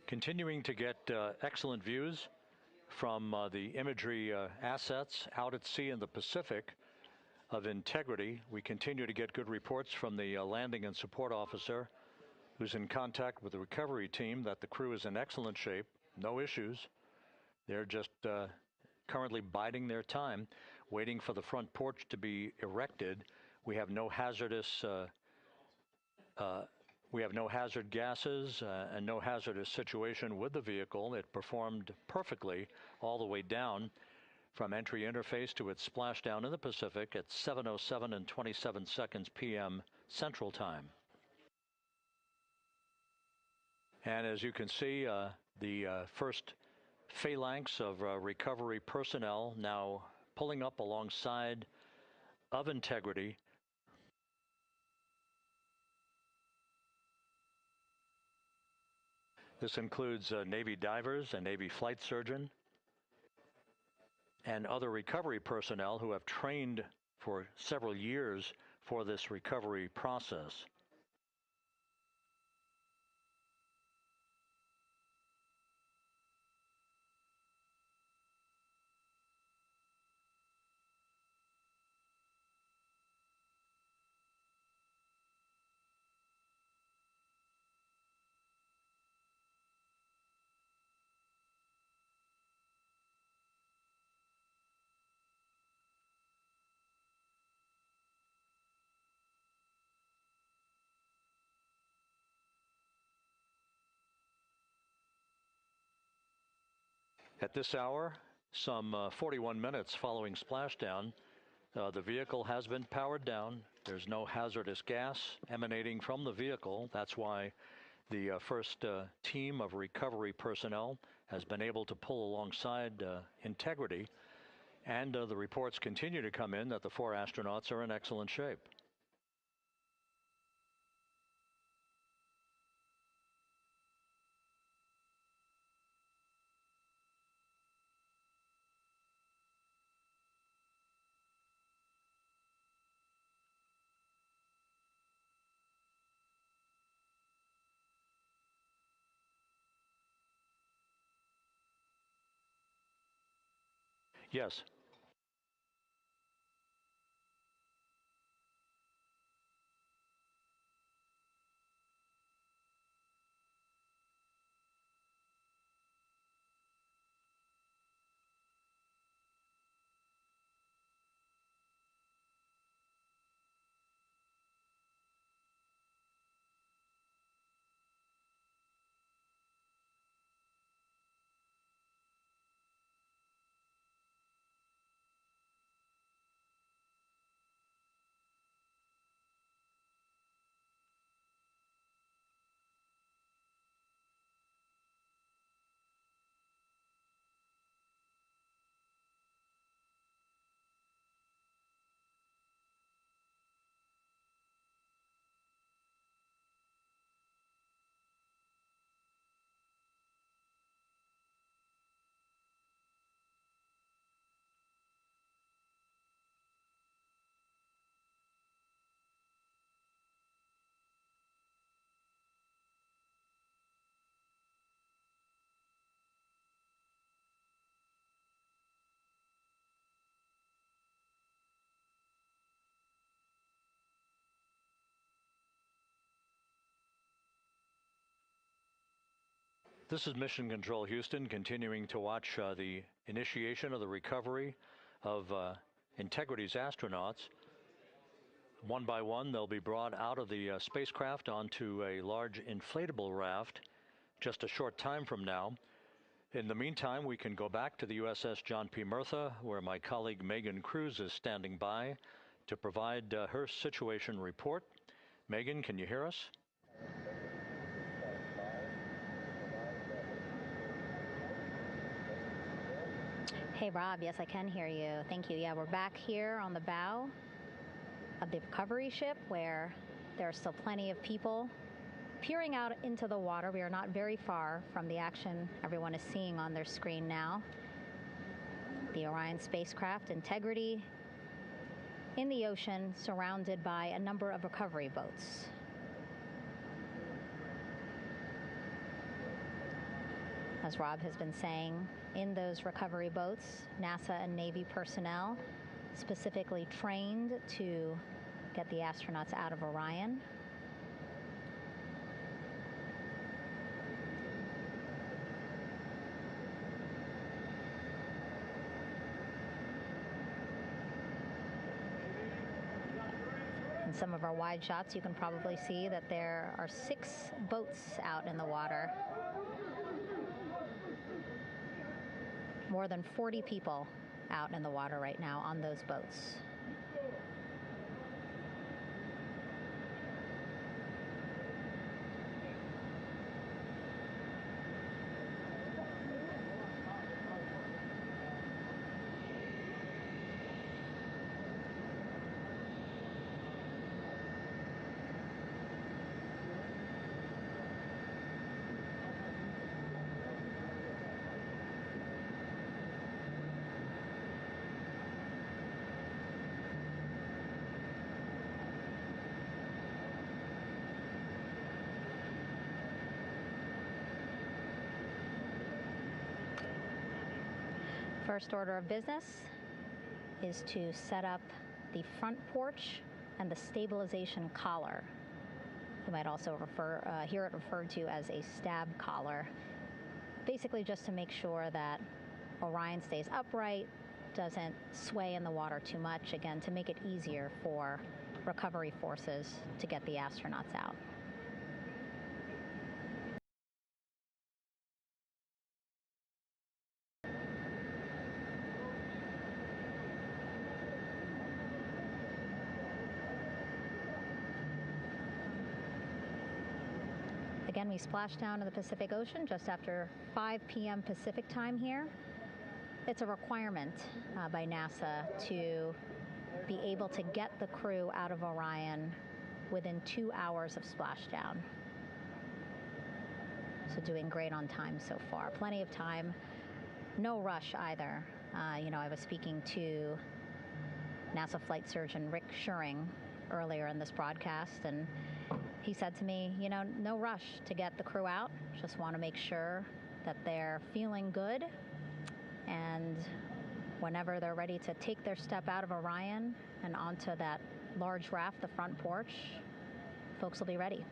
Continuing to get excellent views from the imagery assets out at sea in the Pacific of Integrity. We continue to get good reports from the landing and support officer who's in contact with the recovery team that the crew is in excellent shape, no issues. They're just currently biding their time, waiting for the front porch to be erected. We have no hazardous hazard gases and no hazardous situation with the vehicle. It performed perfectly all the way down from entry interface to its splashdown in the Pacific at 7:07 and 27 seconds p.m. Central Time. And as you can see, the first phalanx of recovery personnel now pulling up alongside of Integrity. This includes Navy divers, a Navy flight surgeon, and other recovery personnel who have trained for several years for this recovery process. At this hour, some 41 minutes following splashdown, the vehicle has been powered down. There's no hazardous gas emanating from the vehicle. That's why the first team of recovery personnel has been able to pull alongside Integrity. And the reports continue to come in that the 4 astronauts are in excellent shape. Yes. This is Mission Control Houston, continuing to watch the initiation of the recovery of Integrity's astronauts. One by one, they'll be brought out of the spacecraft onto a large inflatable raft just a short time from now. In the meantime, we can go back to the USS John P. Murtha, where my colleague Megan Cruz is standing by to provide her situation report. Megan, can you hear us? Hey, Rob. Yes, I can hear you. Thank you. Yeah, we're back here on the bow of the recovery ship where there are still plenty of people peering out into the water. We are not very far from the action everyone is seeing on their screen now. The Orion spacecraft, Integrity, in the ocean, surrounded by a number of recovery boats. As Rob has been saying, in those recovery boats, NASA and Navy personnel specifically trained to get the astronauts out of Orion. In some of our wide shots, you can probably see that there are 6 boats out in the water. More than 40 people out in the water right now on those boats. First order of business is to set up the front porch and the stabilization collar. You might also hear it referred to as a stab collar. Basically just to make sure that Orion stays upright, doesn't sway in the water too much, again, to make it easier for recovery forces to get the astronauts out. Again, we splashed down in the Pacific Ocean just after 5 p.m. Pacific time here. It's a requirement by NASA to be able to get the crew out of Orion within 2 hours of splashdown. So doing great on time so far. Plenty of time. No rush either. I was speaking to NASA flight surgeon Rick Schuring earlier in this broadcast, and he said to me, no rush to get the crew out. Just want to make sure that they're feeling good, and whenever they're ready to take their step out of Orion and onto that large raft, the front porch, folks will be ready.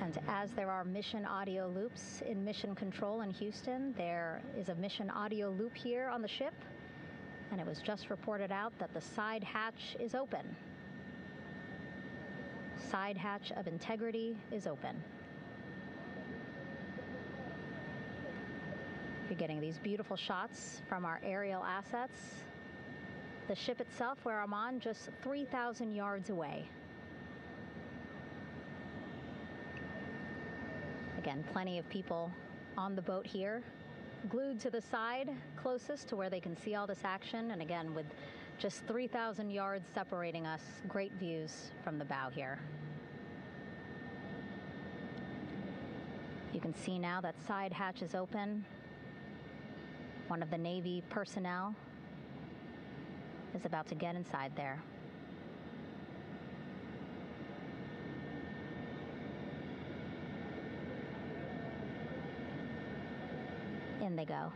And as there are mission audio loops in Mission Control in Houston, there is a mission audio loop here on the ship, and it was just reported out that the side hatch is open. Side hatch of Integrity is open. You're getting these beautiful shots from our aerial assets. The ship itself, where I'm on, just 3,000 yards away. Again, plenty of people on the boat here, glued to the side closest to where they can see all this action. And again, with just 3,000 yards separating us, great views from the bow here. You can see now that side hatch is open. One of the Navy personnel is about to get inside there. In they go.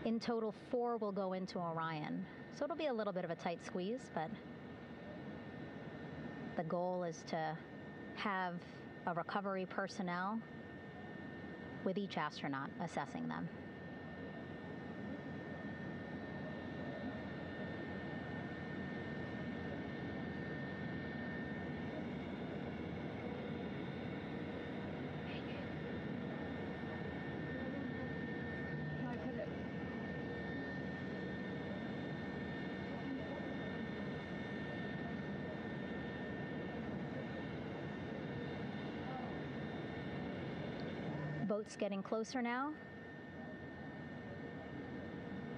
In total, 4 will go into Orion. So it'll be a little bit of a tight squeeze, but the goal is to have a recovery personnel with each astronaut assessing them. Boats getting closer now.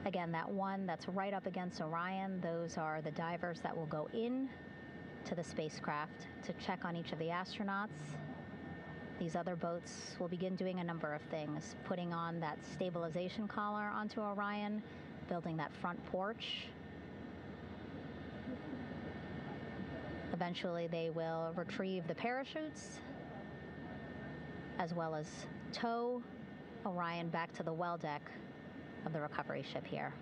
Again, that one that's right up against Orion, those are the divers that will go in to the spacecraft to check on each of the astronauts. These other boats will begin doing a number of things, putting on that stabilization collar onto Orion, building that front porch. Eventually, they will retrieve the parachutes, as well as tow Orion back to the well deck of the recovery ship here.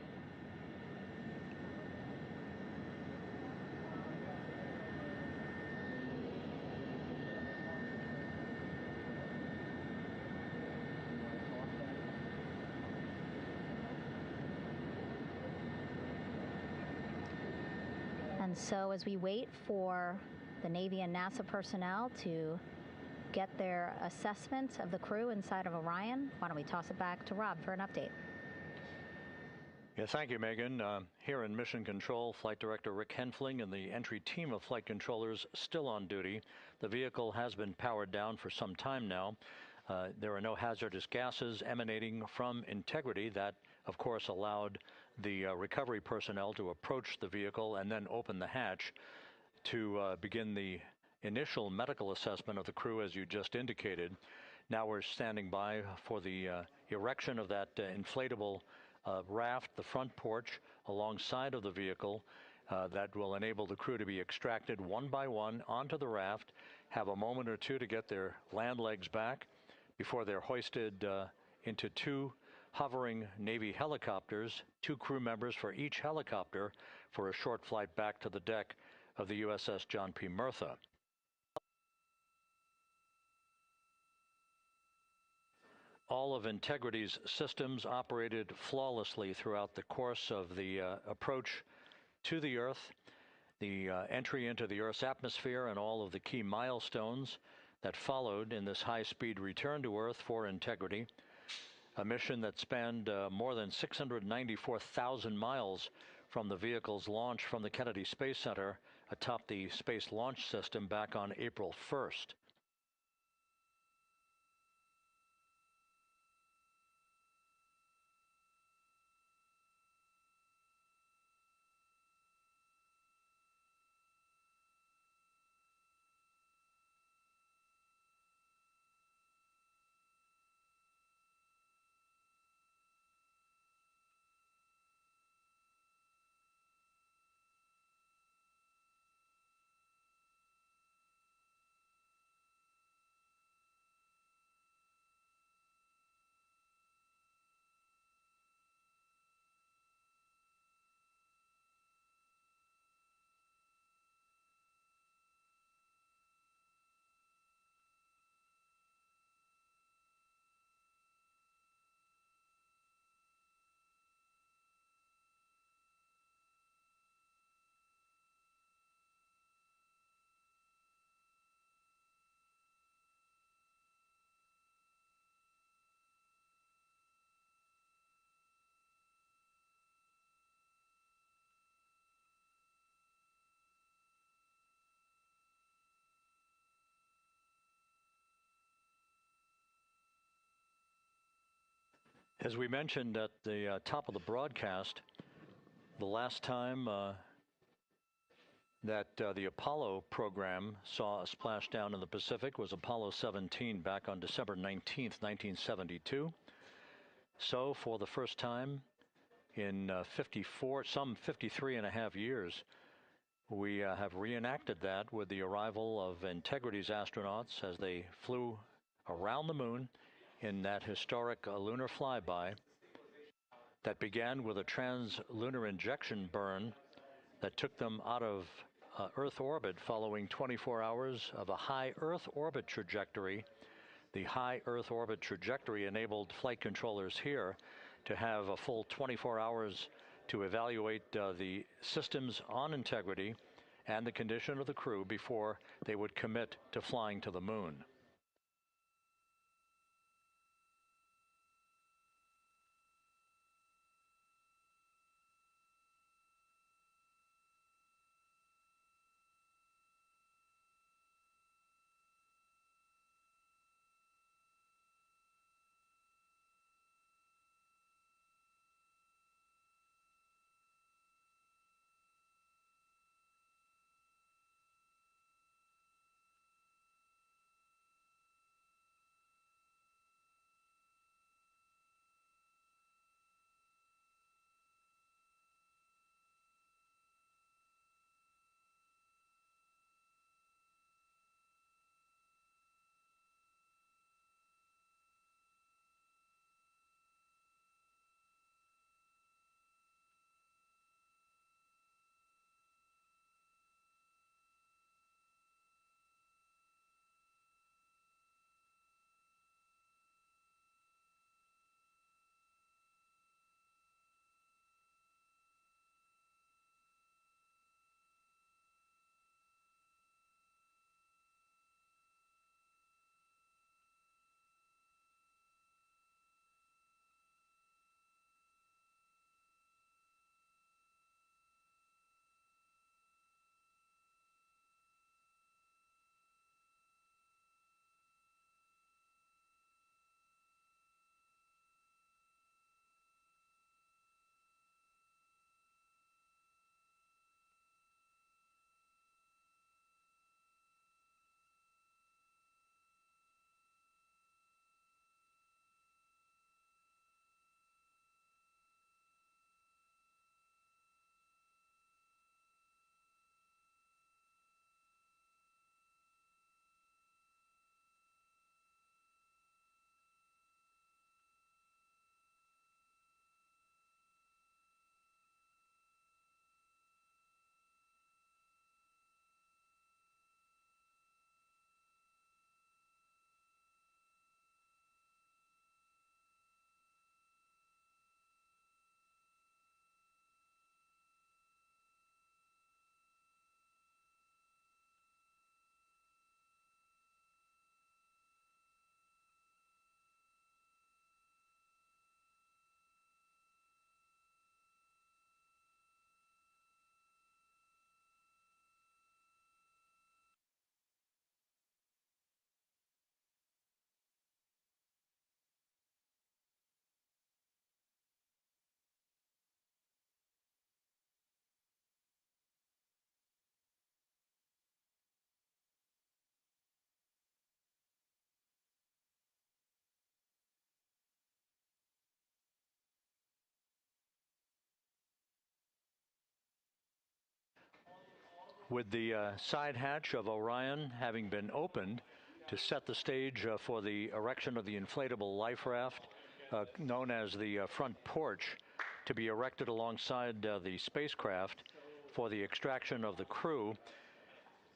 And so as we wait for the Navy and NASA personnel to get their assessment of the crew inside of Orion, why don't we toss it back to Rob for an update? Yeah, thank you, Megan. Here in Mission Control, Flight Director Rick Henfling and the entry team of flight controllers still on duty. The vehicle has been powered down for some time now. There are no hazardous gases emanating from Integrity. That, of course, allowed the recovery personnel to approach the vehicle and then open the hatch to begin the initial medical assessment of the crew, as you just indicated. Now we're standing by for the erection of that inflatable raft, the front porch, alongside of the vehicle that will enable the crew to be extracted one by one onto the raft, have a moment or two to get their land legs back before they're hoisted into two hovering Navy helicopters, 2 crew members for each helicopter, for a short flight back to the deck of the USS John P. Murtha. All of Integrity's systems operated flawlessly throughout the course of the approach to the Earth, the entry into the Earth's atmosphere, and all of the key milestones that followed in this high-speed return to Earth for Integrity, a mission that spanned more than 694,000 miles from the vehicle's launch from the Kennedy Space Center atop the Space Launch System back on April 1st. As we mentioned at the top of the broadcast, the last time that the Apollo program saw a splashdown in the Pacific was Apollo 17 back on December 19th, 1972. So for the first time in some 53 and a half years, we have reenacted that with the arrival of Integrity's astronauts as they flew around the moon in that historic lunar flyby that began with a trans-lunar injection burn that took them out of Earth orbit following 24 hours of a high Earth orbit trajectory. The high Earth orbit trajectory enabled flight controllers here to have a full 24 hours to evaluate the systems on Integrity and the condition of the crew before they would commit to flying to the moon. With the side hatch of Orion having been opened to set the stage for the erection of the inflatable life raft, known as the front porch, to be erected alongside the spacecraft for the extraction of the crew.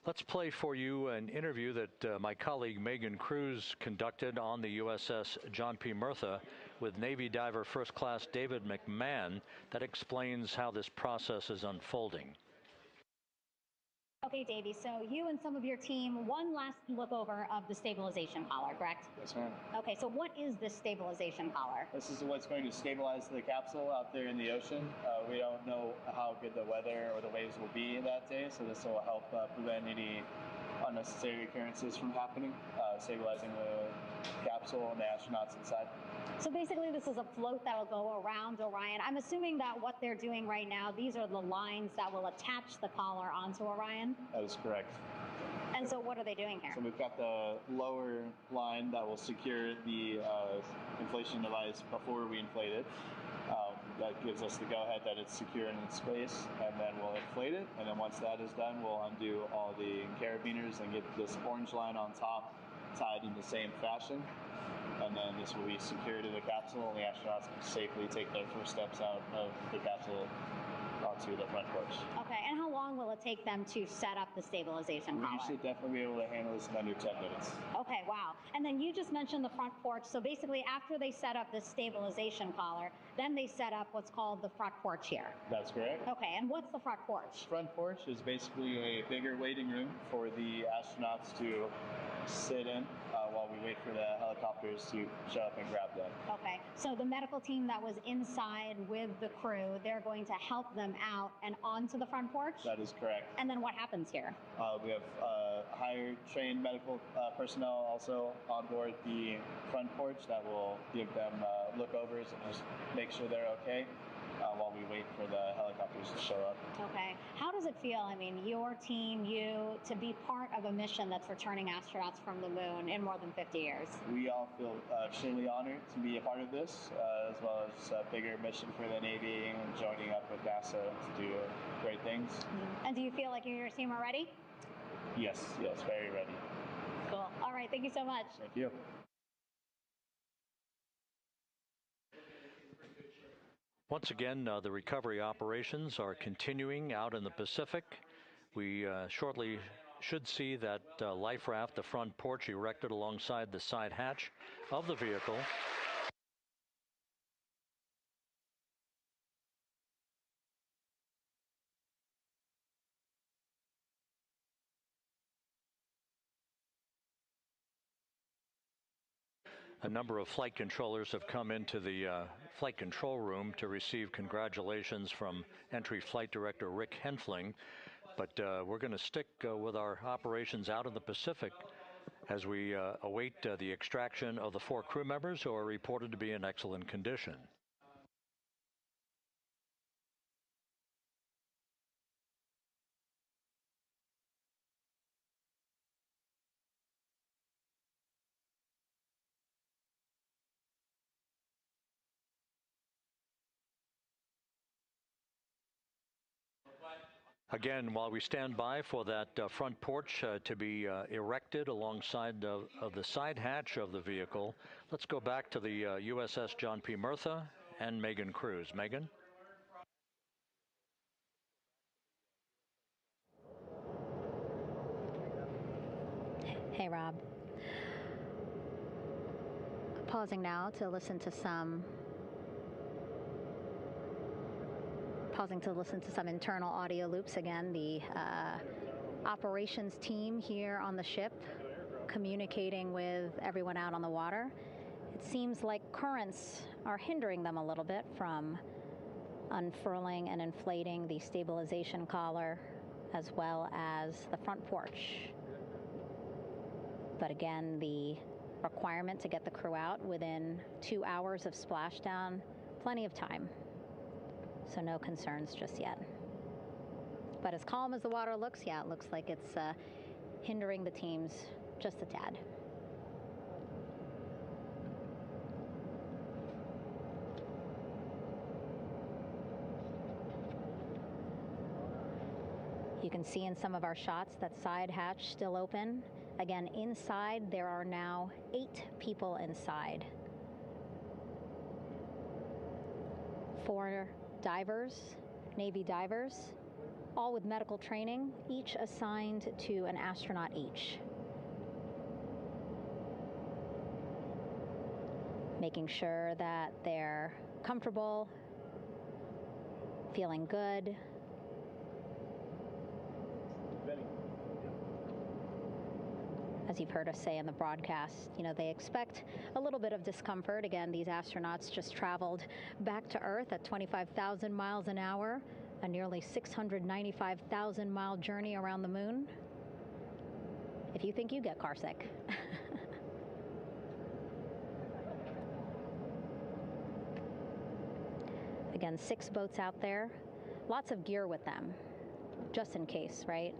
Let's play for you an interview that my colleague Megan Cruz conducted on the USS John P. Murtha with Navy diver First Class David McMahon that explains how this process is unfolding. Okay, Davey, so you and some of your team, one last look over of the stabilization collar, correct? Yes, ma'am. Okay, so what is this stabilization collar? This is what's going to stabilize the capsule out there in the ocean. We don't know how good the weather or the waves will be that day, so this will help prevent any unnecessary occurrences from happening, stabilizing the capsule and the astronauts inside. So basically this is a float that will go around Orion. I'm assuming that what they're doing right now, these are the lines that will attach the collar onto Orion? That is correct. And so what are they doing here? So we've got the lower line that will secure the inflation device before we inflate it. That gives us the go-ahead that it's secure in its space, and then we'll inflate it. And then once that is done, we'll undo all the carabiners and get this orange line on top tied in the same fashion. And then this will be secured to the capsule, and the astronauts can safely take their first steps out of the capsule onto the front porch. Okay, and how long will it take them to set up the stabilization collar? We should definitely be able to handle this in under 10 minutes. Okay, wow. And then you just mentioned the front porch. So basically after they set up this stabilization collar, then they set up what's called the front porch here. That's correct. Okay, and what's the front porch? Front porch is basically a bigger waiting room for the astronauts to sit in while we wait for the helicopters to show up and grab them. Okay, so the medical team that was inside with the crew, they're going to help them out and onto the front porch? That is correct. And then what happens here? We have higher trained medical personnel also on board the front porch that will give them lookovers and just make sure they're okay while we wait for the helicopters to show up. Okay. How does it feel, I mean, your team, you, to be part of a mission that's returning astronauts from the moon in more than 50 years? We all feel extremely honored to be a part of this, as well as a bigger mission for the Navy and joining up with NASA to do great things. Mm-hmm. And do you feel like you and your team are ready? Yes, very ready. Cool. All right, thank you so much. Thank you. Once again, the recovery operations are continuing out in the Pacific. We shortly should see that life raft, the front porch, erected alongside the side hatch of the vehicle. A number of flight controllers have come into the flight control room to receive congratulations from Entry Flight Director Rick Henfling. But we're going to stick with our operations out in the Pacific as we await the extraction of the 4 crew members who are reported to be in excellent condition. Again, while we stand by for that front porch to be erected alongside of the side hatch of the vehicle, let's go back to the USS John P. Murtha and Megan Cruz. Megan? Hey, Rob. Pausing now to listen to some internal audio loops. Again, the operations team here on the ship communicating with everyone out on the water. It seems like currents are hindering them a little bit from unfurling and inflating the stabilization collar as well as the front porch. But again, the requirement to get the crew out within 2 hours of splashdown, plenty of time. So no concerns just yet. But as calm as the water looks, yeah, it looks like it's hindering the teams just a tad. You can see in some of our shots that side hatch still open. Again, inside there are now 8 people inside. 4 divers, Navy divers, all with medical training, each assigned to an astronaut each. Making sure that they're comfortable, feeling good. As you've heard us say in the broadcast, you know, they expect a little bit of discomfort. Again, these astronauts just traveled back to Earth at 25,000 miles an hour, a nearly 695,000-mile journey around the moon. If you think you get carsick. Again, 6 boats out there, lots of gear with them, just in case, right?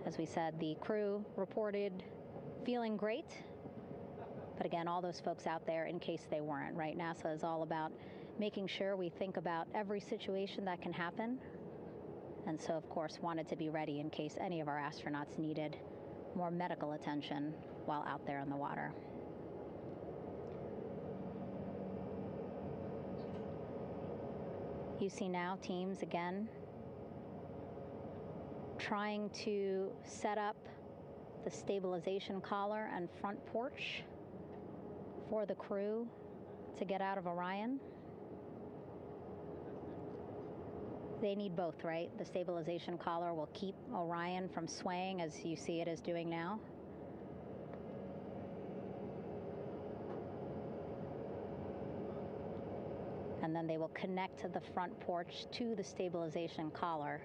As we said, the crew reported feeling great, but again, all those folks out there in case they weren't, right? NASA is all about making sure we think about every situation that can happen, and so, of course, wanted to be ready in case any of our astronauts needed more medical attention while out there in the water. You see now teams, again, trying to set up the stabilization collar and front porch for the crew to get out of Orion. They need both, right? The stabilization collar will keep Orion from swaying as you see it is doing now. And then they will connect the front porch to the stabilization collar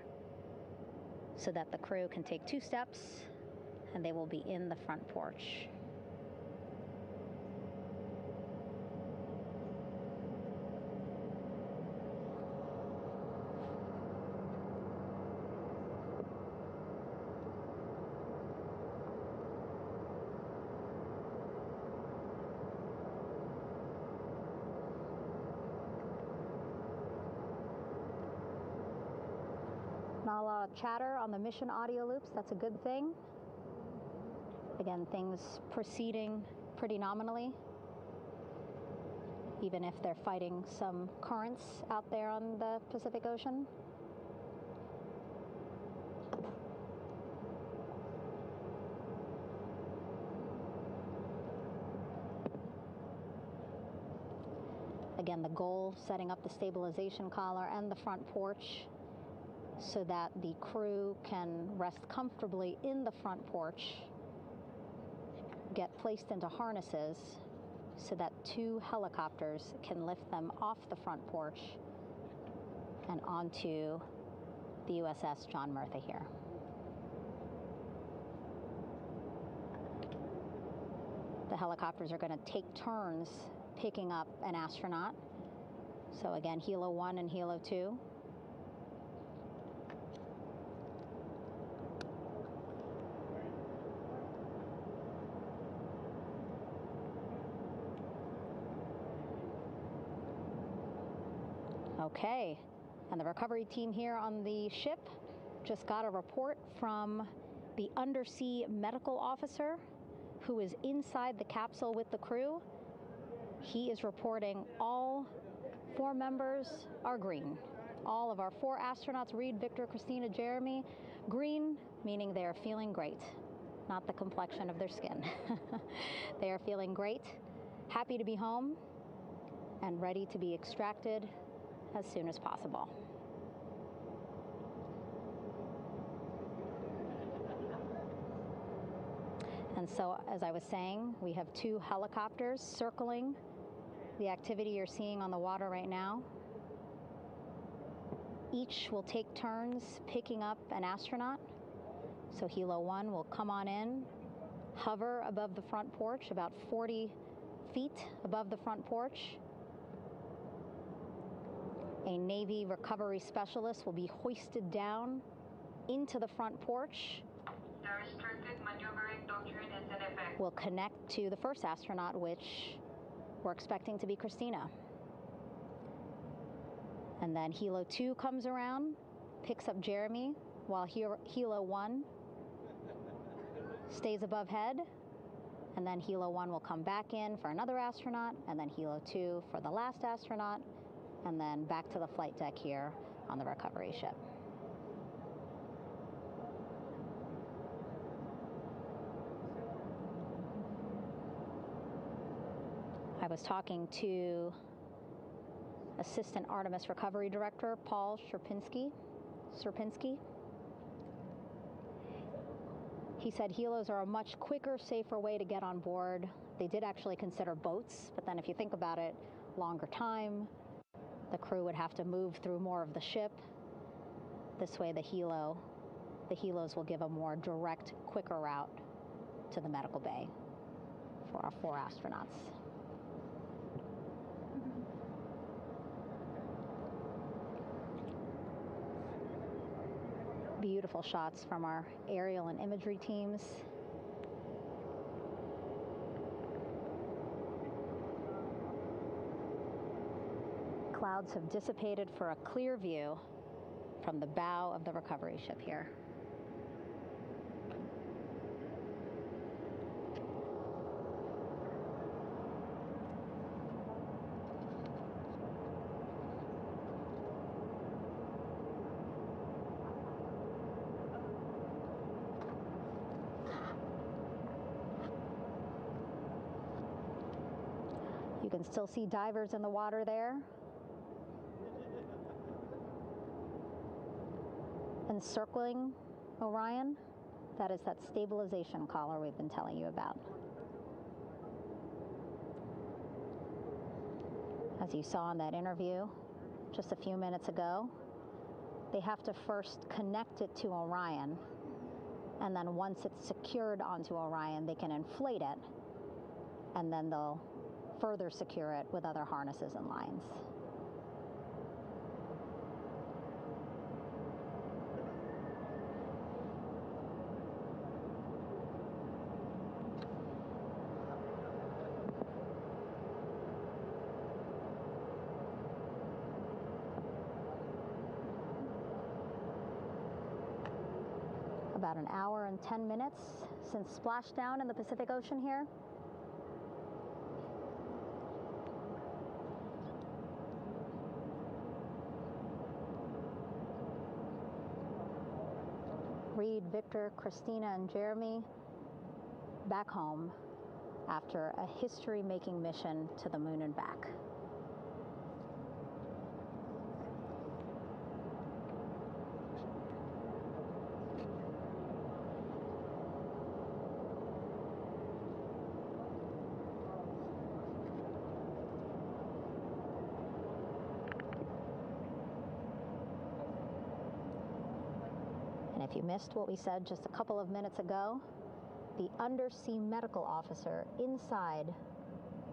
so that the crew can take 2 steps and they will be in the front porch. Not a lot of chatter on the mission audio loops. That's a good thing. Again, things proceeding pretty nominally, even if they're fighting some currents out there on the Pacific Ocean. Again, the goal, setting up the stabilization collar and the front porch so that the crew can rest comfortably in the front porch, get placed into harnesses so that 2 helicopters can lift them off the front porch and onto the USS John Murtha here. The helicopters are going to take turns picking up an astronaut. So again, Helo 1 and Helo 2. Okay, and the recovery team here on the ship just got a report from the undersea medical officer who is inside the capsule with the crew. He is reporting all 4 members are green. All of our 4 astronauts, Reed, Victor, Christina, Jeremy, green, meaning they are feeling great, not the complexion of their skin. They are feeling great, happy to be home, and ready to be extracted as soon as possible. And so, as I was saying, we have 2 helicopters circling the activity you're seeing on the water right now. Each will take turns picking up an astronaut. So Helo 1 will come on in, hover above the front porch, about 40 feet above the front porch. A Navy recovery specialist will be hoisted down into the front porch. The restricted maneuvering doctrine is in effect. Will connect to the first astronaut, which we're expecting to be Christina. And then Helo 2 comes around, picks up Jeremy, while Helo 1 stays above head, and then Helo 1 will come back in for another astronaut, and then Helo 2 for the last astronaut, and then back to the flight deck here on the recovery ship. I was talking to Assistant Artemis Recovery Director Paul Sierpinski. He said helos are a much quicker, safer way to get on board. They did actually consider boats, but then if you think about it, longer time, the crew would have to move through more of the ship. This way the helos will give a more direct, quicker route to the medical bay for our 4 astronauts. Beautiful shots from our aerial and imagery teams. Clouds have dissipated for a clear view from the bow of the recovery ship here. You can still see divers in the water there. Encircling Orion, that is that stabilization collar we've been telling you about. As you saw in that interview just a few minutes ago, they have to first connect it to Orion, and then once it's secured onto Orion, they can inflate it, and then they'll further secure it with other harnesses and lines. About an hour and 10 minutes since splashdown in the Pacific Ocean here. Reed, Victor, Christina, and Jeremy back home after a history-making mission to the moon and back. If you missed what we said just a couple of minutes ago, the undersea medical officer inside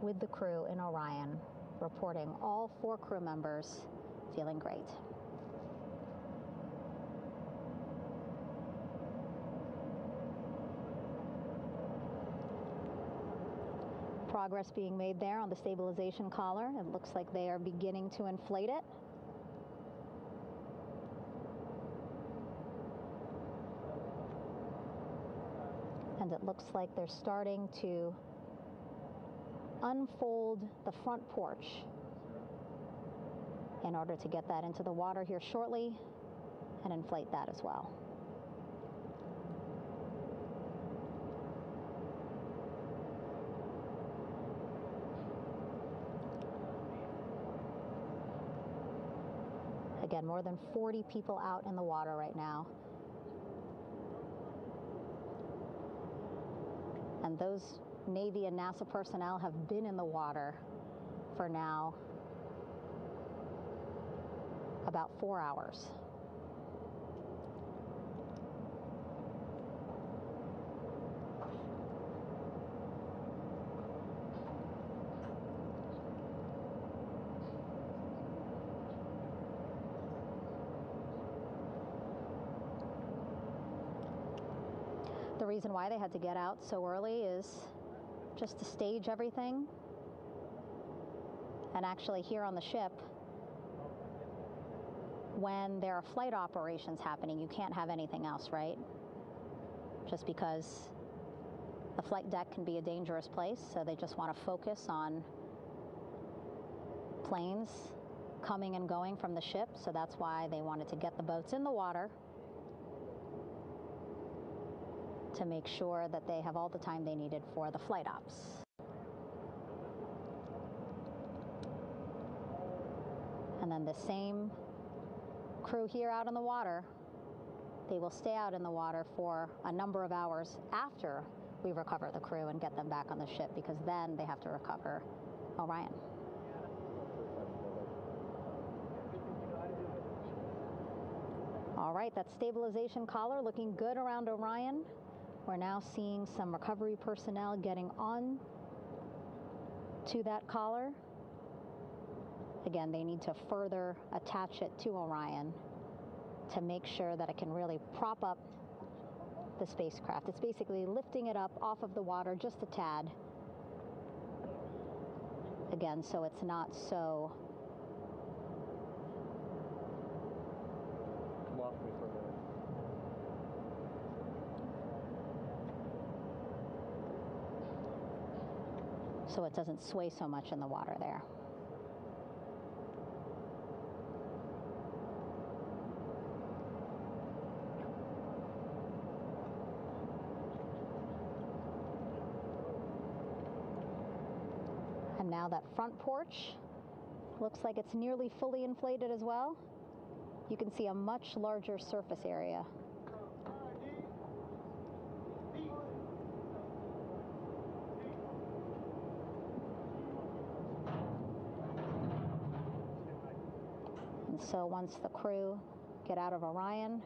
with the crew in Orion, reporting all 4 crew members feeling great. Progress being made there on the stabilization collar. It looks like they are beginning to inflate it. And it looks like they're starting to unfold the front porch in order to get that into the water here shortly and inflate that as well. Again, more than 40 people out in the water right now. And those Navy and NASA personnel have been in the water for now about 4 hours. The reason why they had to get out so early is just to stage everything. And actually here on the ship, when there are flight operations happening, you can't have anything else, right? Just because the flight deck can be a dangerous place, so they just want to focus on planes coming and going from the ship, so that's why they wanted to get the boats in the water to make sure that they have all the time they needed for the flight ops. And then the same crew here out in the water, they will stay out in the water for a number of hours after we recover the crew and get them back on the ship, because then they have to recover Orion. All right, that stabilization collar looking good around Orion. We're now seeing some recovery personnel getting on to that collar. Again, they need to further attach it to Orion to make sure that it can really prop up the spacecraft. It's basically lifting it up off of the water just a tad. Again, so it's not so so it doesn't sway so much in the water there. And now that front porch looks like it's nearly fully inflated as well. You can see a much larger surface area. And so once the crew get out of Orion,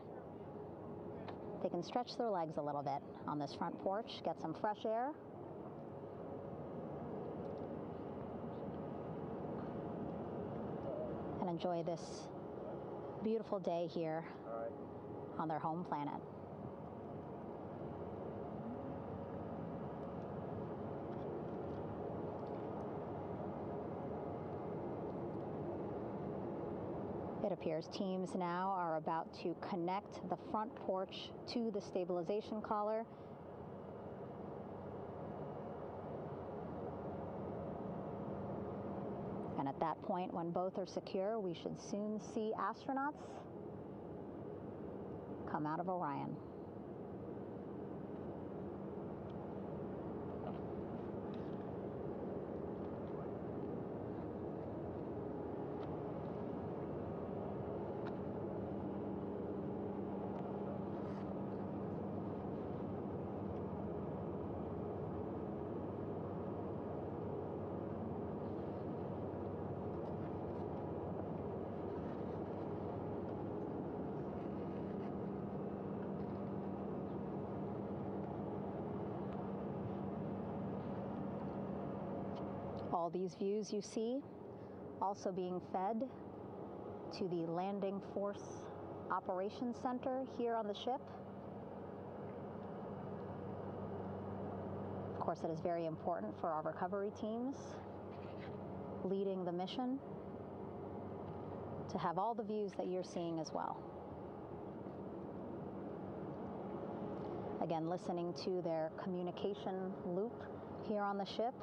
they can stretch their legs a little bit on this front porch, get some fresh air. And enjoy this beautiful day here on their home planet. It appears teams now are about to connect the front porch to the stabilization collar. And at that point, when both are secure, we should soon see astronauts come out of Orion. All these views you see also being fed to the Landing Force Operations Center here on the ship. Of course, it is very important for our recovery teams leading the mission to have all the views that you're seeing as well. Again, listening to their communication loop here on the ship.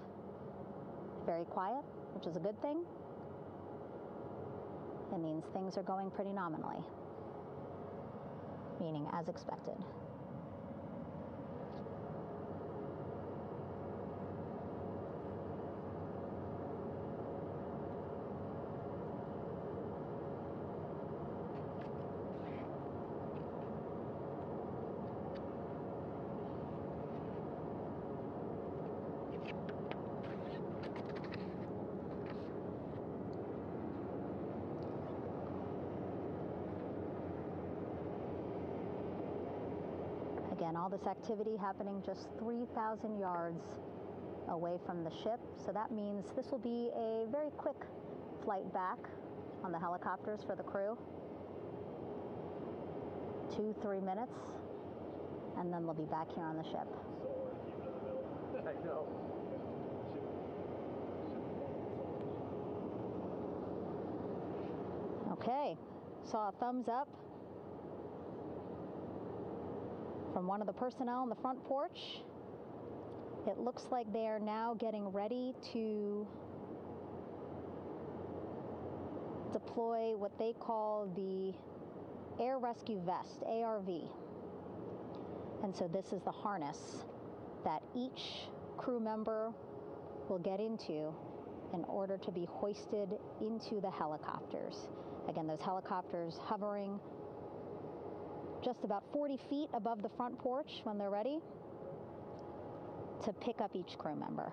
Very quiet, which is a good thing. It means things are going pretty nominally, meaning as expected. Again, all this activity happening just 3,000 yards away from the ship. So that means this will be a very quick flight back on the helicopters for the crew. 2-3 minutes, and then they'll be back here on the ship. I know. Okay, saw a thumbs up from one of the personnel on the front porch. It looks like they are now getting ready to deploy what they call the Air Rescue Vest, ARV. And so this is the harness that each crew member will get into in order to be hoisted into the helicopters. Again, those helicopters hovering just about 40 feet above the front porch when they're ready to pick up each crew member.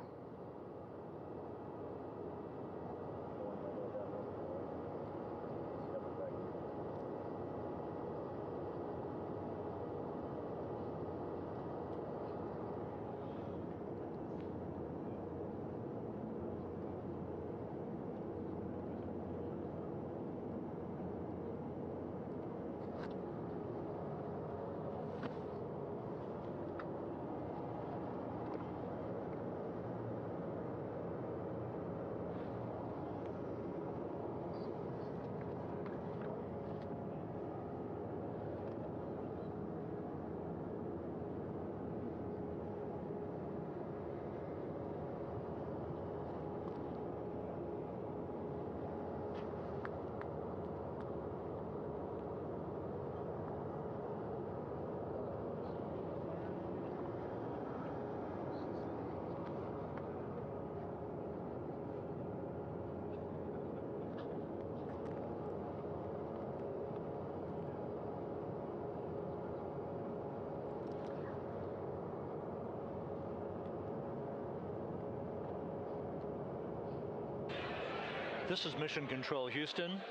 This is Mission Control Houston.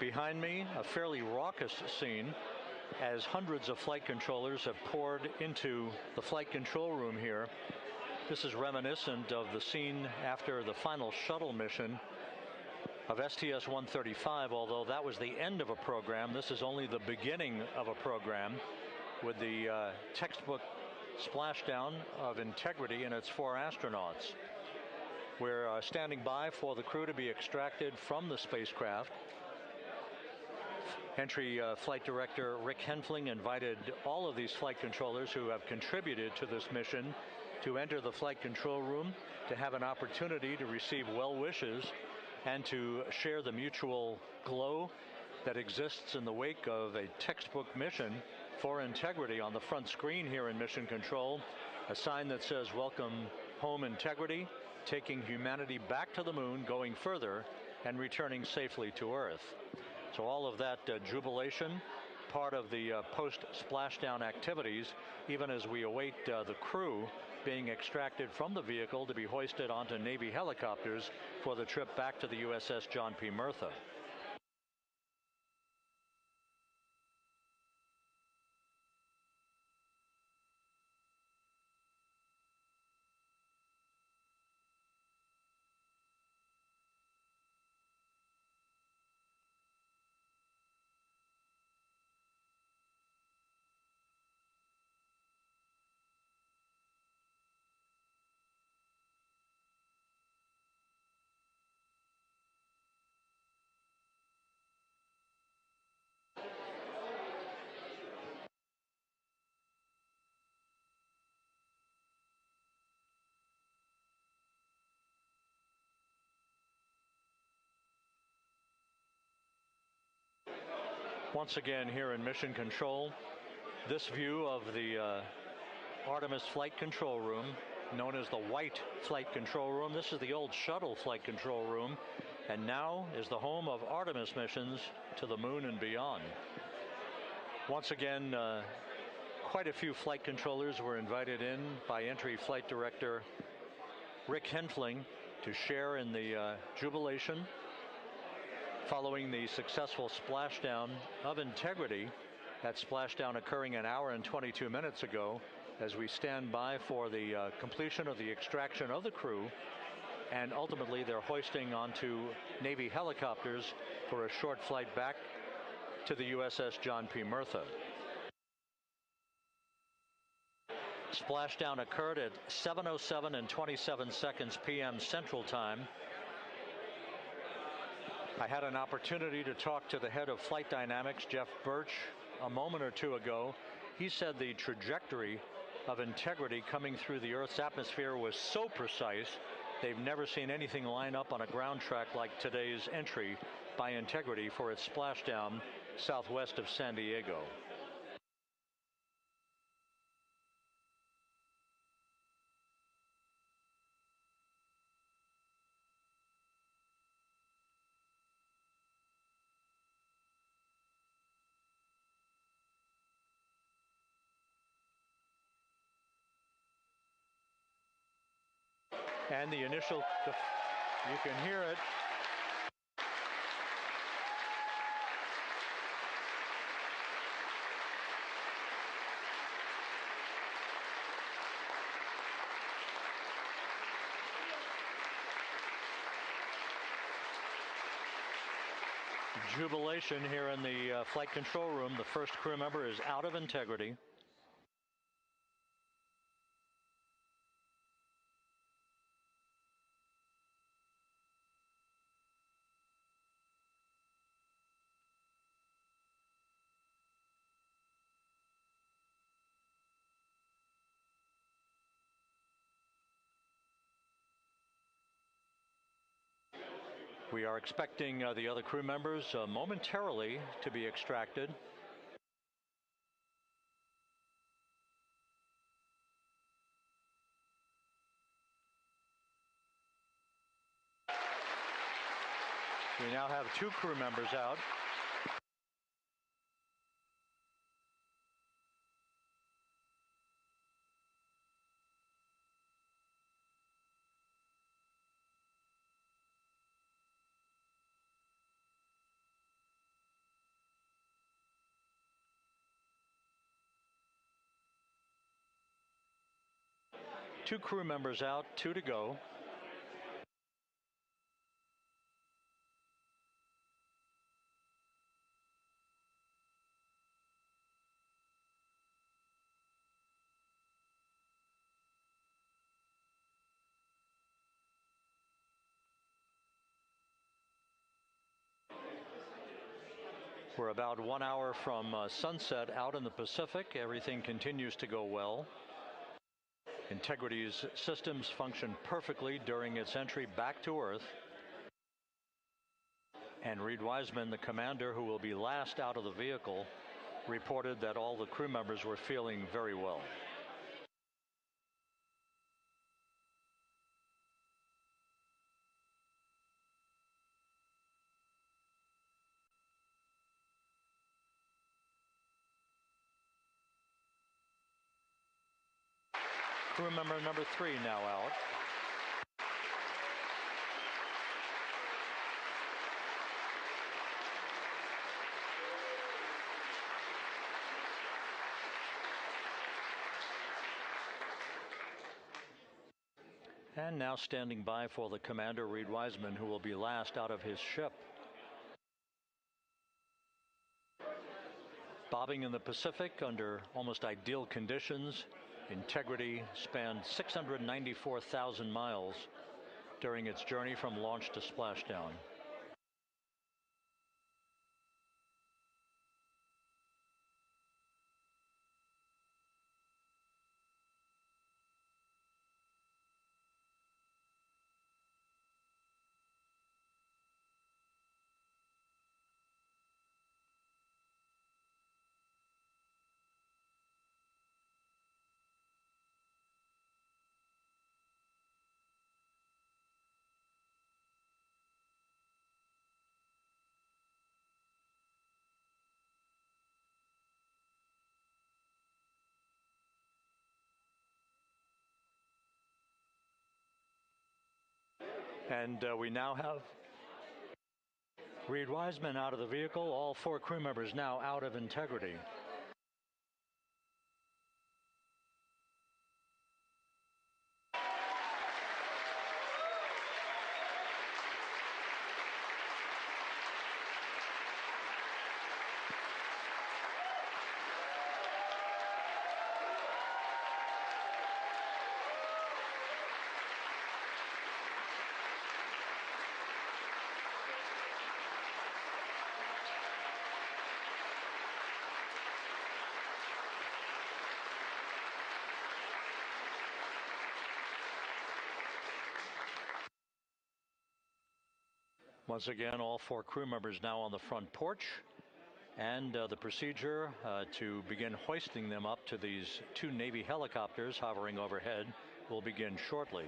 Behind me, a fairly raucous scene as hundreds of flight controllers have poured into the flight control room here. This is reminiscent of the scene after the final shuttle mission of STS-135, although that was the end of a program. This is only the beginning of a program with the textbook splashdown of Integrity and its 4 astronauts. We're standing by for the crew to be extracted from the spacecraft. Entry Flight Director Rick Henfling invited all of these flight controllers who have contributed to this mission to enter the flight control room to have an opportunity to receive well wishes and to share the mutual glow that exists in the wake of a textbook mission for Integrity. On the front screen here in Mission Control, a sign that says "Welcome Home, Integrity," taking humanity back to the moon, going further, and returning safely to Earth. So all of that jubilation, part of the post-splashdown activities, even as we await the crew being extracted from the vehicle to be hoisted onto Navy helicopters for the trip back to the USS John P. Murtha. Once again here in Mission Control, this view of the Artemis Flight Control Room, known as the White Flight Control Room. This is the old shuttle flight control room, and now is the home of Artemis missions to the moon and beyond. Once again, quite a few flight controllers were invited in by Entry Flight Director Rick Henfling to share in the jubilation following the successful splashdown of Integrity. That splashdown occurring an hour and 22 minutes ago, as we stand by for the completion of the extraction of the crew, and ultimately they're hoisting onto Navy helicopters for a short flight back to the USS John P. Murtha. Splashdown occurred at 7:07 and 27 seconds p.m. Central Time. I had an opportunity to talk to the head of flight dynamics, Jeff Birch, a moment or two ago. He said the trajectory of Integrity coming through the Earth's atmosphere was so precise, they've never seen anything line up on a ground track like today's entry by Integrity for its splashdown southwest of San Diego. And the initial, you can hear it. Jubilation here in the flight control room. The first crew member is out of Integrity. We are expecting the other crew members momentarily to be extracted. We now have 2 crew members out. Two crew members out, 2 to go. We're about 1 hour from sunset out in the Pacific. Everything continues to go well. Integrity's systems function perfectly during its entry back to Earth. And Reed Wiseman, the commander who will be last out of the vehicle, reported that all the crew members were feeling very well. Crew member number 3 now out. And now standing by for the commander, Reed Wiseman, who will be last out of his ship. Bobbing in the Pacific under almost ideal conditions, Integrity spanned 694,000 miles during its journey from launch to splashdown. And we now have Reed Wiseman out of the vehicle, all 4 crew members now out of Integrity. Once again, all 4 crew members now on the front porch, and the procedure to begin hoisting them up to these 2 Navy helicopters hovering overhead will begin shortly.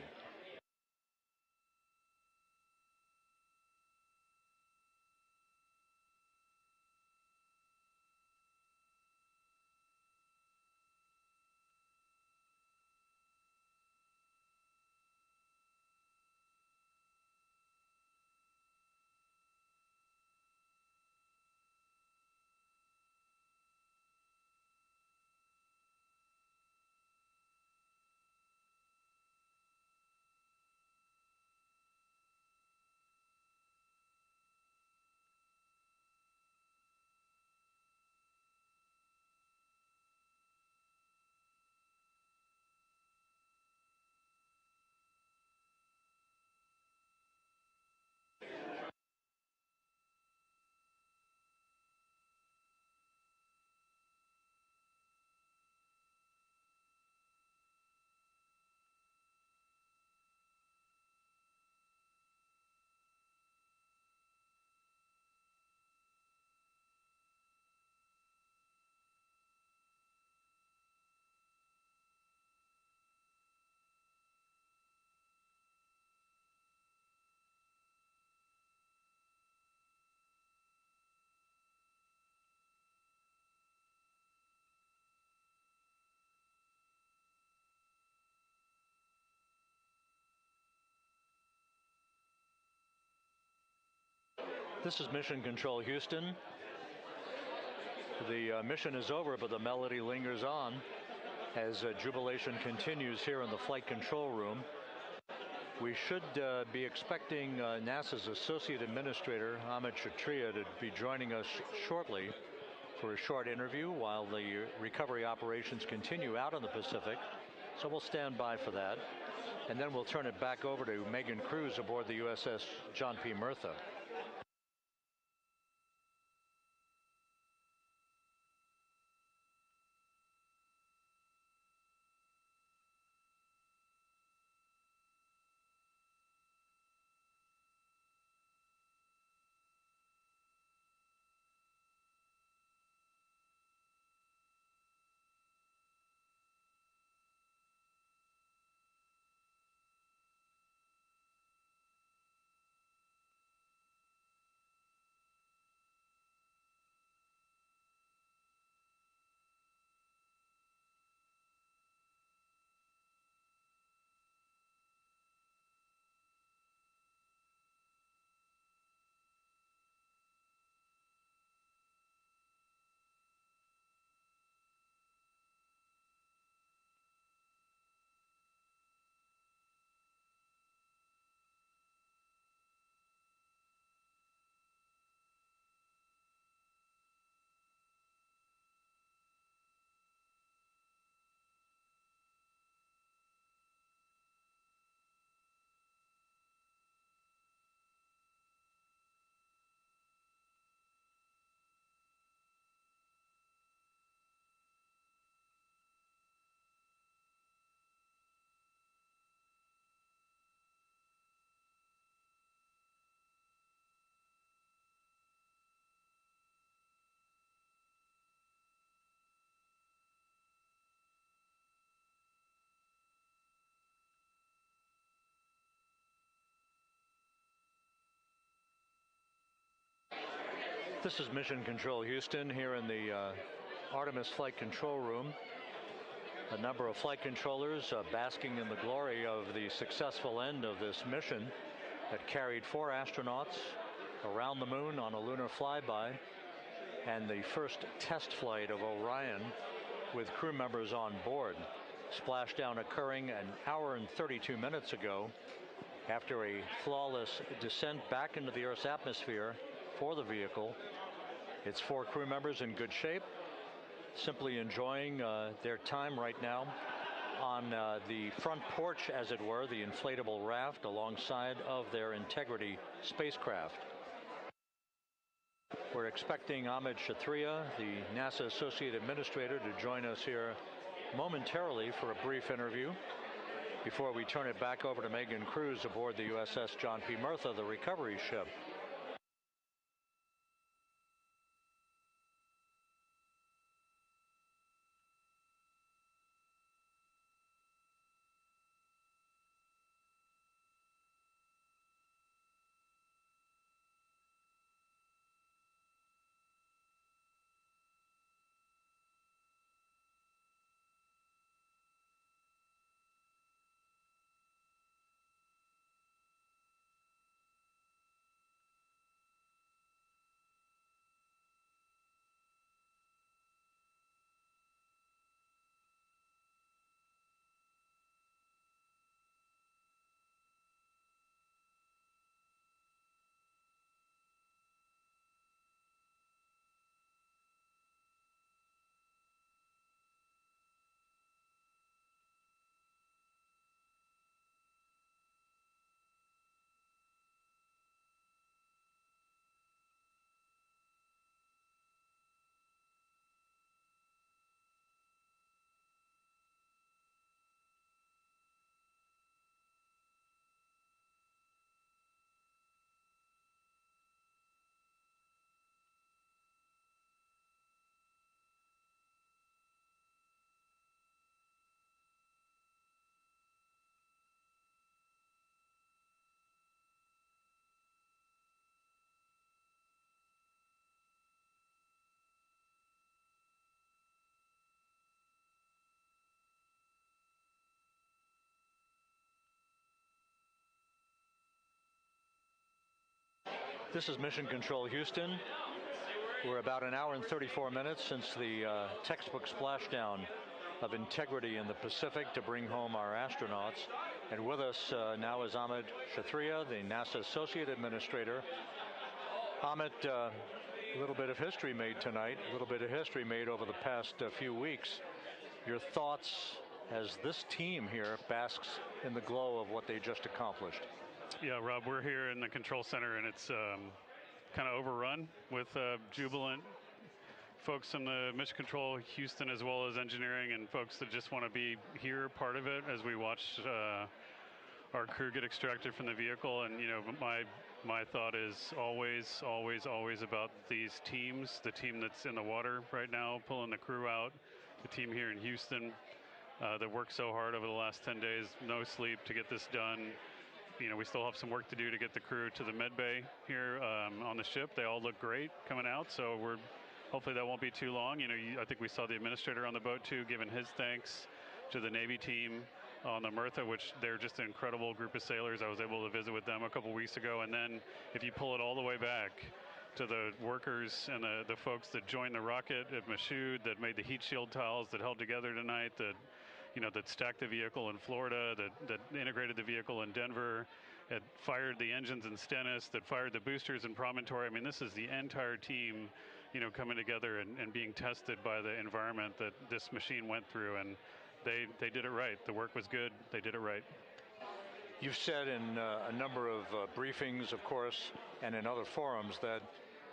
This is Mission Control Houston. The mission is over, but the melody lingers on as jubilation continues here in the flight control room. We should be expecting NASA's Associate Administrator, Amit Kshatriya, to be joining us shortly for a short interview while the recovery operations continue out in the Pacific. So we'll stand by for that. And then we'll turn it back over to Megan Cruz aboard the USS John P. Murtha. This is Mission Control Houston here in the Artemis flight control room. A number of flight controllers basking in the glory of the successful end of this mission that carried 4 astronauts around the moon on a lunar flyby, and the first test flight of Orion with crew members on board. Splashdown occurring an hour and 32 minutes ago after a flawless descent back into the Earth's atmosphere for the vehicle. Its 4 crew members in good shape, simply enjoying their time right now on the front porch, as it were, the inflatable raft alongside of their Integrity spacecraft. We're expecting Amit Kshatriya, the NASA Associate Administrator, to join us here momentarily for a brief interview before we turn it back over to Megan Cruz aboard the USS John P. Murtha, the recovery ship. This is Mission Control Houston. We're about an hour and 34 minutes since the textbook splashdown of integrity in the Pacific to bring home our astronauts. And with us now is Amit Kshatriya, the NASA Associate Administrator. Amit, a little bit of history made tonight, a little bit of history made over the past few weeks. Your thoughts as this team here basks in the glow of what they just accomplished? Yeah, Rob, we're here in the control center, and it's kind of overrun with jubilant folks in the Mission Control Houston, as well as engineering, and folks that just want to be here, part of it, as we watch our crew get extracted from the vehicle. And you know, my thought is always about these teams. The team that's in the water right now, pulling the crew out. The team here in Houston that worked so hard over the last 10 days, no sleep to get this done. You know, we still have some work to do to get the crew to the med bay here on the ship. They all look great coming out, so hopefully that won't be too long. You know, I think we saw the administrator on the boat too, giving his thanks to the Navy team on the Mirtha, which they're just an incredible group of sailors. I was able to visit with them a couple weeks ago. And then if you pull it all the way back to the workers and the folks that joined the rocket at Michoud, that made the heat shield tiles that held together tonight, that stacked the vehicle in Florida, that integrated the vehicle in Denver, that fired the engines in Stennis, that fired the boosters in Promontory. I mean, this is the entire team, coming together and being tested by the environment that this machine went through, and they did it right. The work was good. They did it right. You've said in a number of briefings, of course, and in other forums that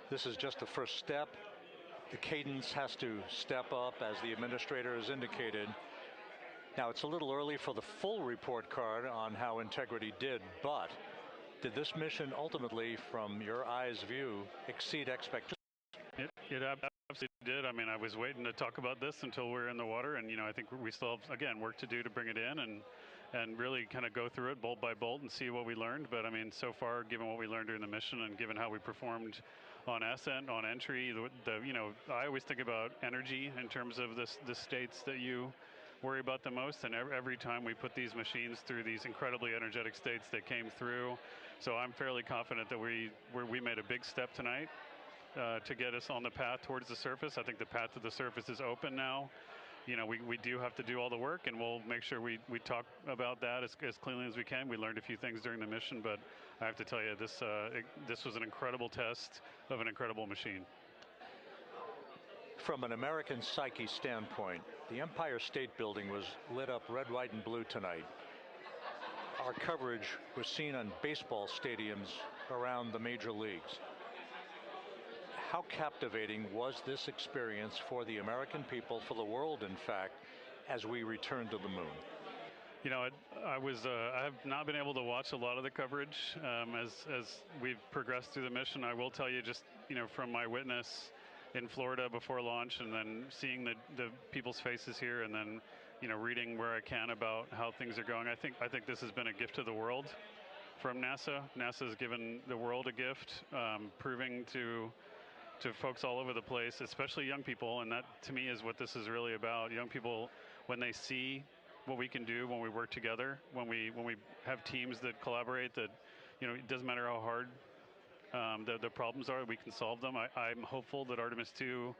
this is just the first step. The cadence has to step up, as the administrator has indicated. Now, it's a little early for the full report card on how Integrity did, but did this mission ultimately, from your eyes view, exceed expectations? It absolutely did. I mean, I was waiting to talk about this until we're in the water, and I think we still have, again, work to do to bring it in and really kind of go through it bolt by bolt and see what we learned. But I mean, so far, given what we learned during the mission and given how we performed on ascent, on entry, I always think about energy in terms of the states that you worry about the most, and every time we put these machines through these incredibly energetic states, they came through. So I'm fairly confident that we made a big step tonight to get us on the path towards the surface. I think the path to the surface is open now. We do have to do all the work, and we'll make sure we talk about that as cleanly as we can. We learned a few things during the mission, but I have to tell you, this was an incredible test of an incredible machine. From an American psyche standpoint, the Empire State Building was lit up red, white, and blue tonight. Our coverage was seen on baseball stadiums around the major leagues. How captivating was this experience for the American people, for the world, in fact, as we returned to the moon? I have not been able to watch a lot of the coverage as we've progressed through the mission. I will tell you, just from my witness in Florida before launch, and then seeing the people's faces here, and then reading where I can about how things are going. I think this has been a gift to the world from NASA. NASA has given the world a gift, proving to folks all over the place, especially young people, and that to me is what this is really about. Young people, when they see what we can do when we work together, when we have teams that collaborate, that it doesn't matter how hard the problems are, we can solve them. I'm hopeful that Artemis II,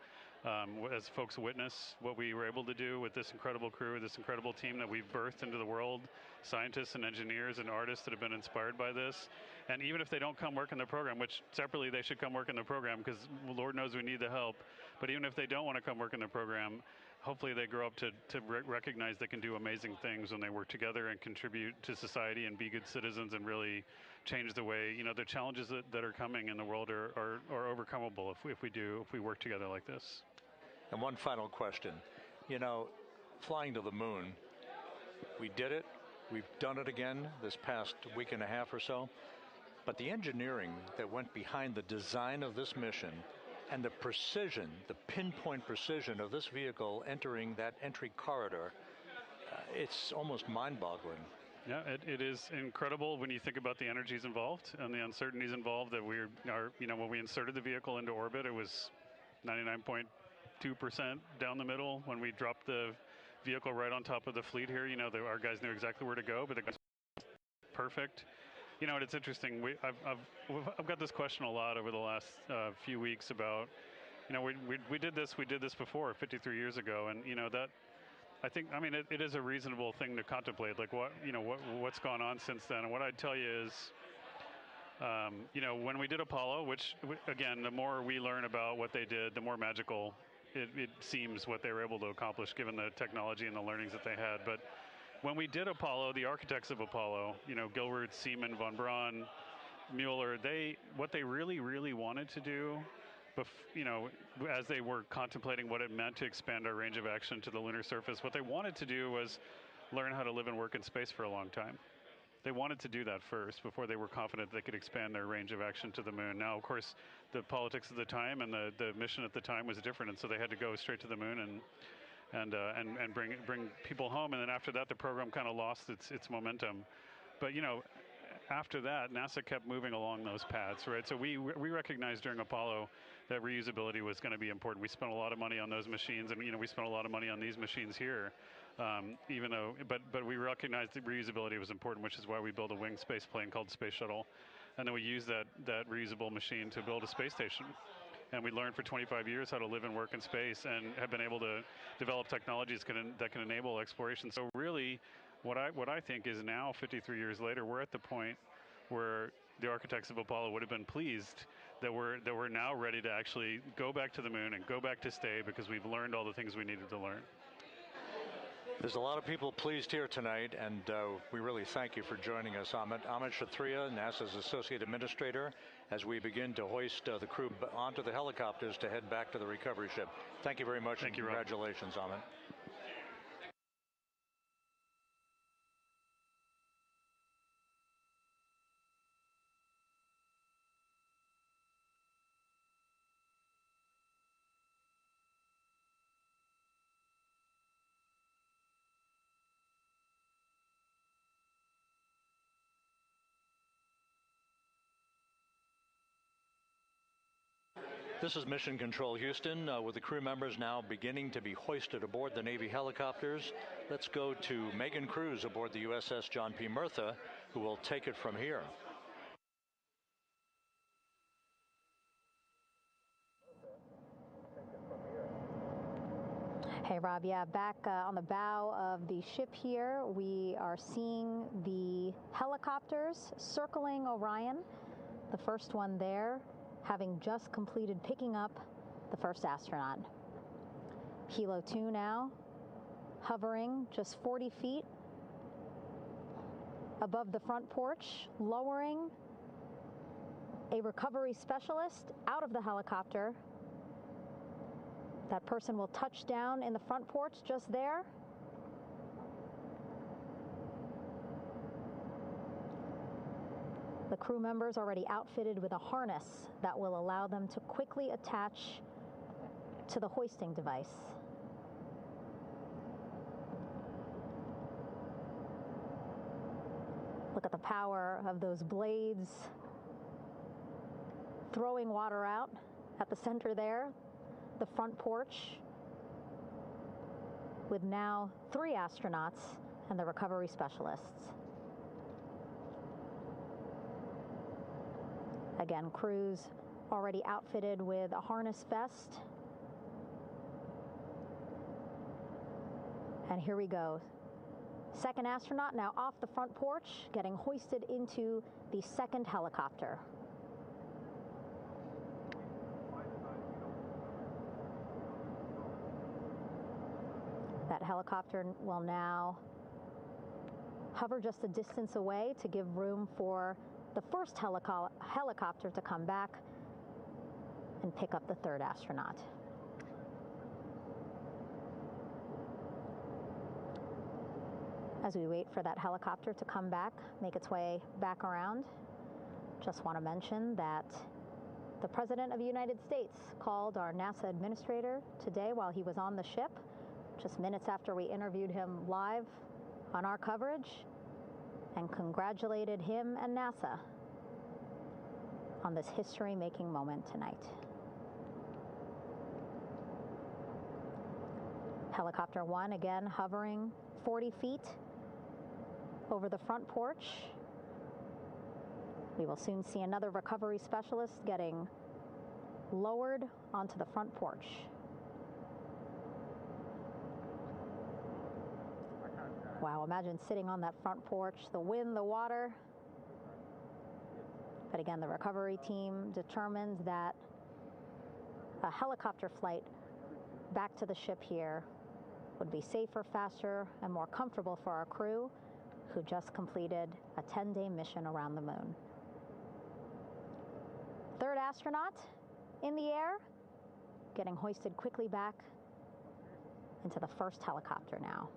as folks witness what we were able to do with this incredible crew, this incredible team that we've birthed into the world, scientists and engineers and artists that have been inspired by this. And even if they don't come work in the program, which separately they should come work in the program, because Lord knows we need the help, but even if they don't want to come work in the program, hopefully they grow up to recognize they can do amazing things when they work together and contribute to society and be good citizens and really change the way, the challenges that are coming in the world are overcomable if we work together like this. And one final question. Flying to the moon, we did it. We've done it again this past week and a half or so. But the engineering that went behind the design of this mission and the precision, the pinpoint precision of this vehicle entering that entry corridor, it's almost mind-boggling. Yeah, it is incredible when you think about the energies involved and the uncertainties involved. That when we inserted the vehicle into orbit, it was 99.2% down the middle. When we dropped the vehicle right on top of the fleet here, our guys knew exactly where to go, but the guys were perfect. You know, it's interesting. I've got this question a lot over the last few weeks about, you know, we did this before 53 years ago, and you know that. I think, I mean, it is a reasonable thing to contemplate, like what's gone on since then. And what I'd tell you is, you know, when we did Apollo, which again, the more we learn about what they did, the more magical it seems what they were able to accomplish given the technology and the learnings that they had. But when we did Apollo, the architects of Apollo, you know, Gilbert, Seaman, von Braun, Mueller, what they really wanted to do, you know, as they were contemplating what it meant to expand our range of action to the lunar surface, what they wanted to do was learn how to live and work in space for a long time. They wanted to do that first before they were confident they could expand their range of action to the moon. Now, of course, the politics of the time and the mission at the time was different, and so they had to go straight to the moon and bring people home. And then after that, the program kind of lost its momentum. But you know, after that, NASA kept moving along those paths, right? So we recognized during Apollo that reusability was going to be important. We spent a lot of money on those machines, and you know, we spent a lot of money on these machines here. Even though, but we recognized that reusability was important, which is why we built a winged space plane called Space Shuttle, and then we used that reusable machine to build a space station. And we learned for 25 years how to live and work in space, and have been able to develop technologies that can enable exploration. So really, what I think is now, 53 years later, we're at the point where the architects of Apollo would have been pleased that we're now ready to actually go back to the moon and go back to stay, because we've learned all the things we needed to learn. There's a lot of people pleased here tonight, and we really thank you for joining us. Amit Kshatriya, NASA's Associate Administrator, as we begin to hoist the crew onto the helicopters to head back to the recovery ship. Thank you very much, and congratulations, Amit. This is Mission Control Houston, with the crew members now beginning to be hoisted aboard the Navy helicopters. Let's go to Megan Cruz aboard the USS John P. Murtha, who will take it from here. Hey, Rob. Yeah, back on the bow of the ship here, we are seeing the helicopters circling Orion. The first one there, having just completed picking up the first astronaut. Helo 2 now, hovering just 40 feet above the front porch, lowering a recovery specialist out of the helicopter. That person will touch down in the front porch just there. The crew members already outfitted with a harness that will allow them to quickly attach to the hoisting device. Look at the power of those blades throwing water out at the center there, the front porch, with now 3 astronauts and the recovery specialists. Again, crews already outfitted with a harness vest. And here we go. Second astronaut now off the front porch, getting hoisted into the second helicopter. That helicopter will now hover just a distance away to give room for the first helicopter to come back and pick up the third astronaut. As we wait for that helicopter to come back, make its way back around, just want to mention that the President of the United States called our NASA administrator today while he was on the ship, just minutes after we interviewed him live on our coverage, and congratulated him and NASA on this history-making moment tonight. Helicopter 1 again hovering 40 feet over the front porch. We will soon see another recovery specialist getting lowered onto the front porch. Wow, imagine sitting on that front porch, the wind, the water. But again, the recovery team determined that a helicopter flight back to the ship here would be safer, faster, and more comfortable for our crew who just completed a 10-day mission around the moon. Third astronaut in the air, getting hoisted quickly back into the first helicopter now.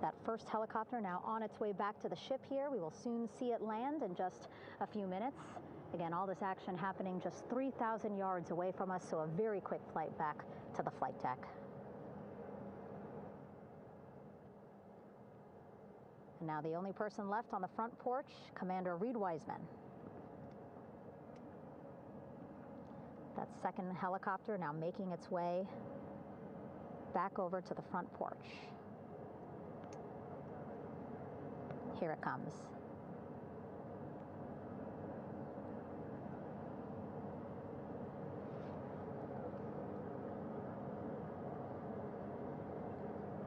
That first helicopter now on its way back to the ship here. We will soon see it land in just a few minutes. Again, all this action happening just 3,000 yards away from us, so a very quick flight back to the flight deck. And now the only person left on the front porch, Commander Reed Wiseman. That second helicopter now making its way back over to the front porch. Here it comes.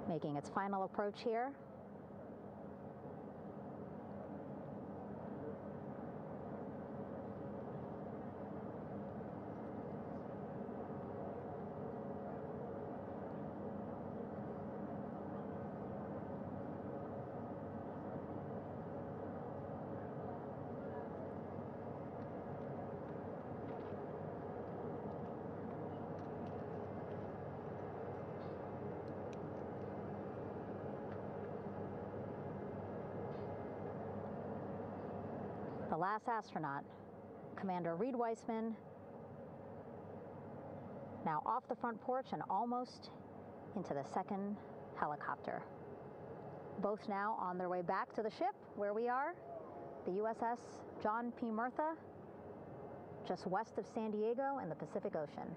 Making its final approach here. The last astronaut, Commander Reed Wiseman, now off the front porch and almost into the second helicopter. Both now on their way back to the ship where we are, the USS John P. Murtha, just west of San Diego in the Pacific Ocean.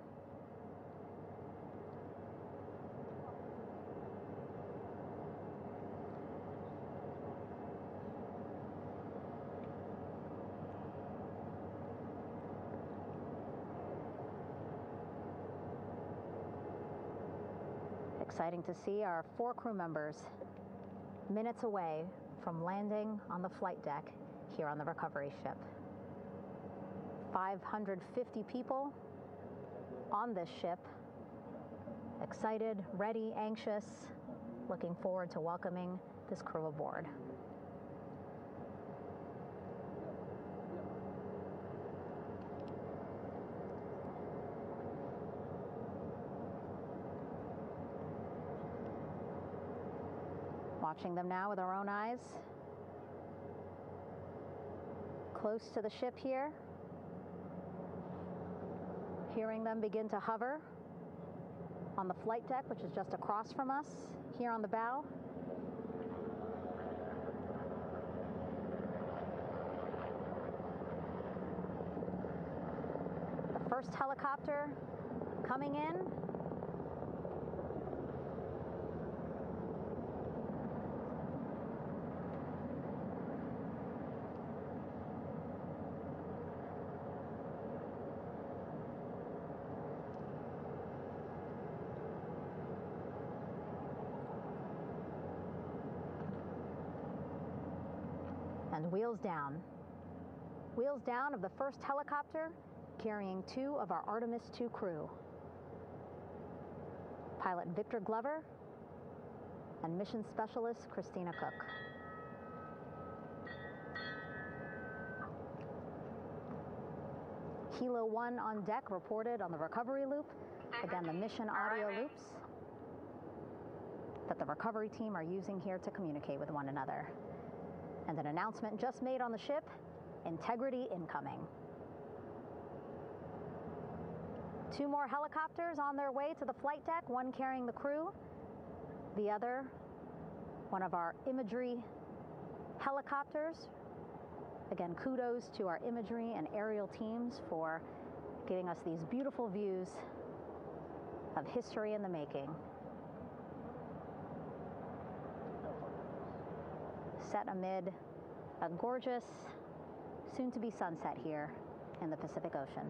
Exciting to see our 4 crew members minutes away from landing on the flight deck here on the recovery ship. 550 people on this ship, excited, ready, anxious, looking forward to welcoming this crew aboard. Watching them now with our own eyes. Close to the ship here. Hearing them begin to hover on the flight deck, which is just across from us, here on the bow. The first helicopter coming in. And wheels down. Wheels down of the first helicopter carrying 2 of our Artemis II crew. Pilot Victor Glover and mission specialist Christina Cook. Kilo 1 on deck reported on the recovery loop. Again, the mission audio loops that the recovery team are using here to communicate with one another. And an announcement just made on the ship, integrity incoming. 2 more helicopters on their way to the flight deck, one carrying the crew, the other, one of our imagery helicopters. Again, kudos to our imagery and aerial teams for giving us these beautiful views of history in the making. Set amid a gorgeous, soon-to-be sunset here in the Pacific Ocean.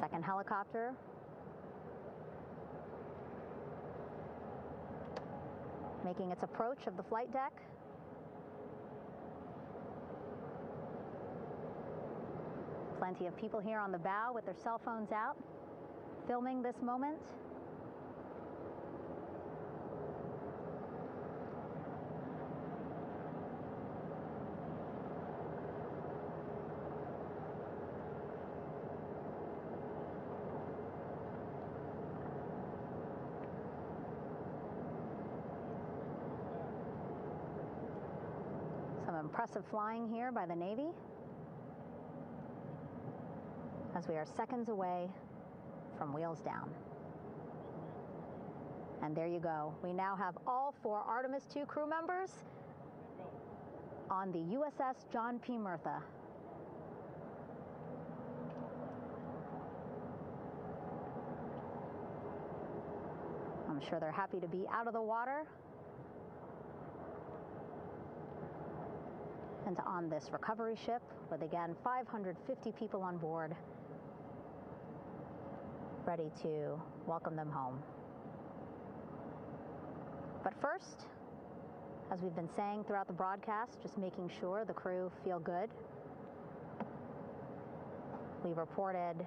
Second helicopter making its approach of the flight deck. Plenty of people here on the bow with their cell phones out, filming this moment. Some impressive flying here by the Navy, as we are seconds away from wheels down. And there you go. We now have all 4 Artemis II crew members on the USS John P. Murtha. I'm sure they're happy to be out of the water and on this recovery ship with, again, 550 people on board, ready to welcome them home. But first, as we've been saying throughout the broadcast, just making sure the crew feel good. We reported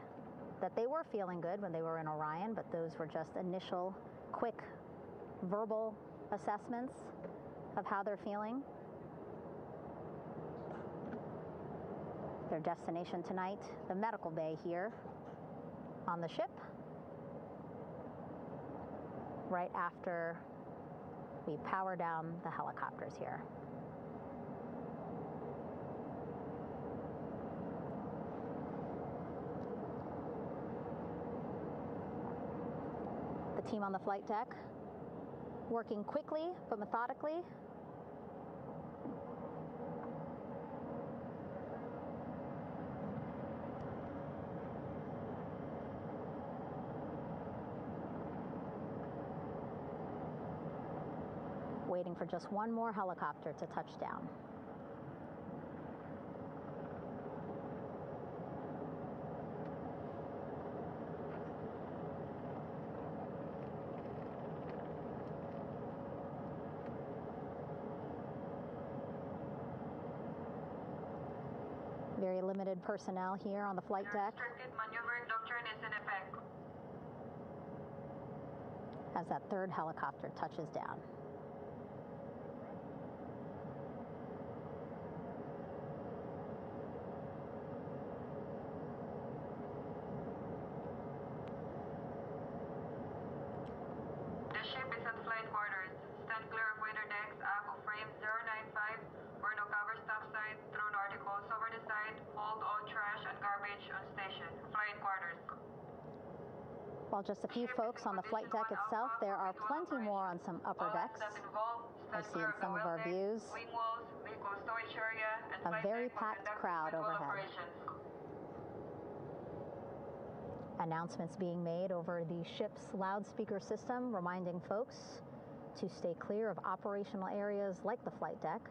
that they were feeling good when they were in Orion, but those were just initial, quick, verbal assessments of how they're feeling. Their destination tonight, the medical bay here on the ship, right after we power down the helicopters here. The team on the flight deck working quickly but methodically. Waiting for just one more helicopter to touch down. Very limited personnel here on the flight deck. Restricted maneuvering doctrine is in effect. As that third helicopter touches down. The ship is at flight quarters. Stand clear of wader decks, aft of frame 095, or no cover stop side, thrown articles over the side, hold all trash and garbage on station. Flight quarters. While just a few folks on the flight deck itself, there are plenty more on some upper decks. I see in some of our views a very packed crowd overhead. Announcements being made over the ship's loudspeaker system, reminding folks to stay clear of operational areas like the flight deck,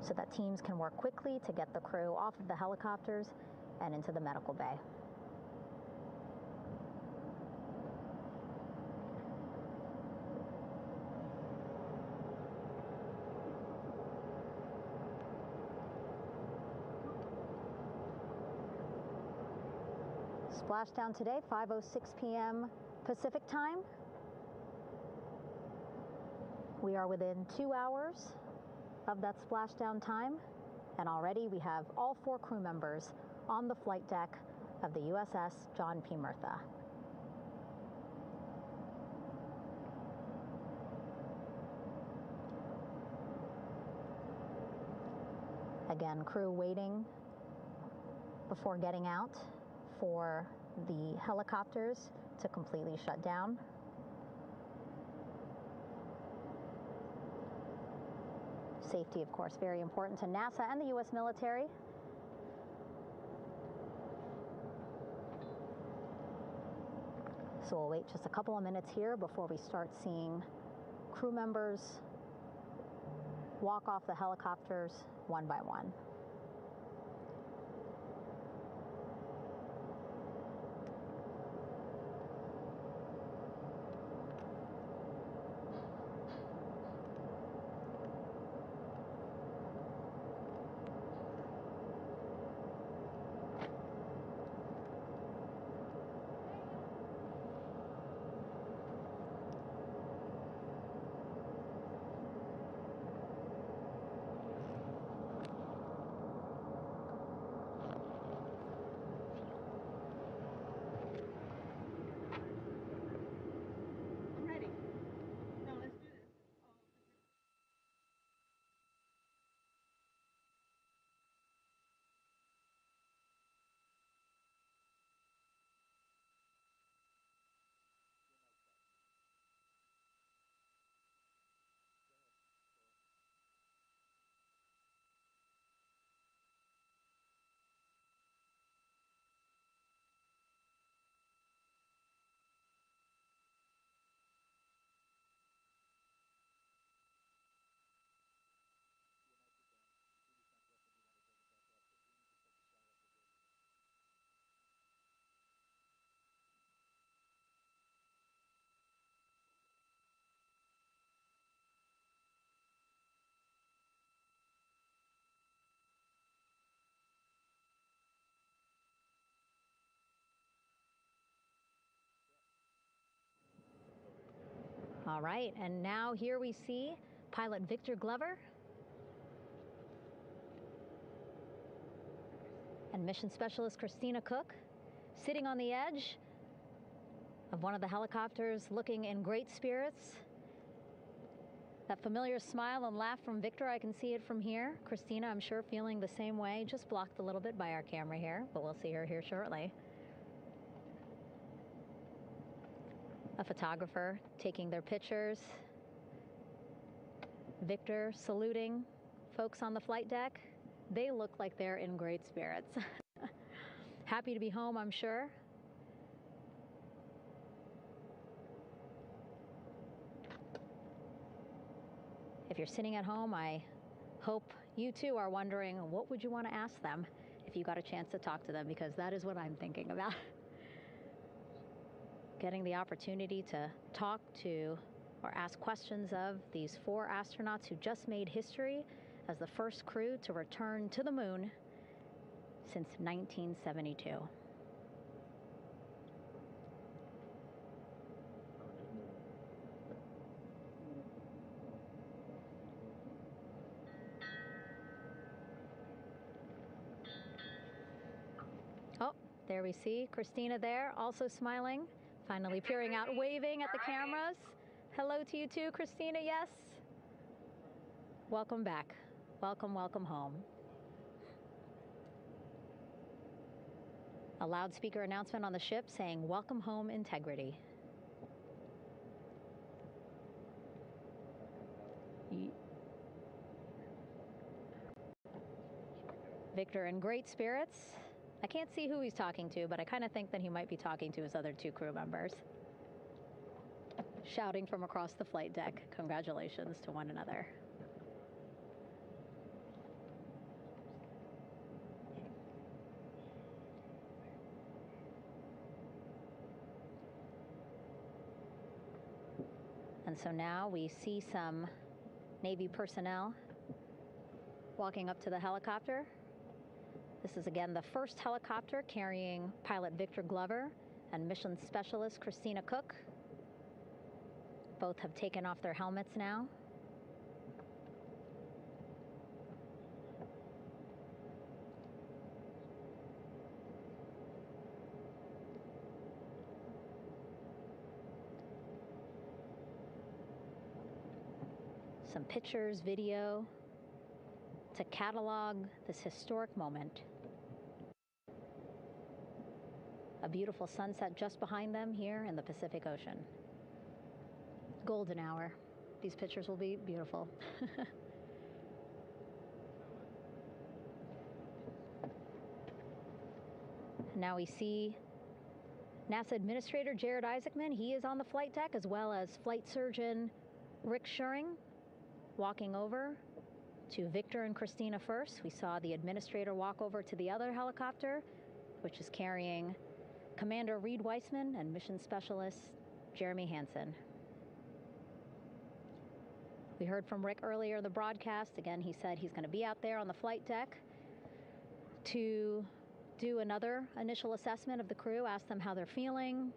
so that teams can work quickly to get the crew off of the helicopters and into the medical bay. Splashdown today, 5:06 p.m. Pacific time. We are within 2 hours of that splashdown time, and already we have all 4 crew members on the flight deck of the USS John P. Murtha. Again, crew waiting before getting out for the helicopters to completely shut down. Safety, of course, very important to NASA and the U.S. military. So we'll wait just a couple of minutes here before we start seeing crew members walk off the helicopters one by one. All right, and now here we see pilot Victor Glover and mission specialist Christina Cook sitting on the edge of one of the helicopters, looking in great spirits. That familiar smile and laugh from Victor, I can see it from here. Christina, I'm sure, feeling the same way, just blocked a little bit by our camera here, but we'll see her here shortly. A photographer taking their pictures. Victor saluting folks on the flight deck. They look like they're in great spirits. Happy to be home, I'm sure. If you're sitting at home, I hope you too are wondering, what would you want to ask them if you got a chance to talk to them? Because that is what I'm thinking about. Getting the opportunity to talk to or ask questions of these 4 astronauts who just made history as the first crew to return to the moon since 1972. Oh, there we see Christina there, also smiling. Finally peering out, waving at the cameras. Hello to you too, Christina, yes. Welcome back. Welcome, welcome home. A loudspeaker announcement on the ship saying, "Welcome home, Integrity." Victor in great spirits. I can't see who he's talking to, but I kind of think that he might be talking to his other 2 crew members. Shouting from across the flight deck, congratulations to one another. And so now we see some Navy personnel walking up to the helicopter. This is again the first helicopter carrying pilot Victor Glover and mission specialist Christina Cook. Both have taken off their helmets now. Some pictures, video to catalog this historic moment. A beautiful sunset just behind them here in the Pacific Ocean. Golden hour. These pictures will be beautiful. Now we see NASA Administrator Jared Isaacman. He is on the flight deck, as well as flight surgeon Rick Schuring walking over to Victor and Christina first. We saw the administrator walk over to the other helicopter, which is carrying Commander Reed Weissman and mission specialist Jeremy Hansen. We heard from Rick earlier in the broadcast. Again, he said he's going to be out there on the flight deck to do another initial assessment of the crew, ask them how they're feeling,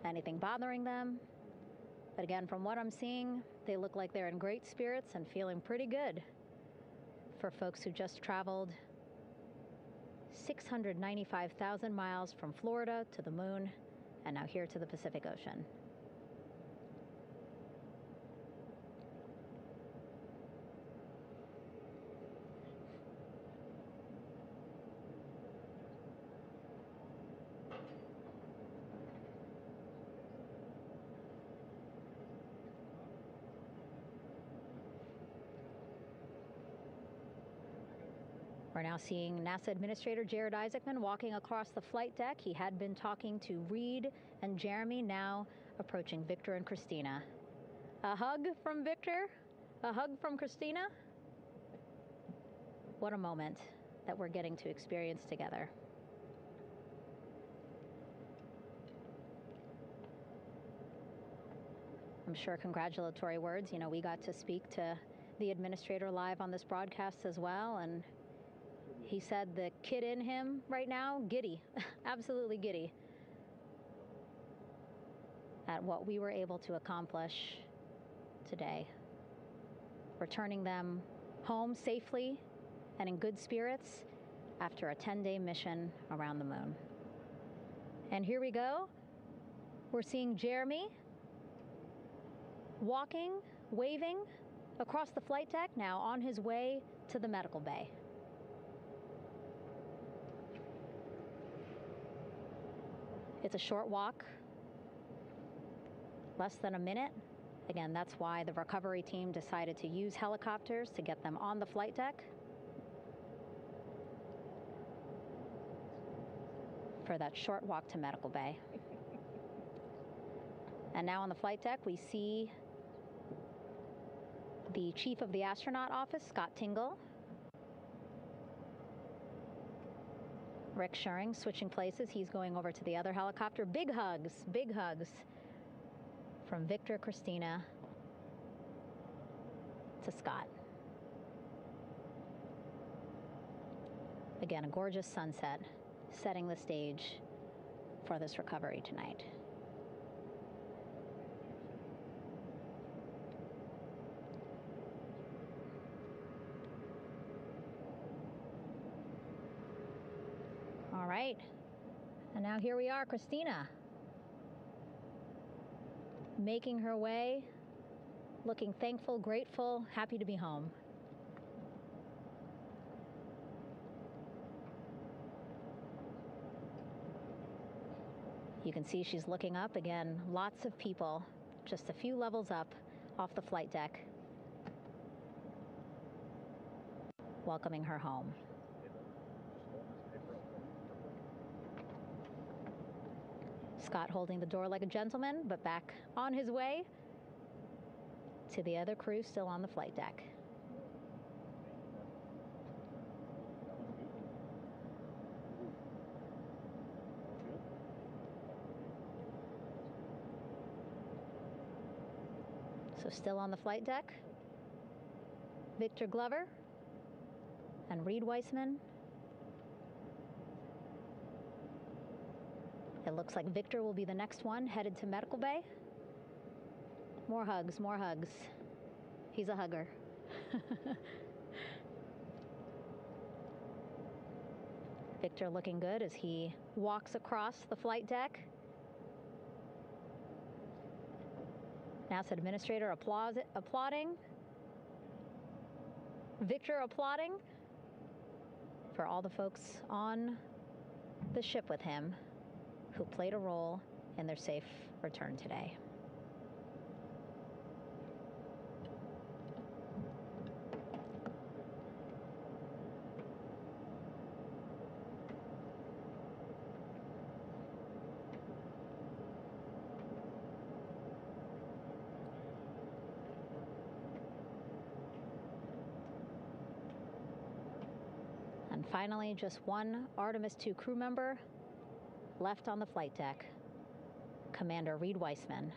anything bothering them. But again, from what I'm seeing, they look like they're in great spirits and feeling pretty good for folks who just traveled 695,000 miles from Florida to the moon and now here to the Pacific Ocean. We're now seeing NASA Administrator Jared Isaacman walking across the flight deck. He had been talking to Reed and Jeremy, now approaching Victor and Christina. A hug from Victor, a hug from Christina. What a moment that we're getting to experience together. I'm sure congratulatory words. You know, we got to speak to the administrator live on this broadcast as well, and he said the kid in him right now, giddy, absolutely giddy at what we were able to accomplish today. Returning them home safely and in good spirits after a 10-day mission around the moon. And here we go. We're seeing Jeremy walking, waving across the flight deck, now on his way to the medical bay. It's a short walk, less than a minute. Again, that's why the recovery team decided to use helicopters to get them on the flight deck for that short walk to medical bay. And now on the flight deck, we see the chief of the astronaut office, Scott Tingle. Rick Schuring switching places. He's going over to the other helicopter. Big hugs from Victor, Christina to Scott. Again, a gorgeous sunset setting the stage for this recovery tonight. All right, and now here we are, Christina, making her way, looking thankful, grateful, happy to be home. You can see she's looking up. Again, lots of people, just a few levels up off the flight deck, welcoming her home. Scott holding the door like a gentleman, but back on his way to the other crew still on the flight deck. So still on the flight deck, Victor Glover and Reed Weissman. It looks like Victor will be the next one headed to medical bay. More hugs, more hugs. He's a hugger. Victor looking good as he walks across the flight deck. NASA Administrator applauding. Victor applauding for all the folks on the ship with him who played a role in their safe return today. And finally, just one Artemis II crew member left on the flight deck, Commander Reed Weissman.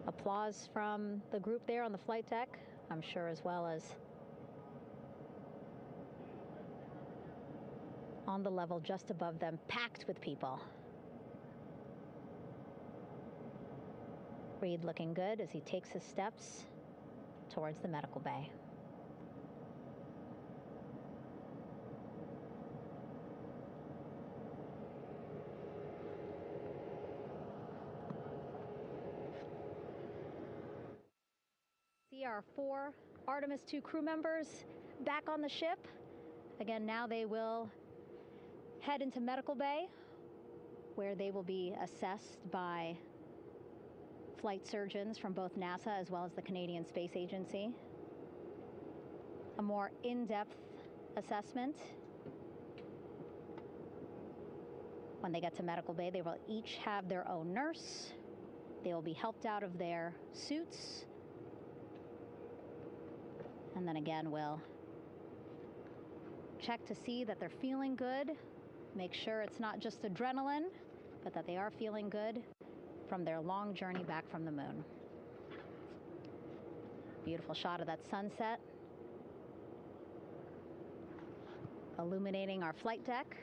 Applause from the group there on the flight deck, I'm sure, as well as on the level just above them, packed with people. Reed looking good as he takes his steps towards the medical bay. See our 4 Artemis II crew members back on the ship. Again, now they will head into medical bay, where they will be assessed by flight surgeons from both NASA as well as the Canadian Space Agency. A more in-depth assessment. When they get to medical bay, they will each have their own nurse. They will be helped out of their suits. And then again, we'll check to see that they're feeling good. Make sure it's not just adrenaline, but that they are feeling good from their long journey back from the moon. Beautiful shot of that sunset, illuminating our flight deck.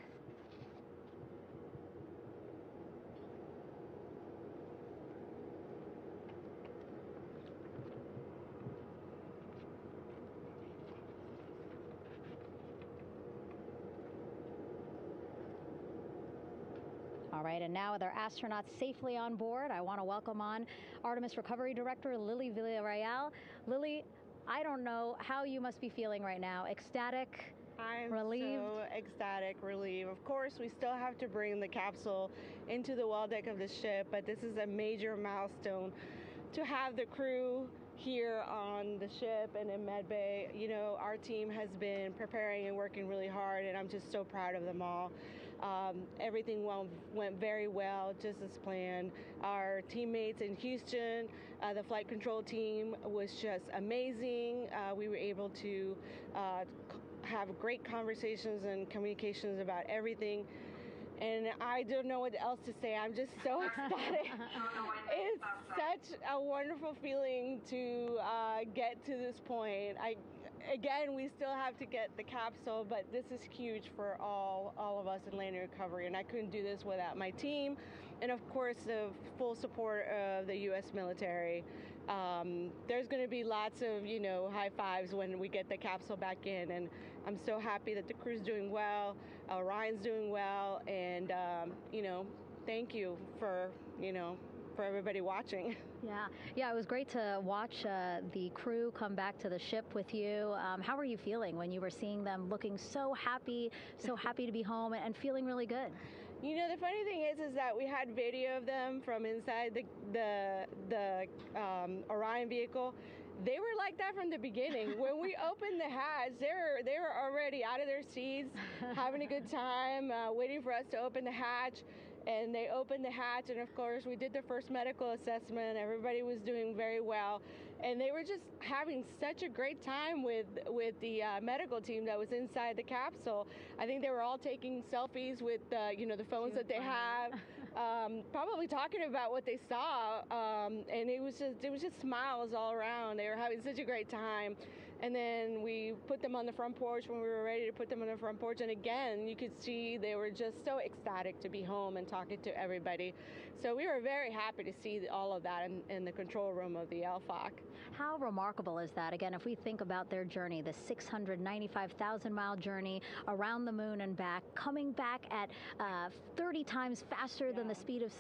All right, and now with our astronauts safely on board, I want to welcome on Artemis Recovery Director Lily Villarreal. Lily, I don't know how you must be feeling right now. Ecstatic, relieved? So ecstatic, relieved. Of course, we still have to bring the capsule into the well deck of the ship, but this is a major milestone to have the crew here on the ship and in medbay. You know, our team has been preparing and working really hard, and I'm just so proud of them all. Everything went very well, just as planned. Our teammates in Houston, the flight control team was just amazing. We were able to have great conversations and communications about everything. And I don't know what else to say. I'm just so ecstatic. It's such a wonderful feeling to get to this point. Again, we still have to get the capsule, but this is huge for all of us in landing recovery, and I couldn't do this without my team, and of course the full support of the U.S. military. There's going to be lots of, high fives when we get the capsule back in, and I'm so happy that the crew's doing well, Orion's doing well, and thank you for everybody watching. Yeah, it was great to watch the crew come back to the ship with you. How were you feeling when you were seeing them looking so happy to be home and feeling really good? The funny thing is that we had video of them from inside the Orion vehicle. They were like that from the beginning. When we opened the hatch, they were already out of their seats, having a good time, waiting for us to open the hatch. And they opened the hatch, and of course we did the first medical assessment. Everybody was doing very well, and they were just having such a great time with the medical team that was inside the capsule. I think they were all taking selfies with the phones that they have, probably talking about what they saw, and it was just smiles all around. They were having such a great time. And then we put them on the front porch when we were ready to put them on the front porch. And again, you could see they were just so ecstatic to be home and talking to everybody. So we were very happy to see all of that in the control room of the LFOC. How remarkable is that? Again, if we think about their journey, the 695,000-mile journey around the moon and back, coming back at 30 times faster than the speed of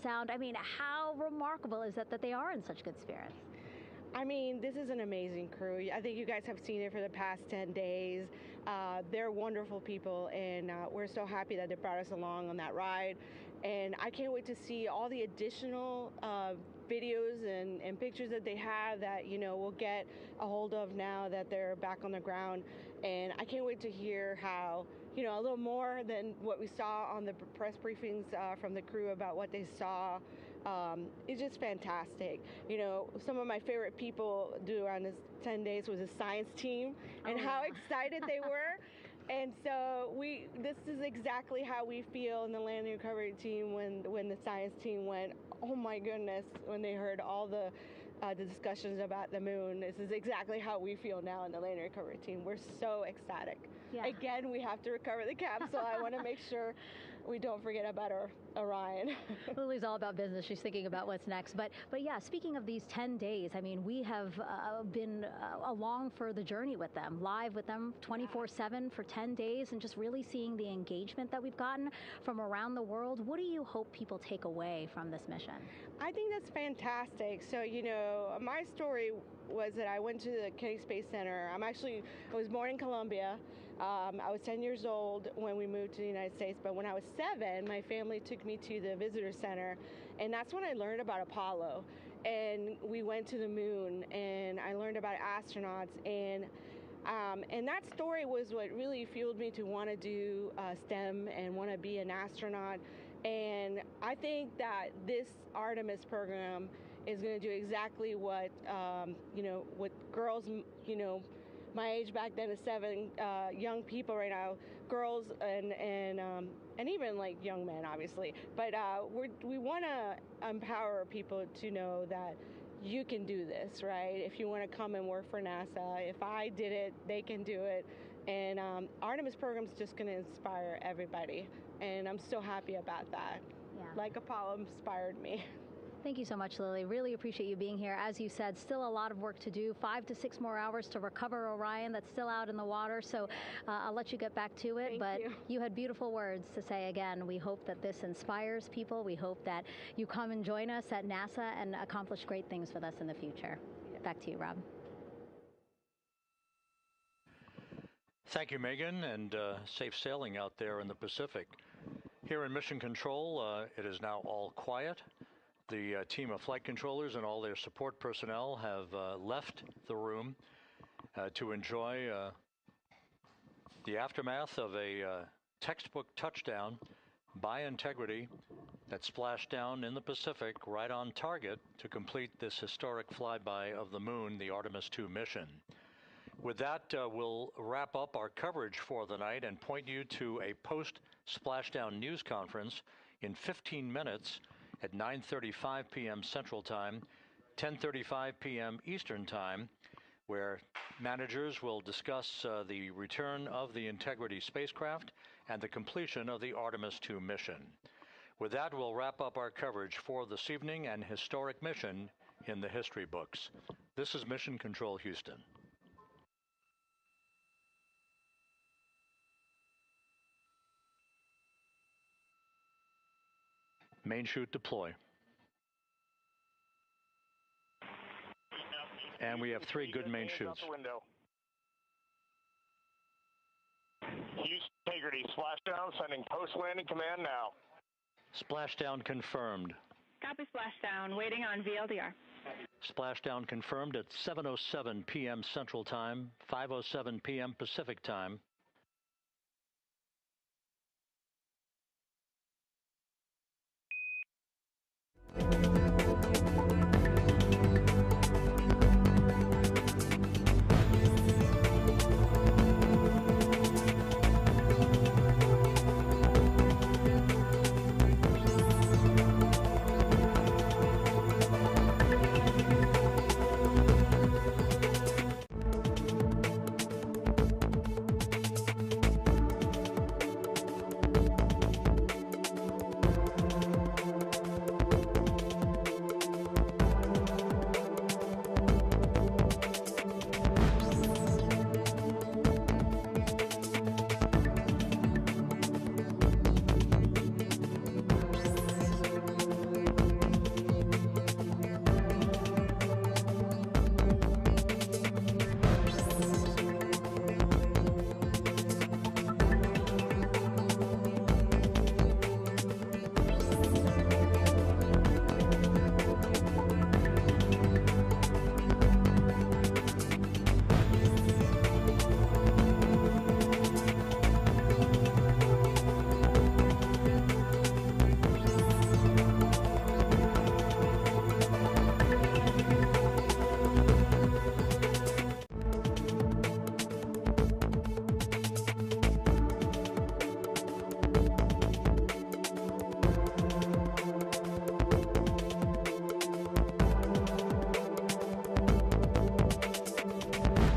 sound. I mean, how remarkable is that they are in such good spirits? I mean, this is an amazing crew. I think you guys have seen it for the past 10 days. They're wonderful people, and we're so happy that they brought us along on that ride. And I can't wait to see all the additional videos and pictures that they have that, we'll get a hold of now that they're back on the ground. And I can't wait to hear how, a little more than what we saw on the press briefings from the crew about what they saw It's just fantastic. You know, some of my favorite people around this 10 days was the science team and how excited they were. And so this is exactly how we feel in the landing recovery team when the science team went, oh my goodness, when they heard all the discussions about the moon. This is exactly how we feel now in the landing recovery team. We're so ecstatic. Yeah. Again, we have to recover the capsule. I want to make sure we don't forget about our Orion. Lily's all about business. She's thinking about what's next. But yeah, speaking of these 10 days, I mean, we have been along for the journey with them, live with them 24/7 for 10 days, and just really seeing the engagement that we've gotten from around the world. What do you hope people take away from this mission? I think that's fantastic. So, you know, my story was that I went to the Kennedy Space Center. I was born in Colombia. I was 10 years old when we moved to the United States, but when I was 7, my family took me to the visitor center, and that's when I learned about Apollo. And we went to the moon, and I learned about astronauts, and that story was what really fueled me to want to do STEM and want to be an astronaut. And I think that this Artemis program is going to do exactly what, what girls, my age back then is 7, young people right now, girls and even like young men, obviously. But we want to empower people to know that you can do this, right? If you want to come and work for NASA, if I did it, they can do it. And Artemis program is just going to inspire everybody. And I'm so happy about that. Yeah. Like Apollo inspired me. Thank you so much, Lily. Really appreciate you being here. As you said, still a lot of work to do. 5 to 6 more hours to recover Orion that's still out in the water. So I'll let you get back to it. But you had beautiful words to say again. We hope that this inspires people. We hope that you come and join us at NASA and accomplish great things with us in the future. Back to you, Rob. Thank you, Megan, and safe sailing out there in the Pacific. Here in Mission Control, it is now all quiet. The team of flight controllers and all their support personnel have left the room to enjoy the aftermath of a textbook touchdown by Integrity that splashed down in the Pacific right on target to complete this historic flyby of the moon, the Artemis II mission. With that, we'll wrap up our coverage for the night and point you to a post-Splashdown news conference in 15 minutes at 9:35 p.m. Central Time, 10:35 p.m. Eastern Time, where managers will discuss the return of the Integrity spacecraft and the completion of the Artemis II mission. With that, we'll wrap up our coverage for this evening and historic mission in the history books. This is Mission Control Houston. Main chute deploy. And we have 3 good main chutes. Houston Integrity, splashdown, sending post-landing command now. Splashdown confirmed. Copy splashdown, waiting on VLDR. Splashdown confirmed at 7:07 p.m. Central Time, 5:07 p.m. Pacific Time.